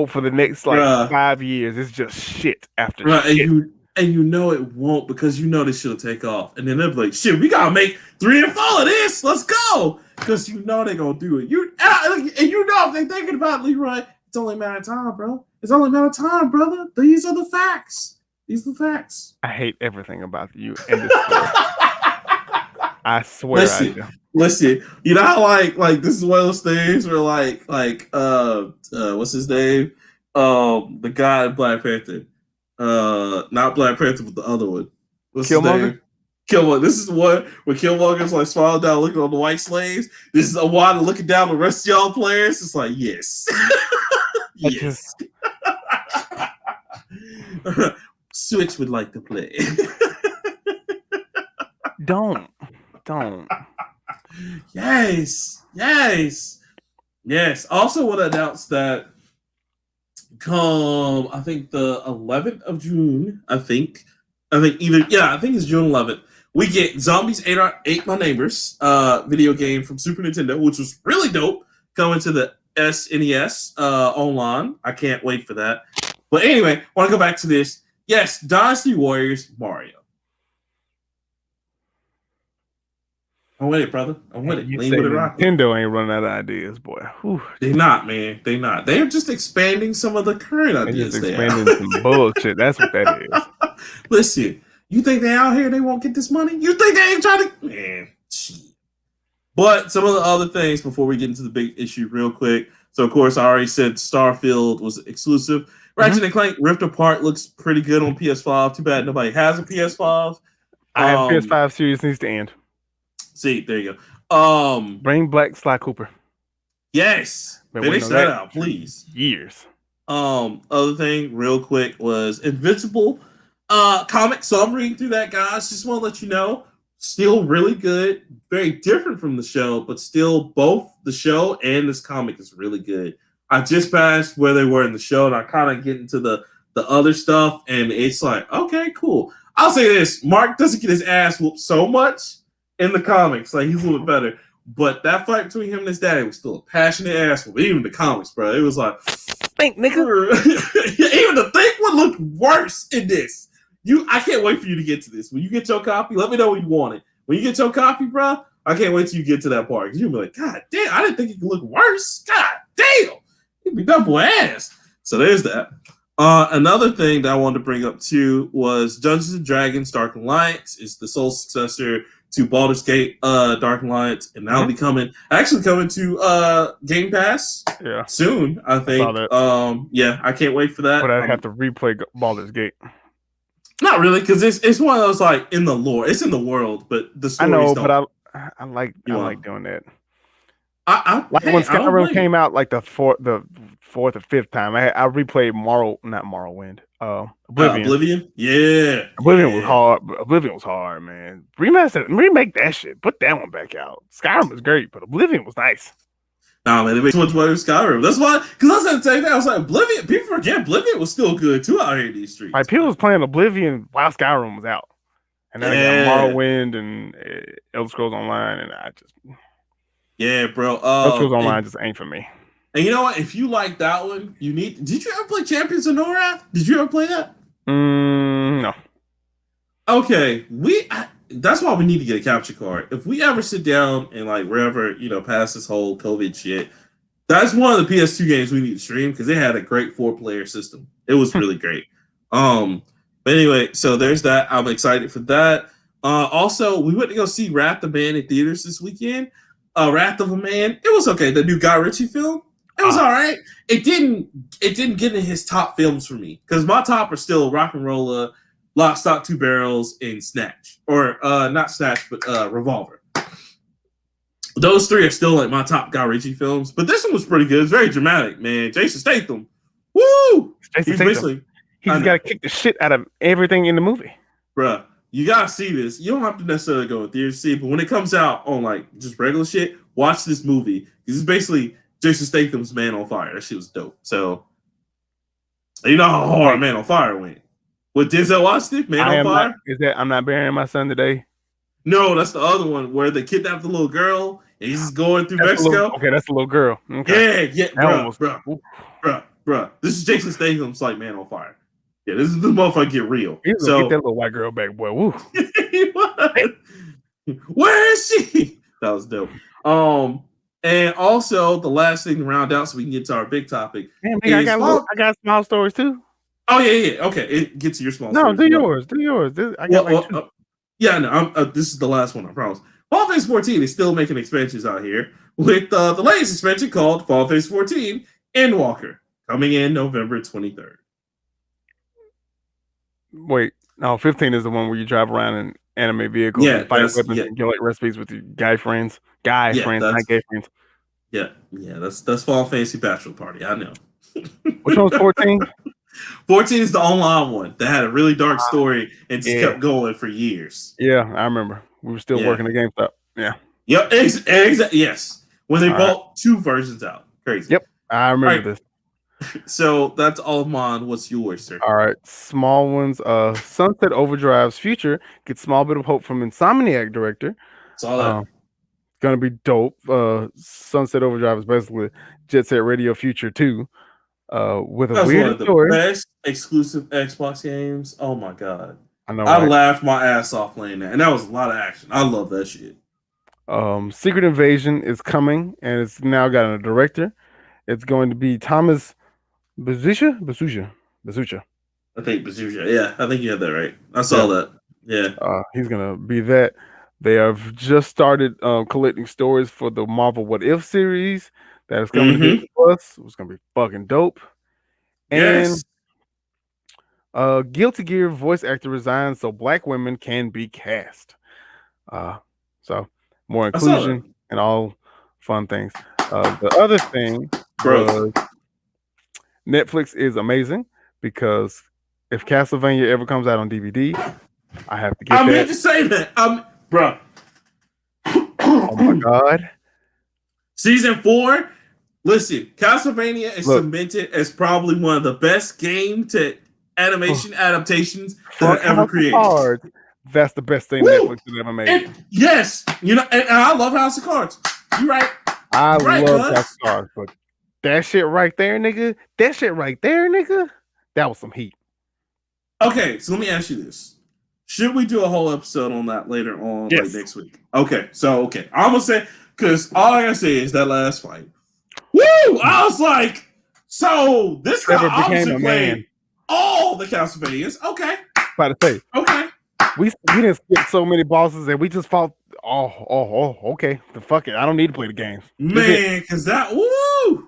for the next 5 years it's just shit after shit. And you know it won't, because you know this shit'll take off, and then they'll be like, "Shit, we gotta make 3 and 4 of this. Let's go!" Because you know they're gonna do it. And you know if they're thinking about Leroy, it's only a matter of time, bro. It's only a matter of time, brother. These are the facts. I hate everything about you and this story. I swear I do. Listen, you know how like this is one of those things where like what's his name? The guy in Black Panther. Not Black Panther, but the other one. What's his name? Killmonger. This is one where Killmonger's like smiling down, looking on the white slaves. This is a Wanda looking down the rest of y'all players. It's like, yes. Yes. Switch would like to play. Don't. Yes. Also want to announce that come, I think the 11th of June, I think it's June 11th. We get Zombies Ate My Neighbors video game from Super Nintendo, which was really dope, coming to the SNES online. I can't wait for that. But anyway, want to go back to this. Yes, Dynasty Warriors Mario. I'm with it, brother. I'm with it. Nintendo ain't running out of ideas, boy. Whew. They're not, man. They're not. They're just expanding some of the current ideas. They're just expanding some bullshit. That's what that is. Listen, you think they out here, they won't get this money? You think they ain't trying to... Man, shit. But some of the other things before we get into the big issue real quick. So, of course, I already said Starfield was exclusive. Ratchet and Clank Rift Apart looks pretty good on PS5. Too bad nobody has a PS5. I have PS5 series needs to end. See, there you go. Bring back Sly Cooper. Yes. Finish that out, please. Years. Other thing, real quick, was Invincible comic. So I'm reading through that, guys. Just want to let you know, still really good. Very different from the show, but still both the show and this comic is really good. I just passed where they were in the show, and I kind of get into the other stuff, and it's like, okay, cool. I'll say this: Mark doesn't get his ass whooped so much in the comics, like he's a little bit better. But that fight between him and his daddy was still a passionate ass whoop. Even the comics, bro, it was like, think, nigga. even the Think would look worse in this. I can't wait for you to get to this. When you get your copy, let me know when you want it. When you get your copy, bro, I can't wait till you get to that part because you'll be like, God damn, I didn't think it could look worse. God damn, he'd be double ass. So there's that. Another thing that I wanted to bring up too was Dungeons and Dragons: Dark Alliance is the sole successor to Baldur's Gate Dark Alliance, and that'll be coming to Game Pass soon, I think. Yeah, I can't wait for that. But I have to replay Baldur's Gate. Not really, because it's one of those like in the lore. It's in the world, but the stories I know, don't. but I like doing that. When Skyrim came out, like the fourth or fifth time, I replayed Morrowind. Oblivion. Yeah. Oblivion was hard. Oblivion was hard, man. Remake that shit. Put that one back out. Skyrim was great, but Oblivion was nice. Nah, man, they made too much money with Skyrim. That's why, because I was going to take that. I was like, Oblivion. People forget Oblivion was still good too out here in these streets. Like people was playing Oblivion while Skyrim was out, and then I got Morrowind and Elder Scrolls Online, and I just bro. Elder Scrolls Online just ain't for me. And you know what? If you like that one, you need. Did you ever play Champions of Norath? Did you ever play that? No. Okay, that's why we need to get a capture card. If we ever sit down and like wherever, past this whole COVID shit, that's one of the PS2 games we need to stream because they had a great 4-player system. It was really great. But anyway, so there's that. I'm excited for that. Also, we went to go see Wrath of Man in theaters this weekend. Wrath of a Man. It was okay. The new Guy Ritchie film. It was all right. It didn't get in his top films for me because my top are still Rock and Rolla, Lock, Stock, Two Barrels, and Snatch. Or not Snatch, but Revolver. Those three are still like my top Guy Ritchie films. But this one was pretty good. It's very dramatic, man. Jason Statham. Woo! He's got to kick the shit out of everything in the movie. Bruh, you got to see this. You don't have to necessarily go in theaters to see it, but when it comes out on like just regular shit, watch this movie. Because it's basically Jason Statham's Man on Fire. That shit was dope. So, you know how hard Man on Fire went. What Denzel Washington, Man on Fire? I'm not burying my son today? No, that's the other one where they kidnapped the little girl and he's just going through Mexico. That's the little girl. Okay. Yeah, bruh. This is Jason Statham's like Man on Fire. Yeah, this is the motherfucker get real. He's gonna get that little white girl back, boy. Woo. Where is she? That was dope. And also the last thing to round out so we can get to our big topic. Damn, I got small stories too. Oh yeah. Okay, get to your small stories. No, do yours. I got two. Yeah, no, this is the last one, I promise. Fall Phase 14 is still making expansions out here with the latest expansion called Fall Phase 14 Endwalker coming in November 23rd. Wait, no, 15 is the one where you drive around in anime vehicles and fight weapons and get like recipes with your guy friends, not gay friends. Yeah, that's Fall Fantasy Bachelor Party. I know. Which one's 14? 14 is the online one that had a really dark story and just kept going for years. Yeah, I remember. We were still working at GameStop. Yeah. Yep. Yes. When they bought 2 versions out. Crazy. Yep. I remember this. So that's all of mine. What's yours, sir? All right. Small ones. Sunset Overdrive's future gets small bit of hope from Insomniac director. Saw that. It's gonna be dope. Sunset Overdrive is basically Jet Set Radio Future 2. With a weird story. Best exclusive Xbox games. Oh my god. I know. I laughed my ass off playing that. And that was a lot of action. I love that shit. Secret Invasion is coming and it's now got a director. It's going to be Thomas Bezucha. I think Bezucha. Yeah, I think you had that right. I saw that. Yeah. He's gonna be that. They have just started collecting stories for the Marvel What If series that is coming to Disney Plus. It's gonna be fucking dope. Yes. And Guilty Gear voice actor resigns so black women can be cast. So more inclusion and all fun things. The other thing was Netflix is amazing because if Castlevania ever comes out on DVD, I have to get that. I meant to say that. Bro. Oh my god. Season 4. Listen, Castlevania is Look, cemented as probably one of the best game to animation adaptations that for are ever House of created. Cards, that's the best thing Woo! Netflix has ever made. And yes, and I love House of Cards. You're right. I You're right, love House cuz. of Cards, but that shit right there, nigga. That was some heat. Okay, so let me ask you this. Should we do a whole episode on that later on, like Yes. next week? Okay, I'm gonna say, because all I gotta say is that last fight. Woo! I was like, so this guy Trevor became obviously a played man. all the Castlevanias. Okay. About to say, Okay. we didn't skip so many bosses and we just fought. Okay. The fuck it. I don't need to play the games. Man, because that, woo!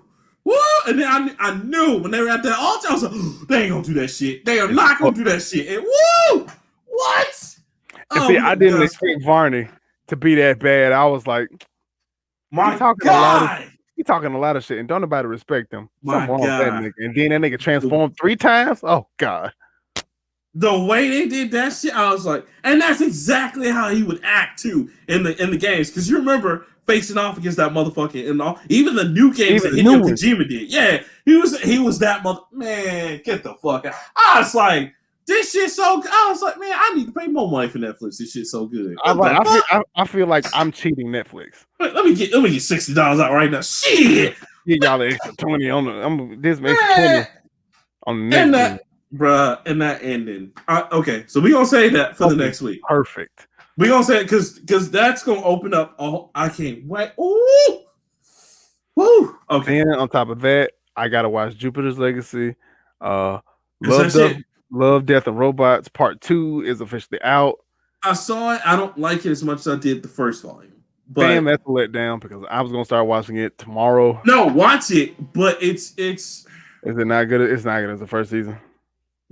And then I knew when they were at that altar, I was like, oh, they ain't gonna do that shit. They are not gonna do that shit. And woo! What? And see, I didn't expect Varney to be that bad. I was like, my he talking a lot of shit, and don't nobody respect him. Something wrong with that nigga. And then that nigga transformed 3 times. Oh god. The way they did that shit, I was like, and that's exactly how he would act too in the games. Because you remember facing off against that motherfucker and all, even the new games that Hideo Kojima did. Yeah, he was that man. Get the fuck out. I was like, this shit so good. I was like, man, I need to pay more money for Netflix. This shit's so good. I feel like I'm cheating Netflix. Let me get $60 out right now. Shit. Get y'all an extra 20 on this extra 20 on the next game. Bruh, and that ending. Okay, so we're gonna say that for the next week. Perfect. We're gonna say it because that's gonna open up. I can't wait. Ooh, woo. Okay. And on top of that, I gotta watch Jupiter's Legacy. Love, Death, and Robots Part 2 is officially out. I saw it. I don't like it as much as I did the first volume. But damn, that's a letdown because I was gonna start watching it tomorrow. No, watch it, but it's. Is it not good? It's not good as the first season.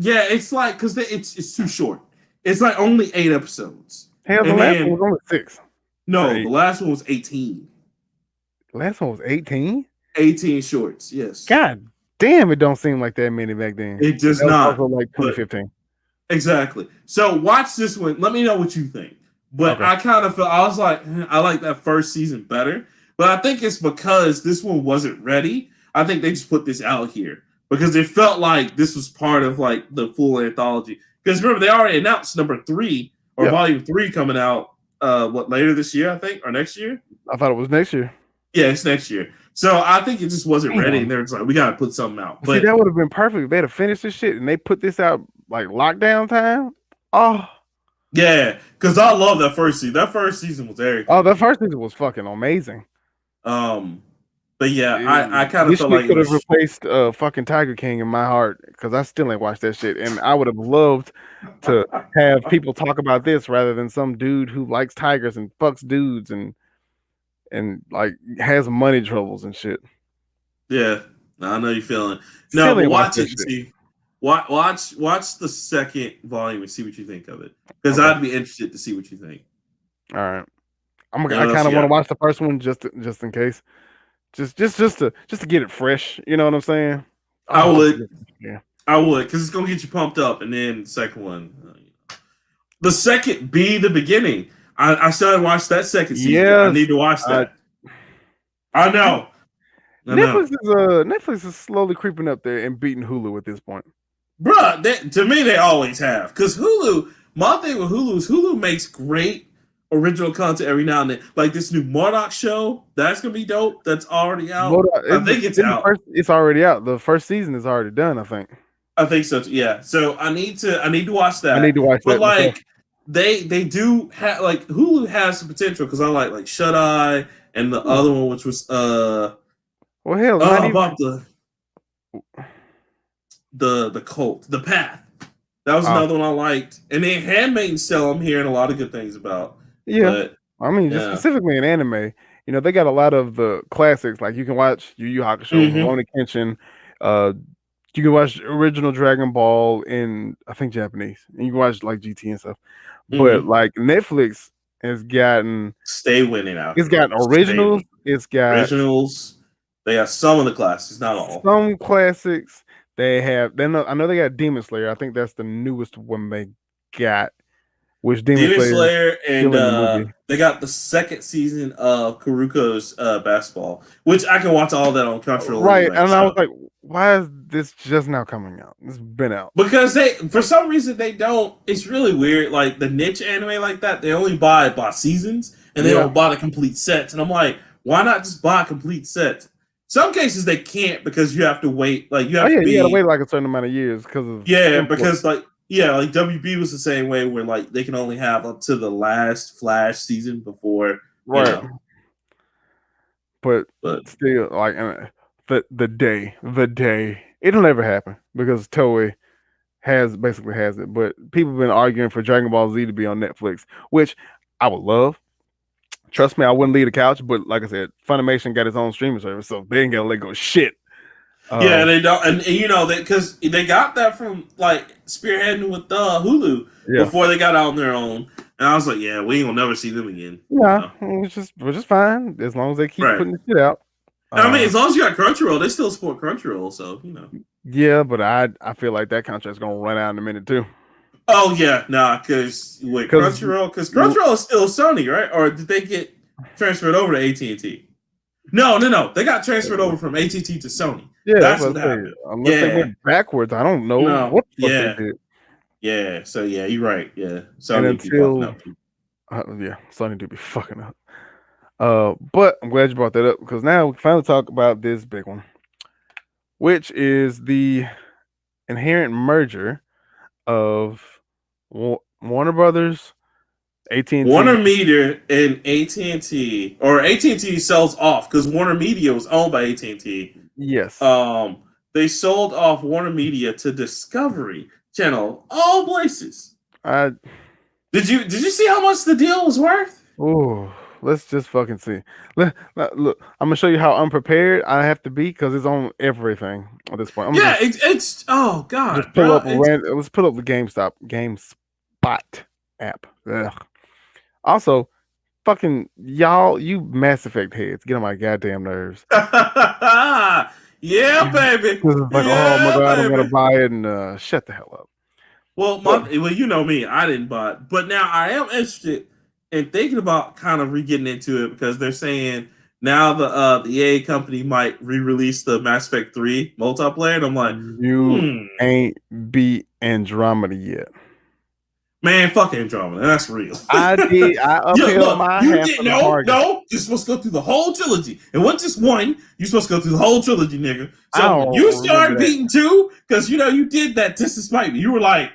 Yeah, it's like because it's too short. It's like only 8 episodes. Hell, the last one was only 6. No, the last one was 18. The last one was 18? 18 shorts, yes. God damn, it don't seem like that many back then. It does not. Also like 2015. Exactly. So watch this one. Let me know what you think. But okay. I kind of felt, I was like, I like that first season better. But I think it's because this one wasn't ready. I think they just put this out here. Because it felt like this was part of like the full anthology. Because remember, they already announced number 3 or volume 3 coming out later this year, I think, or next year? I thought it was next year. Yeah, it's next year. So I think it just wasn't ready, and they're just like, we gotta put something out. But see, that would have been perfect if they'd have finished this shit and they put this out like lockdown time. Oh. Yeah, because I love that first season. That first season was very cool. Oh, that first season was fucking amazing. But yeah, I kind of felt like it could have replaced fucking Tiger King in my heart because I still ain't watched that shit, and I would have loved to have people talk about this rather than some dude who likes tigers and fucks dudes and like has money troubles and shit. Yeah, I know you're feeling. No, but watch it. See, watch the second volume and see what you think of it because I'd be interested to see what you think. All right, I kind of want to watch the first one just in case. Just to get it fresh, you know what I'm saying? I would, because it's gonna get you pumped up, and then the second one, the second be the beginning. I started watching that second season. Yes, I need to watch that. I know. Netflix is slowly creeping up there and beating Hulu at this point, bruh. To me, they always have because Hulu. My thing with Hulu is Hulu makes great original content every now and then, like this new Murdoch show. That's gonna be dope. That's already out. I think it's out. It's already out. The first season is already done. I think so. Yeah. So I need to watch that. I need to watch but that. But like they do have like Hulu has some potential because I like Shut Eye and the other one which was well hell about the cult, The Path. That was another one I liked, and then Handmaid's Tale. I'm hearing a lot of good things about. Yeah, but, I mean, just specifically in anime, you know, they got a lot of the classics. Like you can watch Yu Yu Hakusho, Rurouni Kenshin. You can watch original Dragon Ball in I think Japanese, and you can watch like GT and stuff. But like Netflix has gotten stay winning out. It's got originals. It's got originals. They got some of the classics, not all. Some classics. They have. I know they got Demon Slayer. I think that's the newest one they got. which Demon Demon Slayer is Slayer, and still in the movie. they got the second season of Karuko's basketball, which I can watch all that on Crunchyroll Right, anyway. and I was So like, why is this just now coming out? It's been out. because they, for some reason, they don't. It's really weird. Like the niche anime like that, they only buy it by seasons, and they Yeah. don't buy the complete sets. And I'm like, why not just buy complete sets? Some cases they can't because you have to wait. Like you Oh have yeah, to you gotta wait be, like a certain amount of years because of yeah, import. because like yeah, like WB was the same way where like they can only have up to the last Flash season before you Right. know. But But still, like the day it'll never happen because Toei basically has it. But people have been arguing for Dragon Ball Z to be on Netflix, which I would love. Trust me, I wouldn't leave the couch. But like I said, Funimation got its own streaming service, so they ain't gonna let go of shit. yeah, Uh, they don't, and you know, because they got that from like spearheading with Hulu yeah, before they got out on their own, and I was like, yeah, we ain't gonna never see them again. yeah, So, which is fine as long as they keep right. putting the shit out. And I mean, Uh, as long as you got Crunchyroll, they still support Crunchyroll, so you know. yeah, but I feel like that contract's gonna run out in a minute too. Oh yeah, nah, because with Because Crunchyroll, because Crunchyroll is still Sony, right? Or did they get transferred over to AT&T? No, they got transferred over from AT&T to Sony. yeah, that's That's what what I say. happened. Unless they Yeah, went backwards, I don't know no, what the fuck they yeah, did. yeah. So yeah, you're right. Yeah, And Sony be fucking until up people. yeah, Sony do be fucking up. But I'm glad you brought that up because now we can finally talk about this big one, which is the inherent merger of Warner Brothers, AT&T. WarnerMedia and AT&T, or AT&T sells off because WarnerMedia was owned by AT&T. Yes, Um, they sold off WarnerMedia to Discovery Channel, all places. I Did you see how much the deal was worth? oh, let's just fucking see. Look, I'm gonna show you how unprepared I have to be because it's on everything at this point. I'm gonna Yeah, it's oh just god, pull bro, up it's let's pull up the GameSpot app. Ugh. Also, fucking y'all, you Mass Effect heads, get on my goddamn nerves. yeah, baby, Because it's like, oh my yeah, god, I'm gonna baby. buy it and shut the hell up. But Well, you know me, I didn't buy it, but now I am interested in thinking about kind of re-getting into it because they're saying now the EA company might re-release the Mass Effect 3 multiplayer, and I'm like, you hmm, ain't beat Andromeda yet. man, fuck Andromeda, that's real. I Yeah, upheld look, my you half did of the no, bargain. no. You're supposed to go through the whole trilogy. It wasn't just one. You're supposed to go through the whole trilogy, nigga. I So when you don't remember start that. beating two, because you know you did that just to spite me. You were like,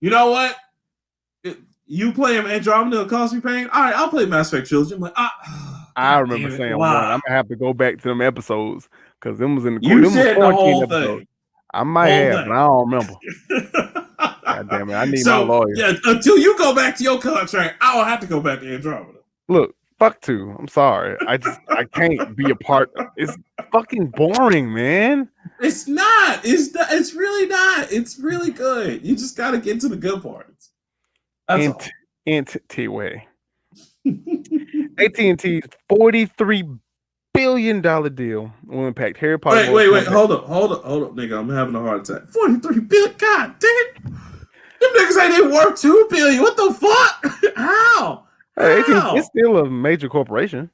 you know what? You playing Andromeda cause me pain? All right, I'll play Mass Effect trilogy. I'm like, I god remember damn it, saying one. why? I'm gonna have to go back to them episodes because them was in the You them was said the quarantine whole episodes. thing, I might whole have, but thing. I don't remember. God damn it! I need my So lawyer. yeah, until you go back to your contract, I will have to go back to Andromeda. Look, fuck two. I'm sorry. I can't be a part. It's fucking boring, man. It's not. It's not, it's really not. It's really good. You just got to get to the good parts. That's Ant all. Entity way. AT&T's $43 billion deal will impact Harry Potter, Mortal Wait. Kombat. Hold up, nigga. I'm having a heart attack. 43 billion. God damn it. Them niggas ain't even worth 2 billion. What the fuck? How? Hey, AT&T is How? still a major corporation.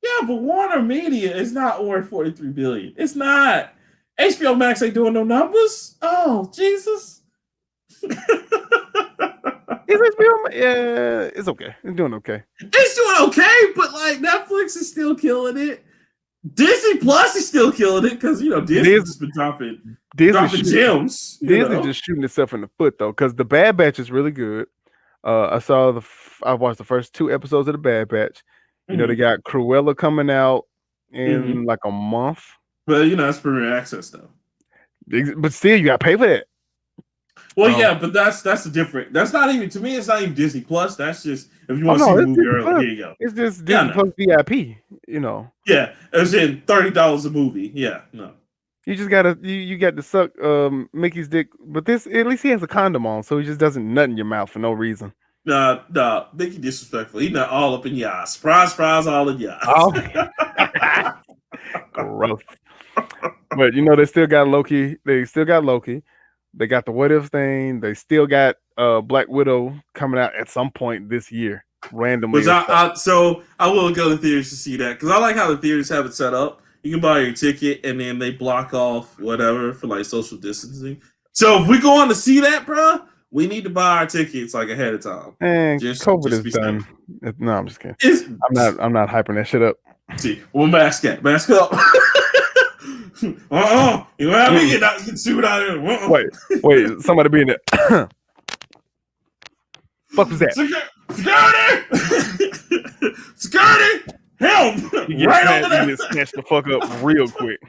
Yeah, but Warner Media is not worth 43 billion. It's not. HBO Max ain't doing no numbers. Oh, Jesus. Is HBO? Yeah, it's okay. It's doing okay. It's doing okay, but like Netflix is still killing it. Disney Plus is still killing it because you know Disney Disney, just been dropping Disney, dropping gems. You Disney know. just shooting itself in the foot though, because the Bad Batch is really good. I watched the first two episodes of the Bad Batch. You know, they Mm-hmm. got Cruella coming out in Mm-hmm. like a month, But you know that's premiere access though. but still, you got to pay for that. Well, Um, yeah, but that's a different. That's not even to me. It's not even Disney Plus. That's just if you oh want to see no, the it's movie Disney early, Plus. here you go. It's just Yeah, Disney no. Plus VIP. You know, Yeah, it's in $30 a movie. Yeah, no. you just gotta you got to suck Mickey's dick, but this at least he has a condom on, so he just doesn't nut in your mouth for no reason. Nah, Mickey disrespectful. He not all up in your eyes. Surprise, all in your eyes. Oh, gross. But you know they still got Loki. They still got Loki. They got the What If thing. They still got Black Widow coming out at some point this year, randomly. Which so I will go to theaters to see that because I like how the theaters have it set up. You can buy your ticket and then they block off whatever for like social distancing. So if we go on to see that, bro, we need to buy our tickets like ahead of time. And COVID is done. No, I'm just kidding. I'm not hyping that shit up. See, we'll mask up. You have me get sued out here. Wait, somebody be in there. Fuck was that? Security! Help! You right over there. You get snatched the fuck up real quick.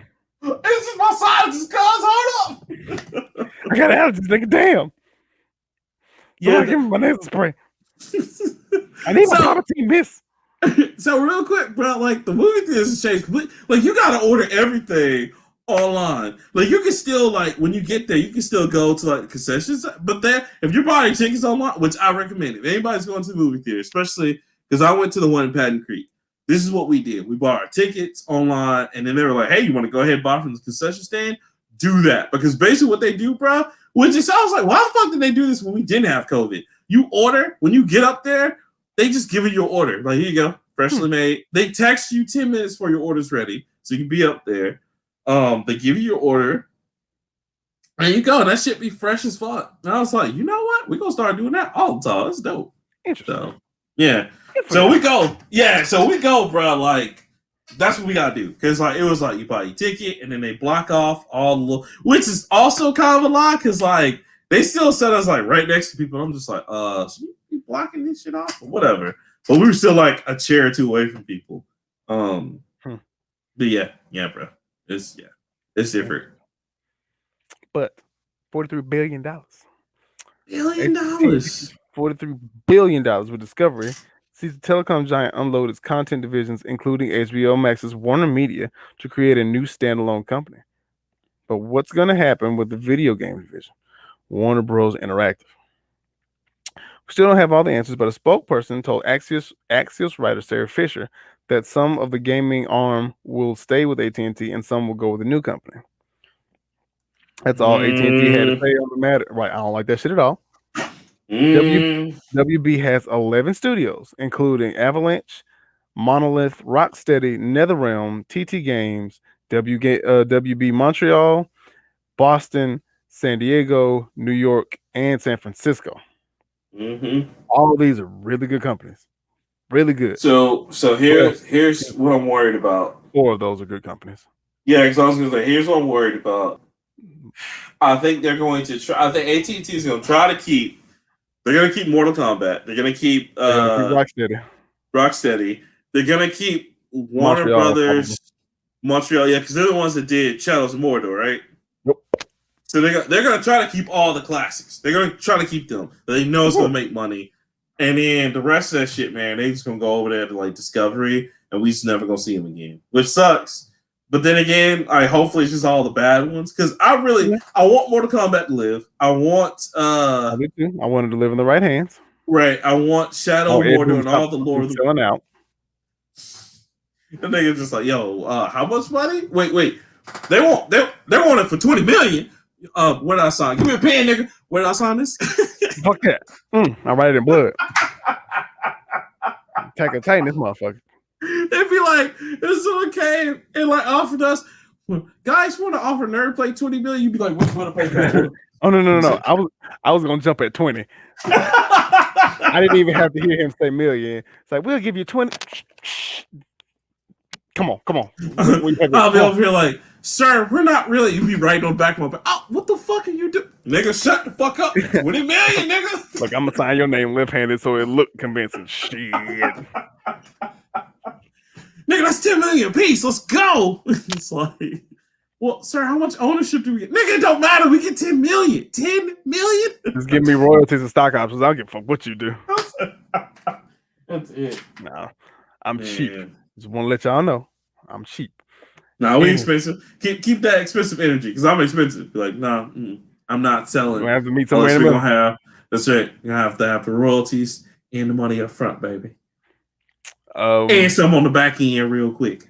This is my silence, cuz. Hold up! I got out of this nigga. Damn. Yeah, give me my nasal spray. I need my property, miss. So real quick, bro, like the movie theaters changed completely. Like you gotta order everything online. Like you can still like when you get there, you can still go to like concessions. But then if you're buying tickets online, which I recommend, if anybody's going to the movie theater, especially because I went to the one in Patton Creek, this is what we did. We bought our tickets online, and then they were like, "Hey, you want to go ahead and buy from the concession stand? Do that." Because basically what they do, bro, which it sounds like, why the fuck did they do this when we didn't have COVID? You order when you get up there. They just give you your order. Like, here you go, freshly made. They text you 10 minutes before your order's ready, so you can be up there. They give you your order, and you go. That shit be fresh as fuck. And I was like, you know what? We're going to start doing that all the time. It's dope. Interesting. So, yeah. So we go. Yeah, so we go, bro. Like, that's what we got to do. Because, like, it was like you buy your ticket, and then they block off all the little, which is also kind of a lie, because, like, they still set us, like, right next to people. I'm just like, should we be blocking this shit off? Or whatever. But we were still, like, a chair or two away from people. But, yeah, bro. It's different. But $43 billion. $43 billion with Discovery sees the telecom giant unload its content divisions, including HBO Max's WarnerMedia, to create a new standalone company. But what's going to happen with the video game division? Warner Bros. Interactive. We still don't have all the answers, but a spokesperson told Axios writer Sarah Fisher that some of the gaming arm will stay with AT&T and some will go with a new company. That's all AT&T had to say on the matter. Right, I don't like that shit at all. WB has 11 studios, including Avalanche, Monolith, Rocksteady, NetherRealm, TT Games, WB Montreal, Boston, San Diego, New York, and San Francisco. All of these are really good companies. Really good. So here's what I'm worried about. 4 of those are good companies. Yeah, because I was going to say, here's what I'm worried about. I think they're going to try. I think AT&T is going to try to keep. They're going to keep Mortal Kombat. They're going to keep Rocksteady. They're going to keep Warner Brothers, Montreal. Yeah, because they're the ones that did Shadows of Mordor, right? Nope. So they're going to try to keep all the classics. They're going to try to keep them. They know it's going to make money. And then the rest of that shit, man, they just going to go over there to like Discovery, and we just never going to see them again, which sucks. But then again, hopefully it's just all the bad ones. Because I want Mortal Kombat to live. I want I wanted to live in the right hands. Right. I want Shadow of Mordor and all the Lord of the selling out. The nigga just like, yo, how much money? Wait. They want it for $20 million. Where did I sign? Give me a pen, nigga. Where did I sign this? Fuck that. I write it in blood. Attack on Titan, this motherfucker. They'd be like, if someone came and like offered us, guys want to offer Nerd Play $20 million, you'd be like, what you want to pay for? Oh no. I was gonna jump at 20. I didn't even have to hear him say million. It's like, we'll give you 20. Come on. I'll be over here like, sir, we're not really. You be right on back of my back. Oh, what the fuck are you doing? Nigga, shut the fuck up. 20 million, nigga. Look, I'm gonna sign your name left-handed so it look convincing. Shit. Nigga, that's 10 million a piece. Let's go. It's like, well, sir, how much ownership do we get? Nigga, it don't matter. We get 10 million. 10 million? Just give me royalties and stock options. I don't give a fuck what you do. That's it. No, I'm cheap. Just want to let y'all know, I'm cheap. Nah, we expensive. Keep that expensive energy because I'm expensive. Be like, nah, I'm not selling. We have to meet somewhere in the middle. That's right. You're gonna have to have the royalties and the money up front, baby. And some on the back end real quick.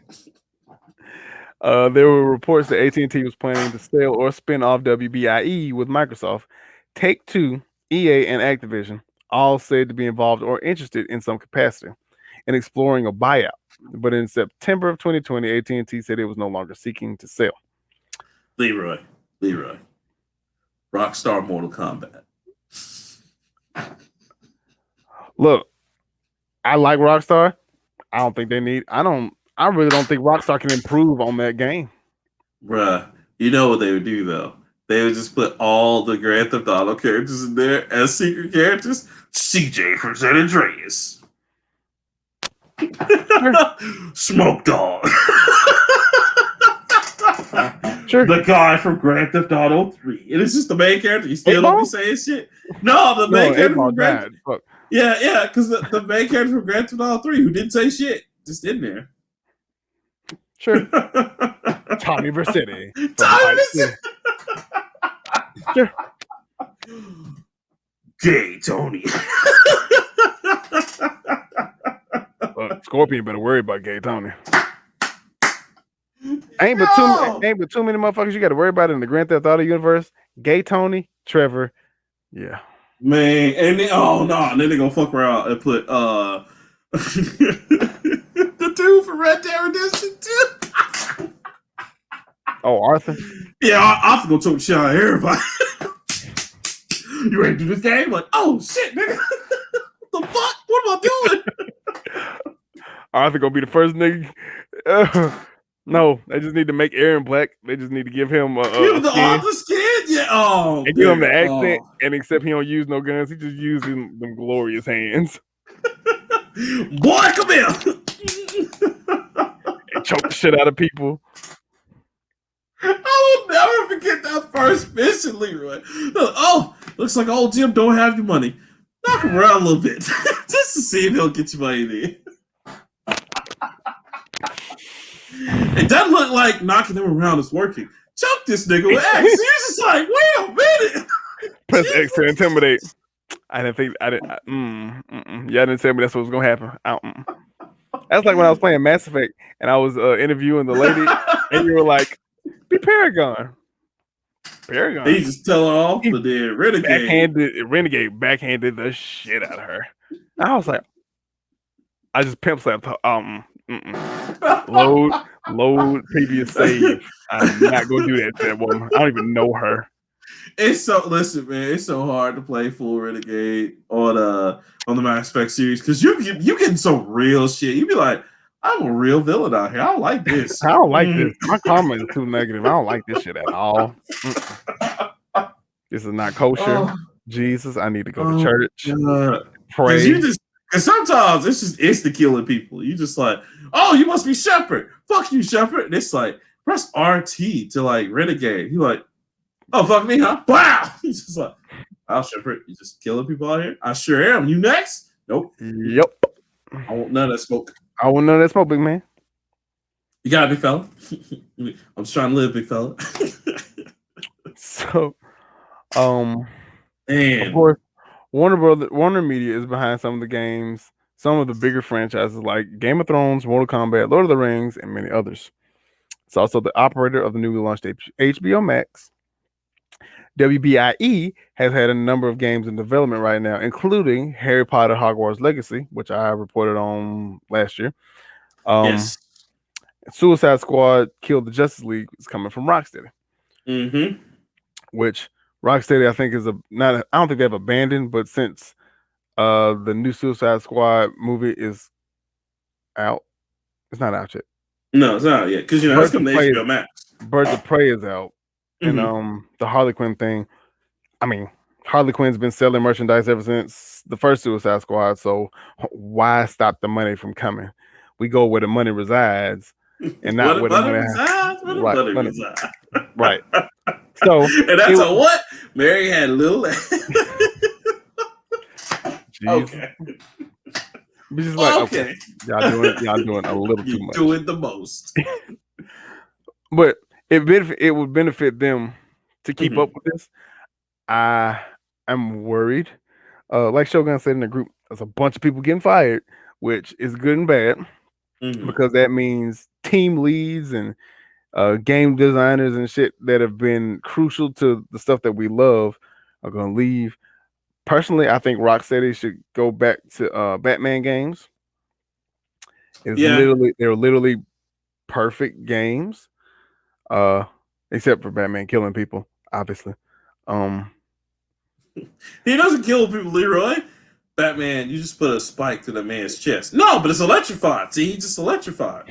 There were reports that AT&T was planning to sell or spin off WBIE with Microsoft. Take-Two, EA, and Activision all said to be involved or interested in some capacity in exploring a buyout. But in September of 2020, AT&T said it was no longer seeking to sell. Leroy. Rockstar Mortal Kombat. Look, I like Rockstar. I don't think they need. I really don't think Rockstar can improve on that game. Bruh, you know what they would do though? They would just put all the Grand Theft Auto characters in there as secret characters. CJ from San Andreas. Smoke Dog. Sure. The guy from Grand Theft Auto 3. And it's just the main character. You still don't be saying shit. No, the main character from Grand Theft. Yeah, because the main character from Grand Theft Auto 3 who didn't say shit, just in there. Sure. Tommy Vercetti. Tommy Vercetti. Sure. Gay Tony. Look, Scorpion better worry about Gay Tony. Ain't but too many motherfuckers you got to worry about in the Grand Theft Auto universe. Gay Tony, Trevor, yeah. Man, and then, then they gonna fuck around and put the dude for Red Dead Redemption 2. Oh, Arthur? Yeah, Arthur gonna talk shit out of everybody. You ready to do this game? Like, oh shit, nigga. What the fuck? What am I doing? Arthur gonna be the first nigga. No, they just need to make Aaron black. They just need to give him the Arthur skin? Yeah. Oh. And give him the accent, and except he don't use no guns, he just using them glorious hands. Boy, come here. And choke the shit out of people. I will never forget that first mission, Leroy. Oh, looks like old Jim don't have your money. Knock him around a little bit just to see if he'll get you money there. It doesn't look like knocking him around is working. Choke this nigga with X. You're just like, wait a minute. Press X to intimidate. I didn't think. I didn't. Y'all didn't tell me that's what was gonna happen. That's like when I was playing Mass Effect and I was interviewing the lady, and you were like, "Be Paragon." Paragon. He just tell her off, but then Renegade backhanded the shit out of her. And I was like, I just pimp slapped her. Load previous save. I'm not gonna do that to that woman. I don't even know her. Listen, man, it's so hard to play full Renegade on the Mass Effect series because you getting some real shit. You be like, I'm a real villain out here. I don't like this. I don't like this. My comment is too negative. I don't like this shit at all. This is not kosher. Oh. Jesus, I need to go to church. Pray. Because sometimes it's just insta killing people. You just like, oh, you must be Shepard. Fuck you, Shepard. And it's like, press RT to like Renegade. You like, oh, fuck me, huh? Wow. He's just like, wow, Shepard, you just killing people out here? I sure am. You next? Nope. Yep. I want none of that smoke. I want none of that smoke, big man. You got it, big fella. I'm just trying to live, big fella. So, of course, WarnerMedia is behind some of the games, some of the bigger franchises like Game of Thrones, Mortal Kombat, Lord of the Rings, and many others. It's also the operator of the newly launched HBO Max. WBIE has had a number of games in development right now, including Harry Potter Hogwarts Legacy, which I reported on last year. Yes. Suicide Squad Kill the Justice League is coming from Rocksteady. Mm-hmm. Which Rocksteady, I think, I don't think they've abandoned, but since the new Suicide Squad movie is out, it's not out yet. No, it's not out yet because it's coming to HBO Max. Birds of Prey is out, and the Harley Quinn thing. I mean, Harley Quinn's been selling merchandise ever since the first Suicide Squad, so why stop the money from coming? We go where the money resides, and not where the money resides. Right. So, and that's a what? Mary had a little. Okay. We're just like, okay, y'all doing a little too much. Doing the most. But it would benefit them to keep up with this. I am worried. Like Shogun said in the group, there's a bunch of people getting fired, which is good and bad because that means team leads and game designers and shit that have been crucial to the stuff that we love are gonna leave. Personally, I think Rocksteady should go back to Batman games. Yeah. They're literally perfect games. Uh, except for Batman killing people, obviously. He doesn't kill people, Leroy. Batman, you just put a spike to the man's chest. No, but it's electrified. See, he's just electrified.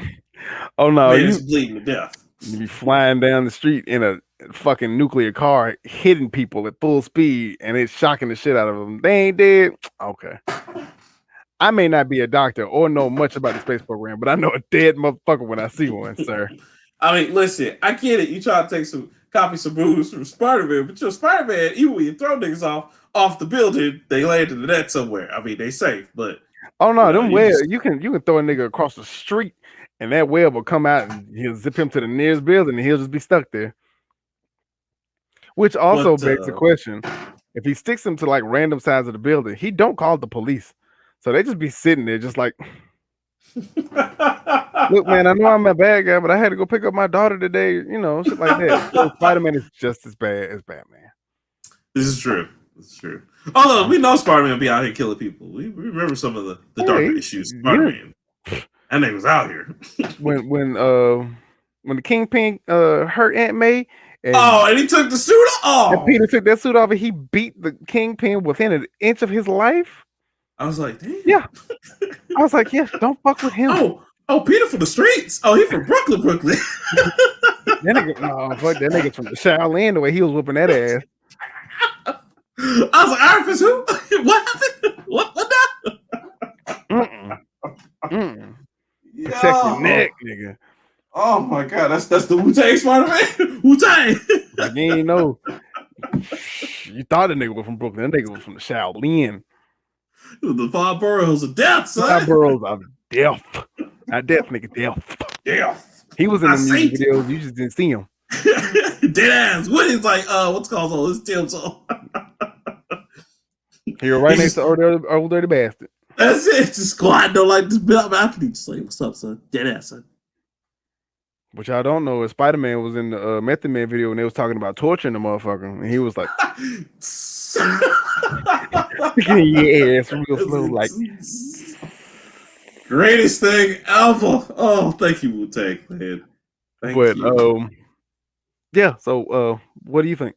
Oh no, Man is bleeding to death. you be flying down the street in a fucking nuclear car, hitting people at full speed, and it's shocking the shit out of them. They ain't dead. Okay. I may not be a doctor or know much about the space program, but I know a dead motherfucker when I see one, sir. I mean, listen, I get it. You try to take copy some moves from Spider-Man, but your Spider-Man, even when you throw niggas off the building, they land in the net somewhere. I mean, they safe, but oh no, them webs you can throw a nigga across the street and that web will come out and he'll zip him to the nearest building and he'll just be stuck there. Which also begs the question: if he sticks him to like random sides of the building, he don't call the police, so they just be sitting there just like. Look, man, I know I'm a bad guy, but I had to go pick up my daughter today, you know, shit like that. So Spider-Man is just as bad as Batman. This is true. This is true. Although we know Spider-Man will be out here killing people. We remember some of the darker issues. Spider-Man. That nigga was out here. when the Kingpin hurt Aunt May. And he took the suit off. And Peter took that suit off and he beat the Kingpin within an inch of his life. I was like, damn. Yeah. I was like, yeah, don't fuck with him. Oh, Peter from the streets. Oh, he from Brooklyn. That nigga from the Shaolin, the way he was whooping that ass. I was like, Arifis, who? What happened? What now? Protect your neck, nigga. Oh my god, that's the Wu-Tang Spider-Man? Wu-Tang! Like, you ain't know. You thought the nigga was from Brooklyn. That nigga was from the Shaolin. The 5 boroughs of death, son. 5 boroughs of death. Not death, nigga, death. Death. He was in the music videos. You just didn't see him. Dead ass. What is like, what's called on this Tim song? He was right next to Old Dirty Bastard. That's it. Just squatting on like this balcony. Just like, what's up, son? Dead ass, son. What y'all don't know is Spider-Man was in the Method Man video and they was talking about torturing the motherfucker. And he was like, yeah, it's real slow. Like, greatest thing ever. Oh, thank you, Wu-Tang, man. Thank you. Yeah, so what do you think?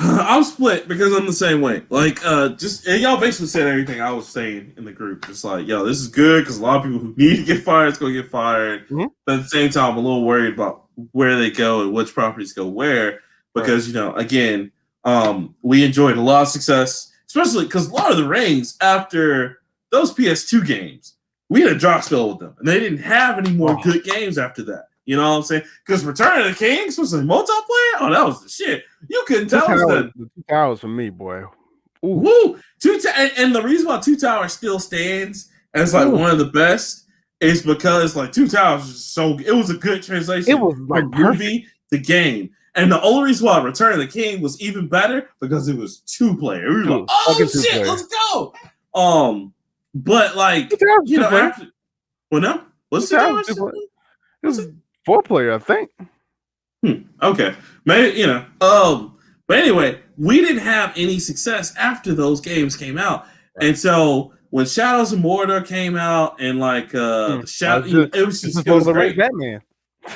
I'm split because I'm the same way. Like, and y'all basically said everything I was saying in the group. Just like, yo, this is good because a lot of people who need to get fired is going to get fired. Mm-hmm. But at the same time, I'm a little worried about where they go and which properties go where. Because, you know, again, we enjoyed a lot of success, especially because Lord of the Rings, after those PS2 games, we had a drop spell with them. And they didn't have any more good games after that. You know what I'm saying? Because Return of the King, especially multiplayer, oh, that was the shit. You couldn't tell us that. The 2 Towers for me, boy. Ooh. Woo! And the reason why 2 Towers still stands as like one of the best is because like 2 Towers was so. It was a good translation. It was like movie the game, and the only reason why Return of the King was even better because it was 2-player. We were like, oh shit, let's go. But like you know, after no, what's 2 Towers? It was 4-player, I think. Okay, maybe you know. But anyway, we didn't have any success after those games came out, and so when Shadows of Mordor came out, and like the Shadow, it was great. Batman.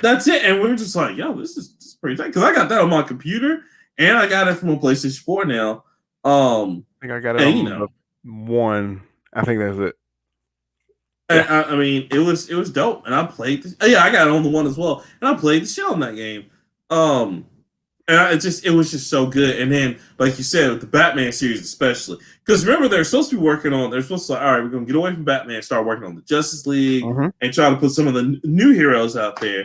That's it, and we were just like, yo, this is pretty tight because I got that on my computer, and I got it from a PlayStation 4 now. I think I got it on one. I think that's it. Yeah. I mean, it was dope, and I played. I got it on the one as well, and I played the shell in that game. And it was just so good. And then, like you said, with the Batman series, especially because remember they're supposed to be working on. They're supposed to all right, we're gonna get away from Batman, start working on the Justice League, and try to put some of the new heroes out there.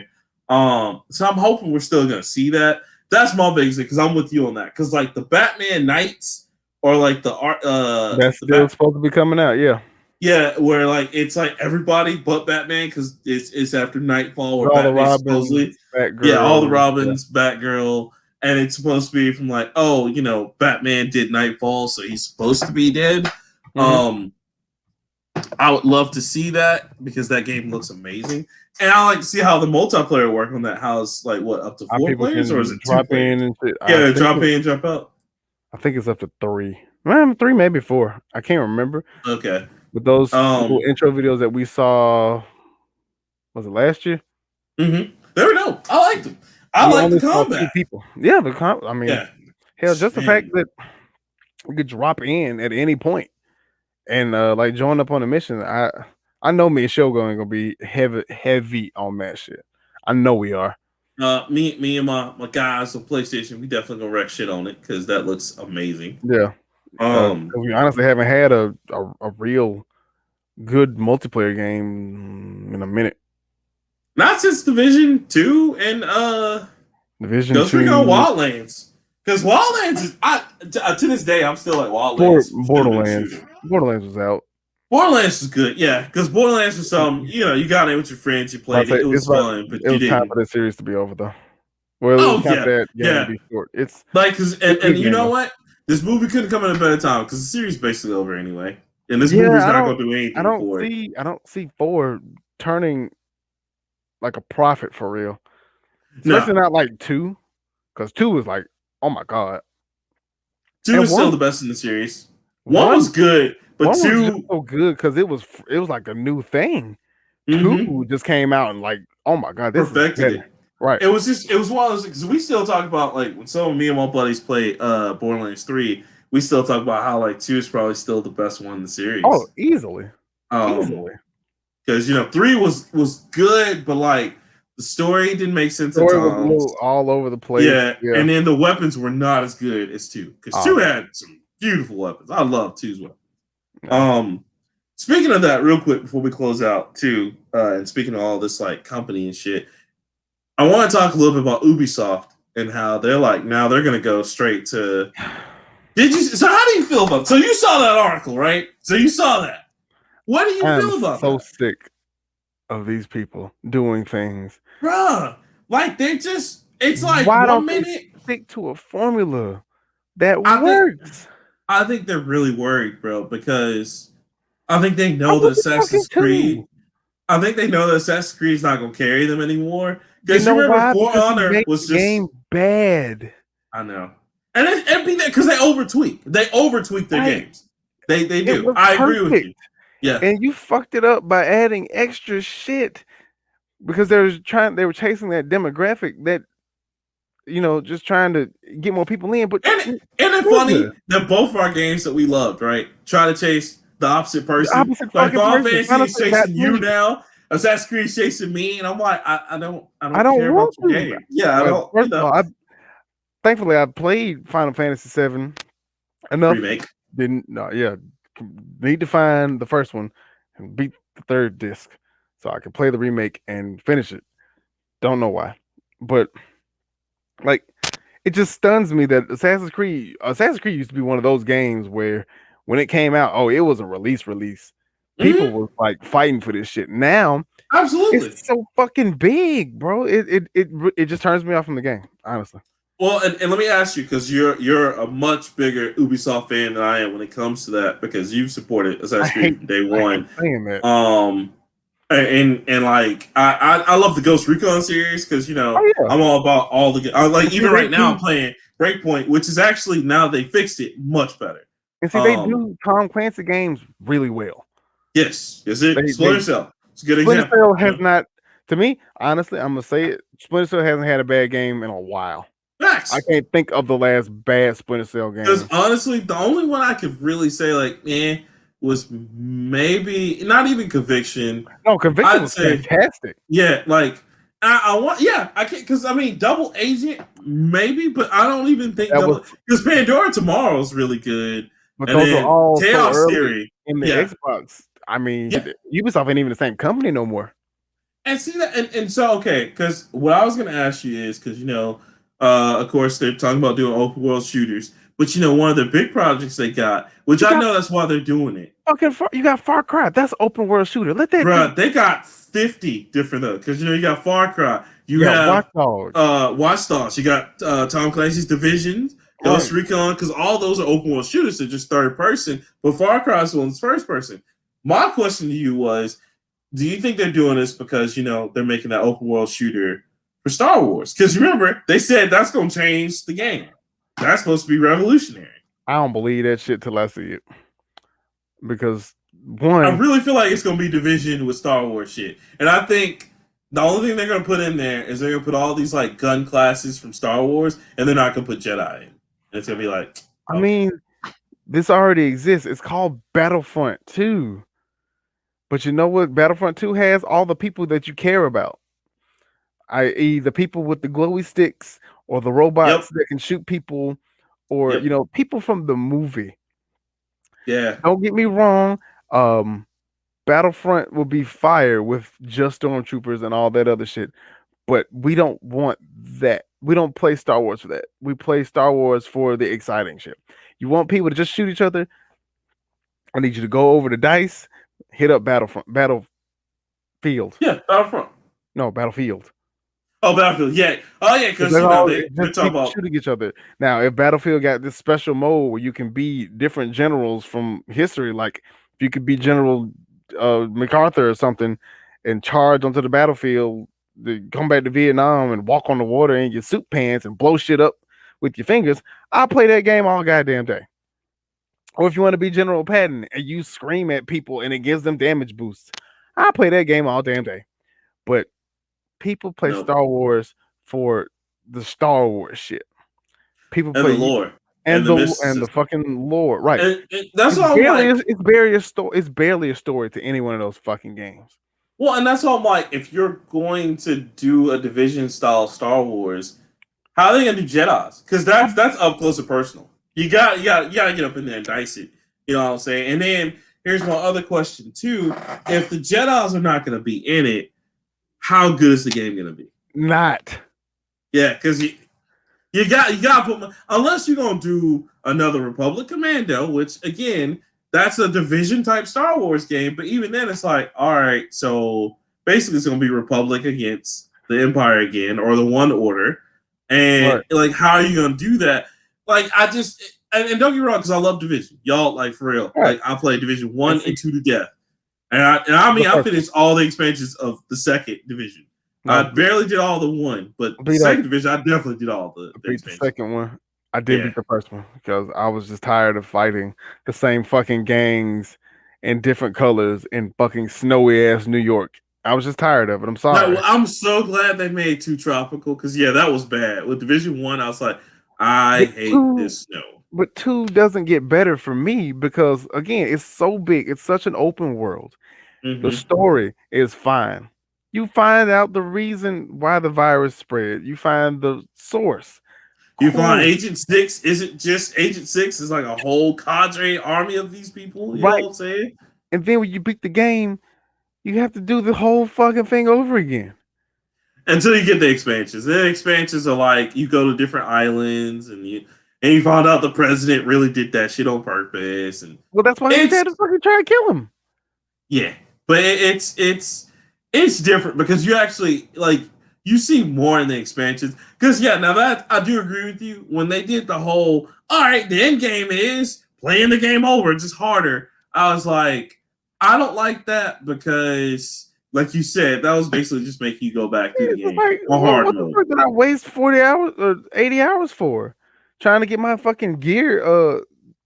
So I'm hoping we're still gonna see that. That's my biggest thing because I'm with you on that. Because like the Batman Knights or like the art, that's still supposed to be coming out. Yeah. Yeah, where like it's like everybody but Batman because it's after Nightfall or Batman supposedly. Batgirl, all the Robins, Batgirl, and it's supposed to be from like, oh, you know, Batman did Nightfall, so he's supposed to be dead. I would love to see that because that game looks amazing. And I like to see how the multiplayer work on that. How it's like what up to How 4 people players or is can it 2 drop in players? and shit. Yeah, drop in, drop out. I think it's up to 3. Man, 3, maybe 4. I can't remember. Okay. But those little intro videos that we saw, was it last year? They were dope. I liked them. I We like the only saw 2 combat. people. Yeah, I mean, Yeah. hell, just the fact Man. that we could drop in at any point and like join up on a mission. I know me and Shogo ain't gonna be heavy on that shit. I know we are. Me and my guys on PlayStation, we definitely gonna wreck shit on it because that looks amazing. Yeah. We honestly haven't had a real good multiplayer game in a minute. Not since Division 2 and Division Ghost 2, Recon Wildlands. Because Wildlands is to this day I'm still like Wildlands. Borderlands was out. Borderlands was good, yeah. Because Borderlands was you got in with your friends, you played it, it was fun, but it was time for that series to be over though. Well, it was time for that game to be short. It's like and you know what? This movie couldn't come at a better time because the series is basically over anyway. And this movie's not gonna do anything for it. I don't see 4 turning like a profit for real. Especially not like 2. Because 2 was like, oh my god. 2 is still the best in the series. 1 was good, but 2 was so good because it was like a new thing. 2 just came out and like, oh my god, this perfected is it. Right. It was one of those because we still talk about like when some of me and my buddies play Borderlands 3, we still talk about how like 2 is probably still the best one in the series. Oh, easily. Easily. Because 3 was good, but like the story didn't make sense at times. Was a little all over the place. Yeah, and then the weapons were not as good as 2 because 2 had some beautiful weapons. I love 2's weapons. Yeah. Speaking of that, real quick before we close out too, and speaking of all this like company and shit, I want to talk a little bit about Ubisoft and how they're like now they're gonna go straight to. So how do you feel about it? So you saw that article, right? So you saw that. What do you feel about that? I'm so sick of these people doing things. Bruh, like they just it's like why 1 don't minute they stick to a formula that works? I think they're really worried, bro, because I think they know that Assassin's Creed. I think they know that Assassin's Creed's not gonna carry them anymore. Because you remember For Honor was just game bad. I know. And it'd be that because they overtweak. They overtweak their games. They do. I agree with you. Yeah. And you fucked it up by adding extra shit because they were chasing that demographic that just trying to get more people in. But and it's funny that both of our games that we loved, right? Try to chase the opposite person. Like Final Fantasy is chasing you now. Assassin's Creed is chasing me, and I'm like, I don't care about your game. Yeah, I don't. First of all, thankfully I played Final Fantasy VII enough. Remake. Need to find the first one and beat the 3rd disc so I can play the remake and finish it. Don't know why, but like it just stuns me that Assassin's Creed used to be one of those games where when it came out, it was a release. People were like fighting for this shit. Now, absolutely, it's so fucking big, bro. It just turns me off from the game, honestly. Well, and let me ask you because you're a much bigger Ubisoft fan than I am when it comes to that because you've supported Assassin's Creed from day one. And like I love the Ghost Recon series because I'm all about all the like even right now I'm playing Breakpoint, which is actually now they fixed it much better. And see, they do Tom Clancy games really well. Yes, Splinter Cell. It's a good example. Splinter Cell has not, to me, honestly, I'm gonna say it. Splinter Cell hasn't had a bad game in a while. Facts. I can't think of the last bad Splinter Cell game. Because honestly, the only one I could really say like, was maybe not even Conviction. No, Conviction was fantastic. Yeah, like I can't because Double Agent maybe, but I don't even think because Pandora Tomorrow is really good. But those are all Chaos so Theory in the Xbox. Ubisoft ain't even the same company no more. And see that, and so because what I was gonna ask you is because of course they're talking about doing open world shooters, but one of the big projects they got, which I know that's why they're doing it. Okay, you got Far Cry. That's open world shooter. Let that. Bruh, they got 50 different because you got Far Cry. You have Watch Dogs. You got Tom Clancy's Division. Ghost Recon, because all those are open world shooters. They're just third person, but Far Cry's one's first person. My question to you was, do you think they're doing this because they're making that open world shooter for Star Wars? Because remember, they said that's going to change the game. That's supposed to be revolutionary. I don't believe that shit till I see it. Because I one, really feel like it's going to be Division with Star Wars shit, and I think the only thing they're going to put in there is they're going to put all these like gun classes from Star Wars, and they're not going to put Jedi in. And it's going to be like, I okay, mean, this already exists. It's called Battlefront 2. But you know what? Battlefront 2 has all the people that you care about, i.e., the people with the glowy sticks or the yep, robots that can shoot people or, yep, people from the movie. yeah, Don't get me wrong. Battlefront will be fire with just stormtroopers and all that other shit. But we don't want that. We don't play Star Wars for that. We play Star Wars for the exciting shit. You want people to just shoot each other? I need you to go over the dice, hit up Battlefield. yeah, Battlefront. No, Battlefield. Oh, Battlefield, yeah, oh yeah, because That's all. they It's they're just talking people about. shooting each other. Now, if Battlefield got this special mode where you can be different generals from history, like if you could be General MacArthur or something, and charge onto the battlefield, come back to Vietnam and walk on the water in your suit pants and blow shit up with your fingers, I'll play that game all goddamn day. Or if you want to be General Patton and you scream at people and it gives them damage boosts, I'll play that game all damn day. But people play No, Star Wars for the Star Wars shit. People and the play lore and and the the mysticism. fucking lore, right? And that's why I'm like, It's barely a story to any one of those fucking games. well, and that's why I'm like, if you're going to do a Division style Star Wars, how are they gonna do Jedi's? Because that's up close and personal. You got to get up in there and dice it. You know what I'm saying? And then here's my other question too: if the Jedi's are not gonna be in it, how good is the game gonna be? Not Yeah, because you got to put, unless you're gonna do another Republic Commando, which again, that's a Division type Star Wars game. But even then, it's like, all right, so basically, it's gonna be Republic against the Empire again, or the One Order, and right. like, how are you gonna do that? Like, I just and don't get me wrong, because I love Division, y'all. Like for real, Right. like I played Division And one see and two to death, and I the mean, I first one. finished all the expansions of the second Division. I No, barely did all the one, but the beat up second division, I definitely did all the beat the expansions. second one. I didn't Yeah. beat the first one because I was just tired of fighting the same fucking gangs in different colors in fucking snowy ass New York. I was just tired of it. I'm No, sorry. I'm so glad they made Two Tropical because yeah, that was bad. With Division One, I was like, I But hate two this snow. but two doesn't get better for me because again, it's so big. It's such an open world. The Mm-hmm. story is fine. You find out the reason why the virus spread. You find the source. You find Cool. Agent Six isn't just Agent Six; it's like a whole cadre army of these people. You know Right. what I'm saying? And then when you beat the game, you have to do the whole fucking thing over again. Until you get the expansions. The expansions are like you go to different islands and you find out the president really did that shit on purpose, and Well, that's why he it's had to fucking try to kill him. yeah, but it's different because you actually like you see more in the expansions. Because yeah, now that I do agree with you when they did the whole all right, the end game is playing the game over, it's just harder. I was like, I don't like that because, like you said, that was basically just making you go back through the It's just game like, on hard what the mode. fuck did I waste 40 hours or 80 hours for? Trying to get my fucking gear,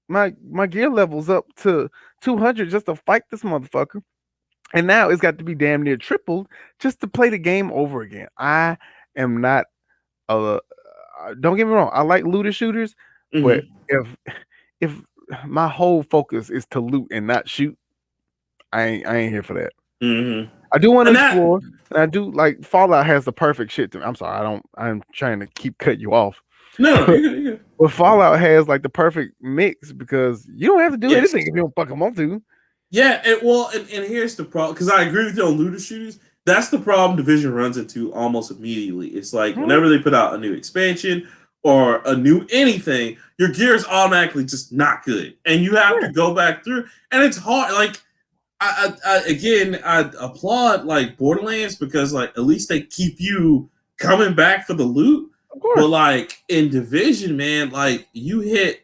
my gear levels up to 200 just to fight this motherfucker. And now it's got to be damn near tripled just to play the game over again. I am not don't get me wrong, I like looter shooters, but Mm-hmm. if my whole focus is to loot and not shoot, I ain't here for that. Mm-hmm. I do want to And that explore, and I do like Fallout has the perfect shit to me. I'm sorry, I'm trying to keep cut you off, no, but, you're good. but Fallout has like the perfect mix because you don't have to do Yes. anything if you don't fucking want to. Yeah, and here's the problem because I agree with you on looter shooters. That's the problem Division runs into almost immediately. It's like Mhm. whenever they put out a new expansion or a new anything, your gear is automatically just not good, and you have to Yeah, go back through, and it's hard. Like I applaud like Borderlands because like at least they keep you coming back for the loot, of but course. like in Division, man, like you hit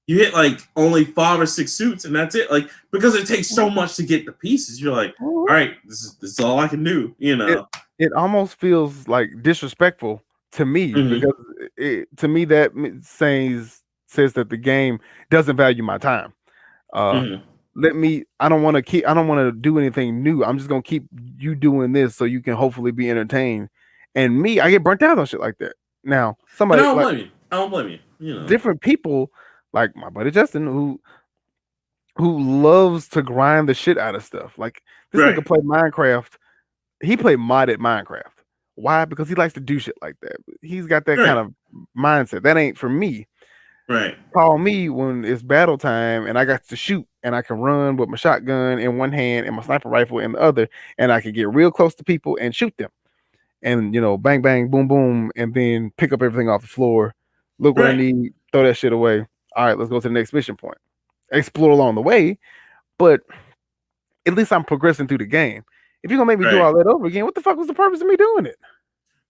you hit like only 5 or 6 suits, and that's it. Like because it takes so much to get the pieces. You're like, all right, this is all I can do. You it know. it almost feels like disrespectful to me Mm-hmm. because to me that says that the game doesn't value my time. Uh, Mm-hmm. I don't want to keep. I don't want to do anything new. I'm just gonna keep you doing this so you can hopefully be entertained. And me, I get burnt out on shit like that. Now, And I somebody don't like blame you. I don't blame you. You know. different people, like my buddy Justin, who loves to grind the shit out of stuff. Like this Right. nigga played Minecraft. He played modded Minecraft. Why? Because he likes to do shit like that. He's got that kind Right. of mindset. That ain't for me. Right. Call me when it's battle time and I got to shoot and I can run with my shotgun in one hand and my sniper rifle in the other, and I can get real close to people and shoot them. And bang bang, boom boom, and then pick up everything off the floor. Look what I Right. need, throw that shit away. All right, let's go to the next mission point. Explore along the way, but at least I'm progressing through the game. If you're gonna make me do Right. all that over again, what the fuck was the purpose of me doing it?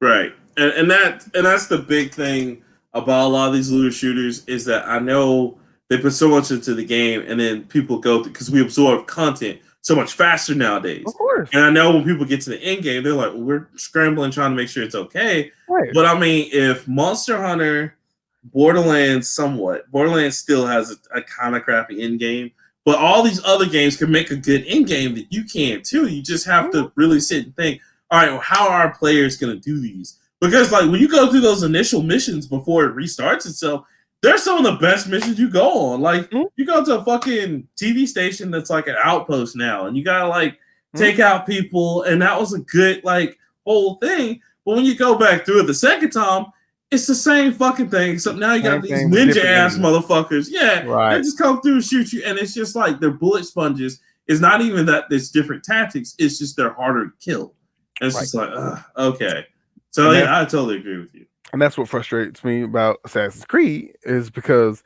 Right. And that's the big thing about a lot of these looter shooters is that I know they put so much into the game, and then people go because we absorb content so much faster Of nowadays. course. And I know when people get to the end game, they're like, well, we're scrambling trying to make sure it's okay. Right. But I mean, if Monster Hunter, Borderlands still has a kind of crappy end game, but all these other games can make a good end game that you can too. You just have Mhm. to really sit and think, all right, well, how are our players going to do these? Because like when you go through those initial missions before it restarts itself, they're some of the best missions you go on. Like Mhm. you go to a fucking TV station that's like an outpost now, and you gotta like Mhm. take out people, and that was a good like whole thing. But when you go back through it the second time, it's the same fucking thing. Except now you got Same these thing with ninja different ass enemies. motherfuckers. Yeah, they Right. just come through and shoot you, and it's just like they're bullet sponges. It's not even that there's different tactics. It's just they're harder to kill. And it's Right. just like, okay. So And that's yeah, I totally agree with you. and that's what frustrates me about Assassin's Creed is because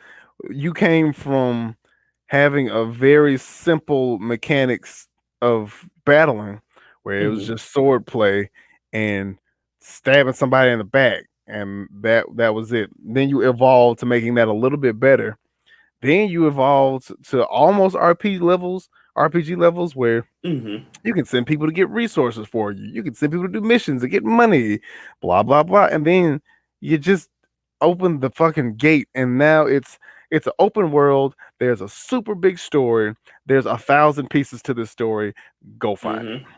you came from having a very simple mechanics of battling where it was Mm-hmm. just sword play and stabbing somebody in the back, and that was it. Then you evolved to making that a little bit better. Then you evolved to almost RPG levels where Mm-hmm. you can send people to get resources for you. You can send people to do missions and get money, blah blah blah. And then you just open the fucking gate, and now it's an open world. There's a super big story. There's 1,000 pieces to this story. Go find it. Mm-hmm.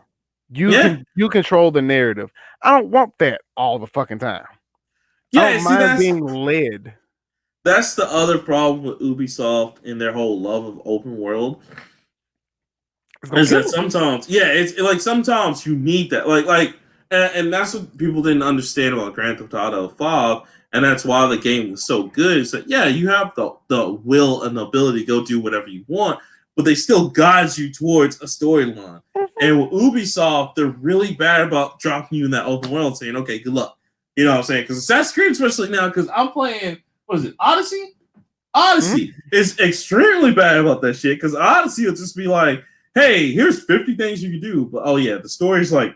You Yeah. can you control the narrative. I don't want that all the fucking time. I Yeah, don't see mind being led. that's the other problem with Ubisoft and their whole love of open world It's gonna is that kill them. sometimes, yeah, like sometimes you need that, and that's what people didn't understand about Grand Theft Auto 5, and that's why the game was so good. Is that yeah, you have the will and the ability to go do whatever you want, but they still guide you towards a storyline. Mhm. And with Ubisoft, they're really bad about dropping you in that open world, saying, "Okay, good luck." You know what I'm saying? Because Assassin's Creed, especially now, because I'm playing, what is it, Odyssey? Mhm. Odyssey is extremely bad about that shit because Odyssey will just be like, hey, here's 50 things you can do. But oh, yeah, the story's like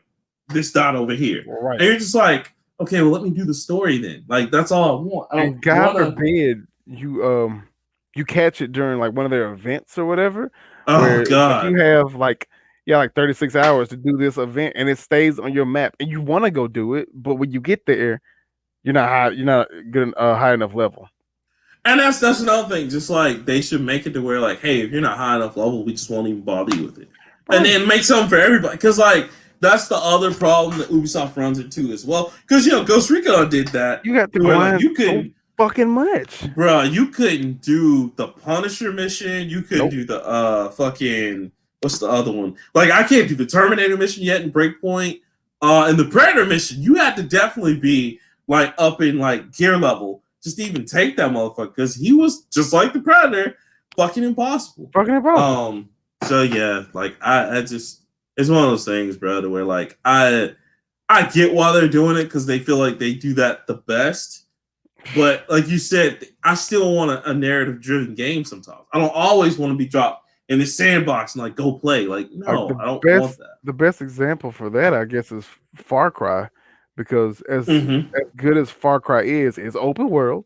this dot over here. Right. And you're just like, okay, well, let me do the story then. Like, that's all I want. I don't And God want to. forbid you catch it during like one of their events or whatever, Oh, where it's like you God. have like 36 hours to do this event and it stays on your map and you want to go do it, but when you get there, you're not good high enough level. And that's another thing. Just like they should make it to where, like, hey, if you're not high enough level, we just won't even bother you with it. And Right. then make something for everybody. Because, like, that's the other problem that Ubisoft runs into as well. Because, Ghost Recon did that, You got to where, like, grind you so couldn't fucking much. Bruh, you couldn't do the Punisher mission. You couldn't Nope. do the fucking what's the other one? Like I can't do the Terminator mission yet in Breakpoint. And the Predator mission, you had to definitely be like up in like gear level just to even take that motherfucker because he was just like the Predator, fucking impossible. Fucking impossible. So yeah, like I just it's one of those things, bro, to where like I get why they're doing it because they feel like they do that the best, but like you said, I still want a narrative driven game sometimes. I don't always want to be dropped in the sandbox and like go play. Like, Like no, I don't want that. the best example for that, I guess, is Far Cry, because Mm-hmm. as good as Far Cry is open world.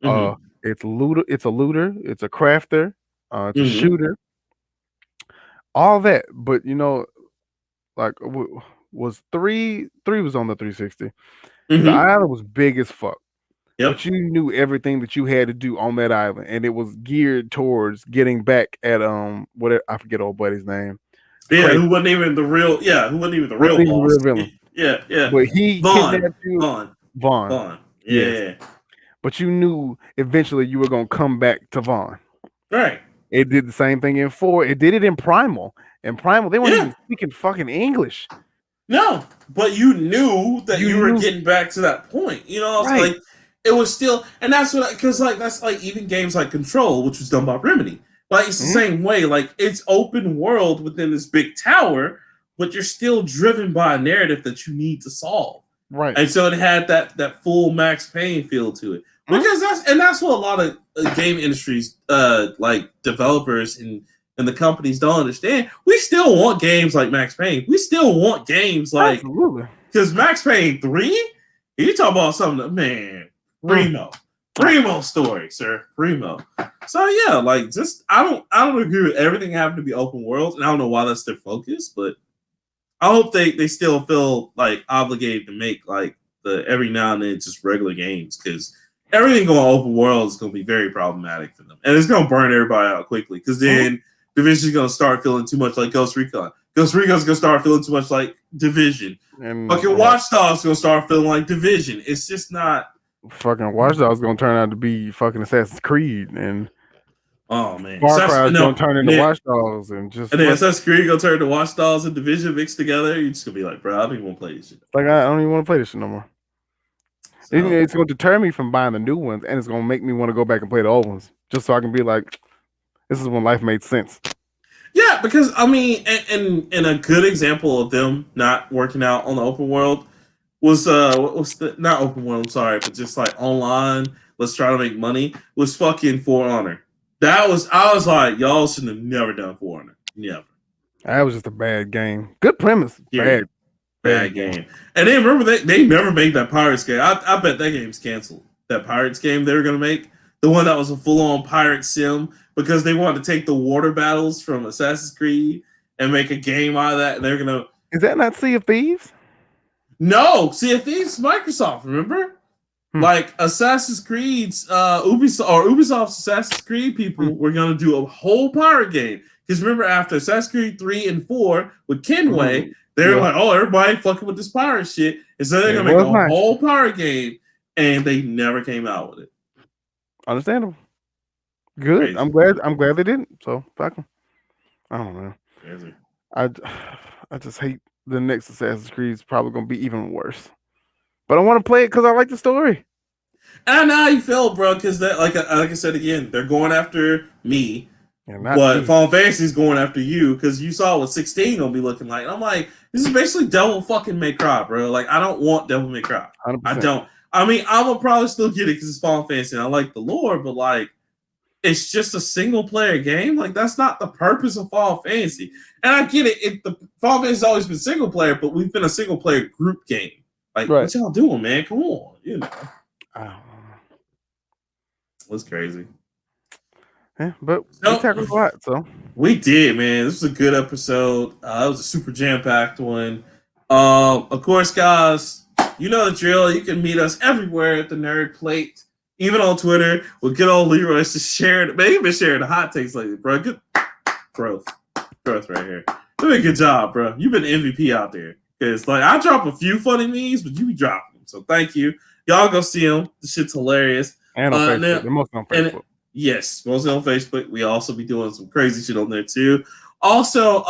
Mm-hmm. It's looter. It's a looter. It's a crafter. It's a Mm-hmm. shooter. All that, but like was three was on the 360. The Mm-hmm. island was big as fuck, Yep. but you knew everything that you had to do on that island, and it was geared towards getting back at whatever I forget old buddy's name. Yeah, Craig who wasn't even the real? Yeah, who wasn't even the real wasn't even the boss? real villain, Yeah, yeah. but he Vaughn, kidnapped you, Vaughn, Vaughn. Vaughn. Yes, Yeah, but you knew eventually you were gonna come back to Vaughn. right. It did the same thing in 4. It did it in Primal. In Primal, they weren't Yeah, even speaking fucking English. no, but you knew that You you were knew, getting back to that point. You know, it's right? like it was still, and that's what because like that's like even games like Control, which was done by Remedy. Like it's the Mhm. same way. Like it's open world within this big tower, but you're still driven by a narrative that you need to solve. Right. And so it had that full Max Payne feel to it Mhm. because that's what a lot of game industries like developers and the companies don't understand. We still want games like Max Payne. We still want games like Absolutely. because Max Payne 3, you talk about something that, man, Mm. Primo story, sir. Primo. So yeah, like just I don't agree with everything having to be open world, and I don't know why that's their focus, but I hope they still feel like obligated to make like the every now and then just regular games because everything going open world is going to be very problematic for them, and it's going to burn everybody out quickly because Mhm. then Division's going to start feeling too much like Ghost Recon. Ghost Recon's going to start feeling too much like Division. And Fucking Watch Dogs going to start feeling like Division. It's just not. fucking Watch Dogs gonna turn out to be fucking Assassin's Creed, and Oh man, Far Cry is gonna no, turn into Watch Dogs, and just and then like Assassin's Creed gonna turn to Watch Dogs and Division mixed together. You're just gonna be like, bro, I don't even want to play this shit. I don't even want to play this shit no more. So It's gonna deter me from buying the new ones, and it's gonna make me want to go back and play the old ones, just so I can be like, this is when life made sense. yeah, because I mean, and a good example of them not working out on the open world was what was the not open world, I'm sorry, but just like online, let's try to make money, was fucking For Honor. That was I was like, y'all should have never done For Honor. Never. That was just a bad game. Good premise, Period. bad Bad game. game. And then remember they never made that Pirates game. I bet that game's canceled. That Pirates game they were gonna make. The one that was a full on pirate sim because they wanted to take the water battles from Assassin's Creed and make a game out of that. And they're gonna Is that not Sea of Thieves? no, see if these Microsoft, remember? Hmm. Like Assassin's Creed's Ubisoft's Assassin's Creed people were gonna do a whole pirate game. Because remember after Assassin's Creed 3 and 4 with Kenway, they were Yeah, like, oh, everybody fucking with this pirate shit. And so they're it gonna make was a nice. whole pirate game, and they never came out with it. Understandable. Good. Crazy. I'm glad they didn't. So fuck 'em. I don't know. Crazy. I I just hate the next Assassin's Creed is probably gonna be even worse. But I want to play it because I like the story. And I know how you feel, bro, because that like I said again, they're going after me. And not But me. Final Fantasy is going after you because you saw what 16 gonna be looking like. And I'm like, this is basically Devil fucking May Cry, bro. Like, I don't want Devil May Cry. I 100%. don't. I mean, I will probably still get it because it's Final Fantasy and I like the lore, but like, it's just a single player game. Like, that's not the purpose of Final Fantasy. And I get it. The Final Fantasy's always been single player, but we've been a single player group game. Like, Right. what y'all doing, man? Come on, I don't know. It's crazy. Yeah, but we So, tackled a lot, so we did, man. This was a good episode. It was a super jam packed one. Of course, guys, you know the drill. You can meet us everywhere at the Nerd Plate, even on Twitter. With good old Leroy to share it. Man, you've been sharing the hot takes lately, bro. Good growth right here. Doing a good job, bro. You've been MVP out there. Cause like I drop a few funny memes, but you be dropping them. So thank you. Y'all go see them. The shit's hilarious. and on Facebook. Now, They're mostly on and Facebook. yes, mostly on Facebook. We also be doing some crazy shit on there too. Also,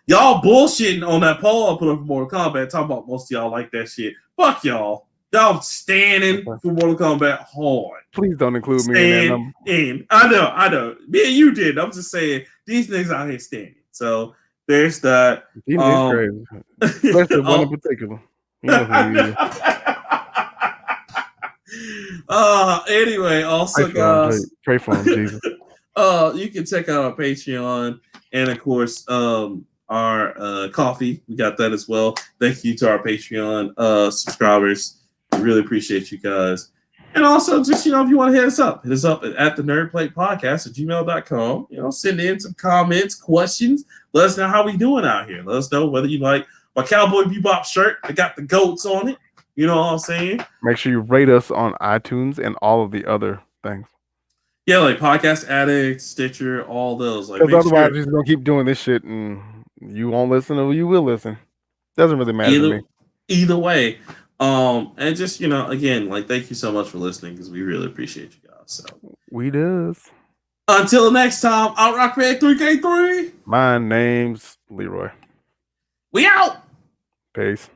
y'all bullshitting on that poll I put up for Mortal Kombat. Talking about most of y'all like that shit. Fuck y'all. Y'all standing for Mortal Kombat hard. Please don't include me in that number. I know. Me and you did. I'm just saying these niggas out here standing. So there's that. These niggas crazy. Especially one in particular. You know who he is. Anyway, also guys, pray for him, Jesus. You can check out our Patreon and of course our coffee. We got that as well. Thank you to our Patreon subscribers. We really appreciate you guys. And also, just, if you want to hit us up at the Nerdplate Podcast at gmail.com. Send in some comments, questions. Let us know how we doing out here. Let us know whether you like my Cowboy Bebop shirt. I got the goats on it. You know what I'm saying? Make sure you rate us on iTunes and all of the other things. Yeah, like Podcast Addict, Stitcher, all those. Like, Because make otherwise, sure you're just gonna keep doing this shit, and you won't listen, or you will listen. Doesn't really matter to me. either way. And just, again, like, thank you so much for listening, because we really appreciate you guys. So We does. until next time, I'm Rockman3K3. My name's Leroy. We out. Peace.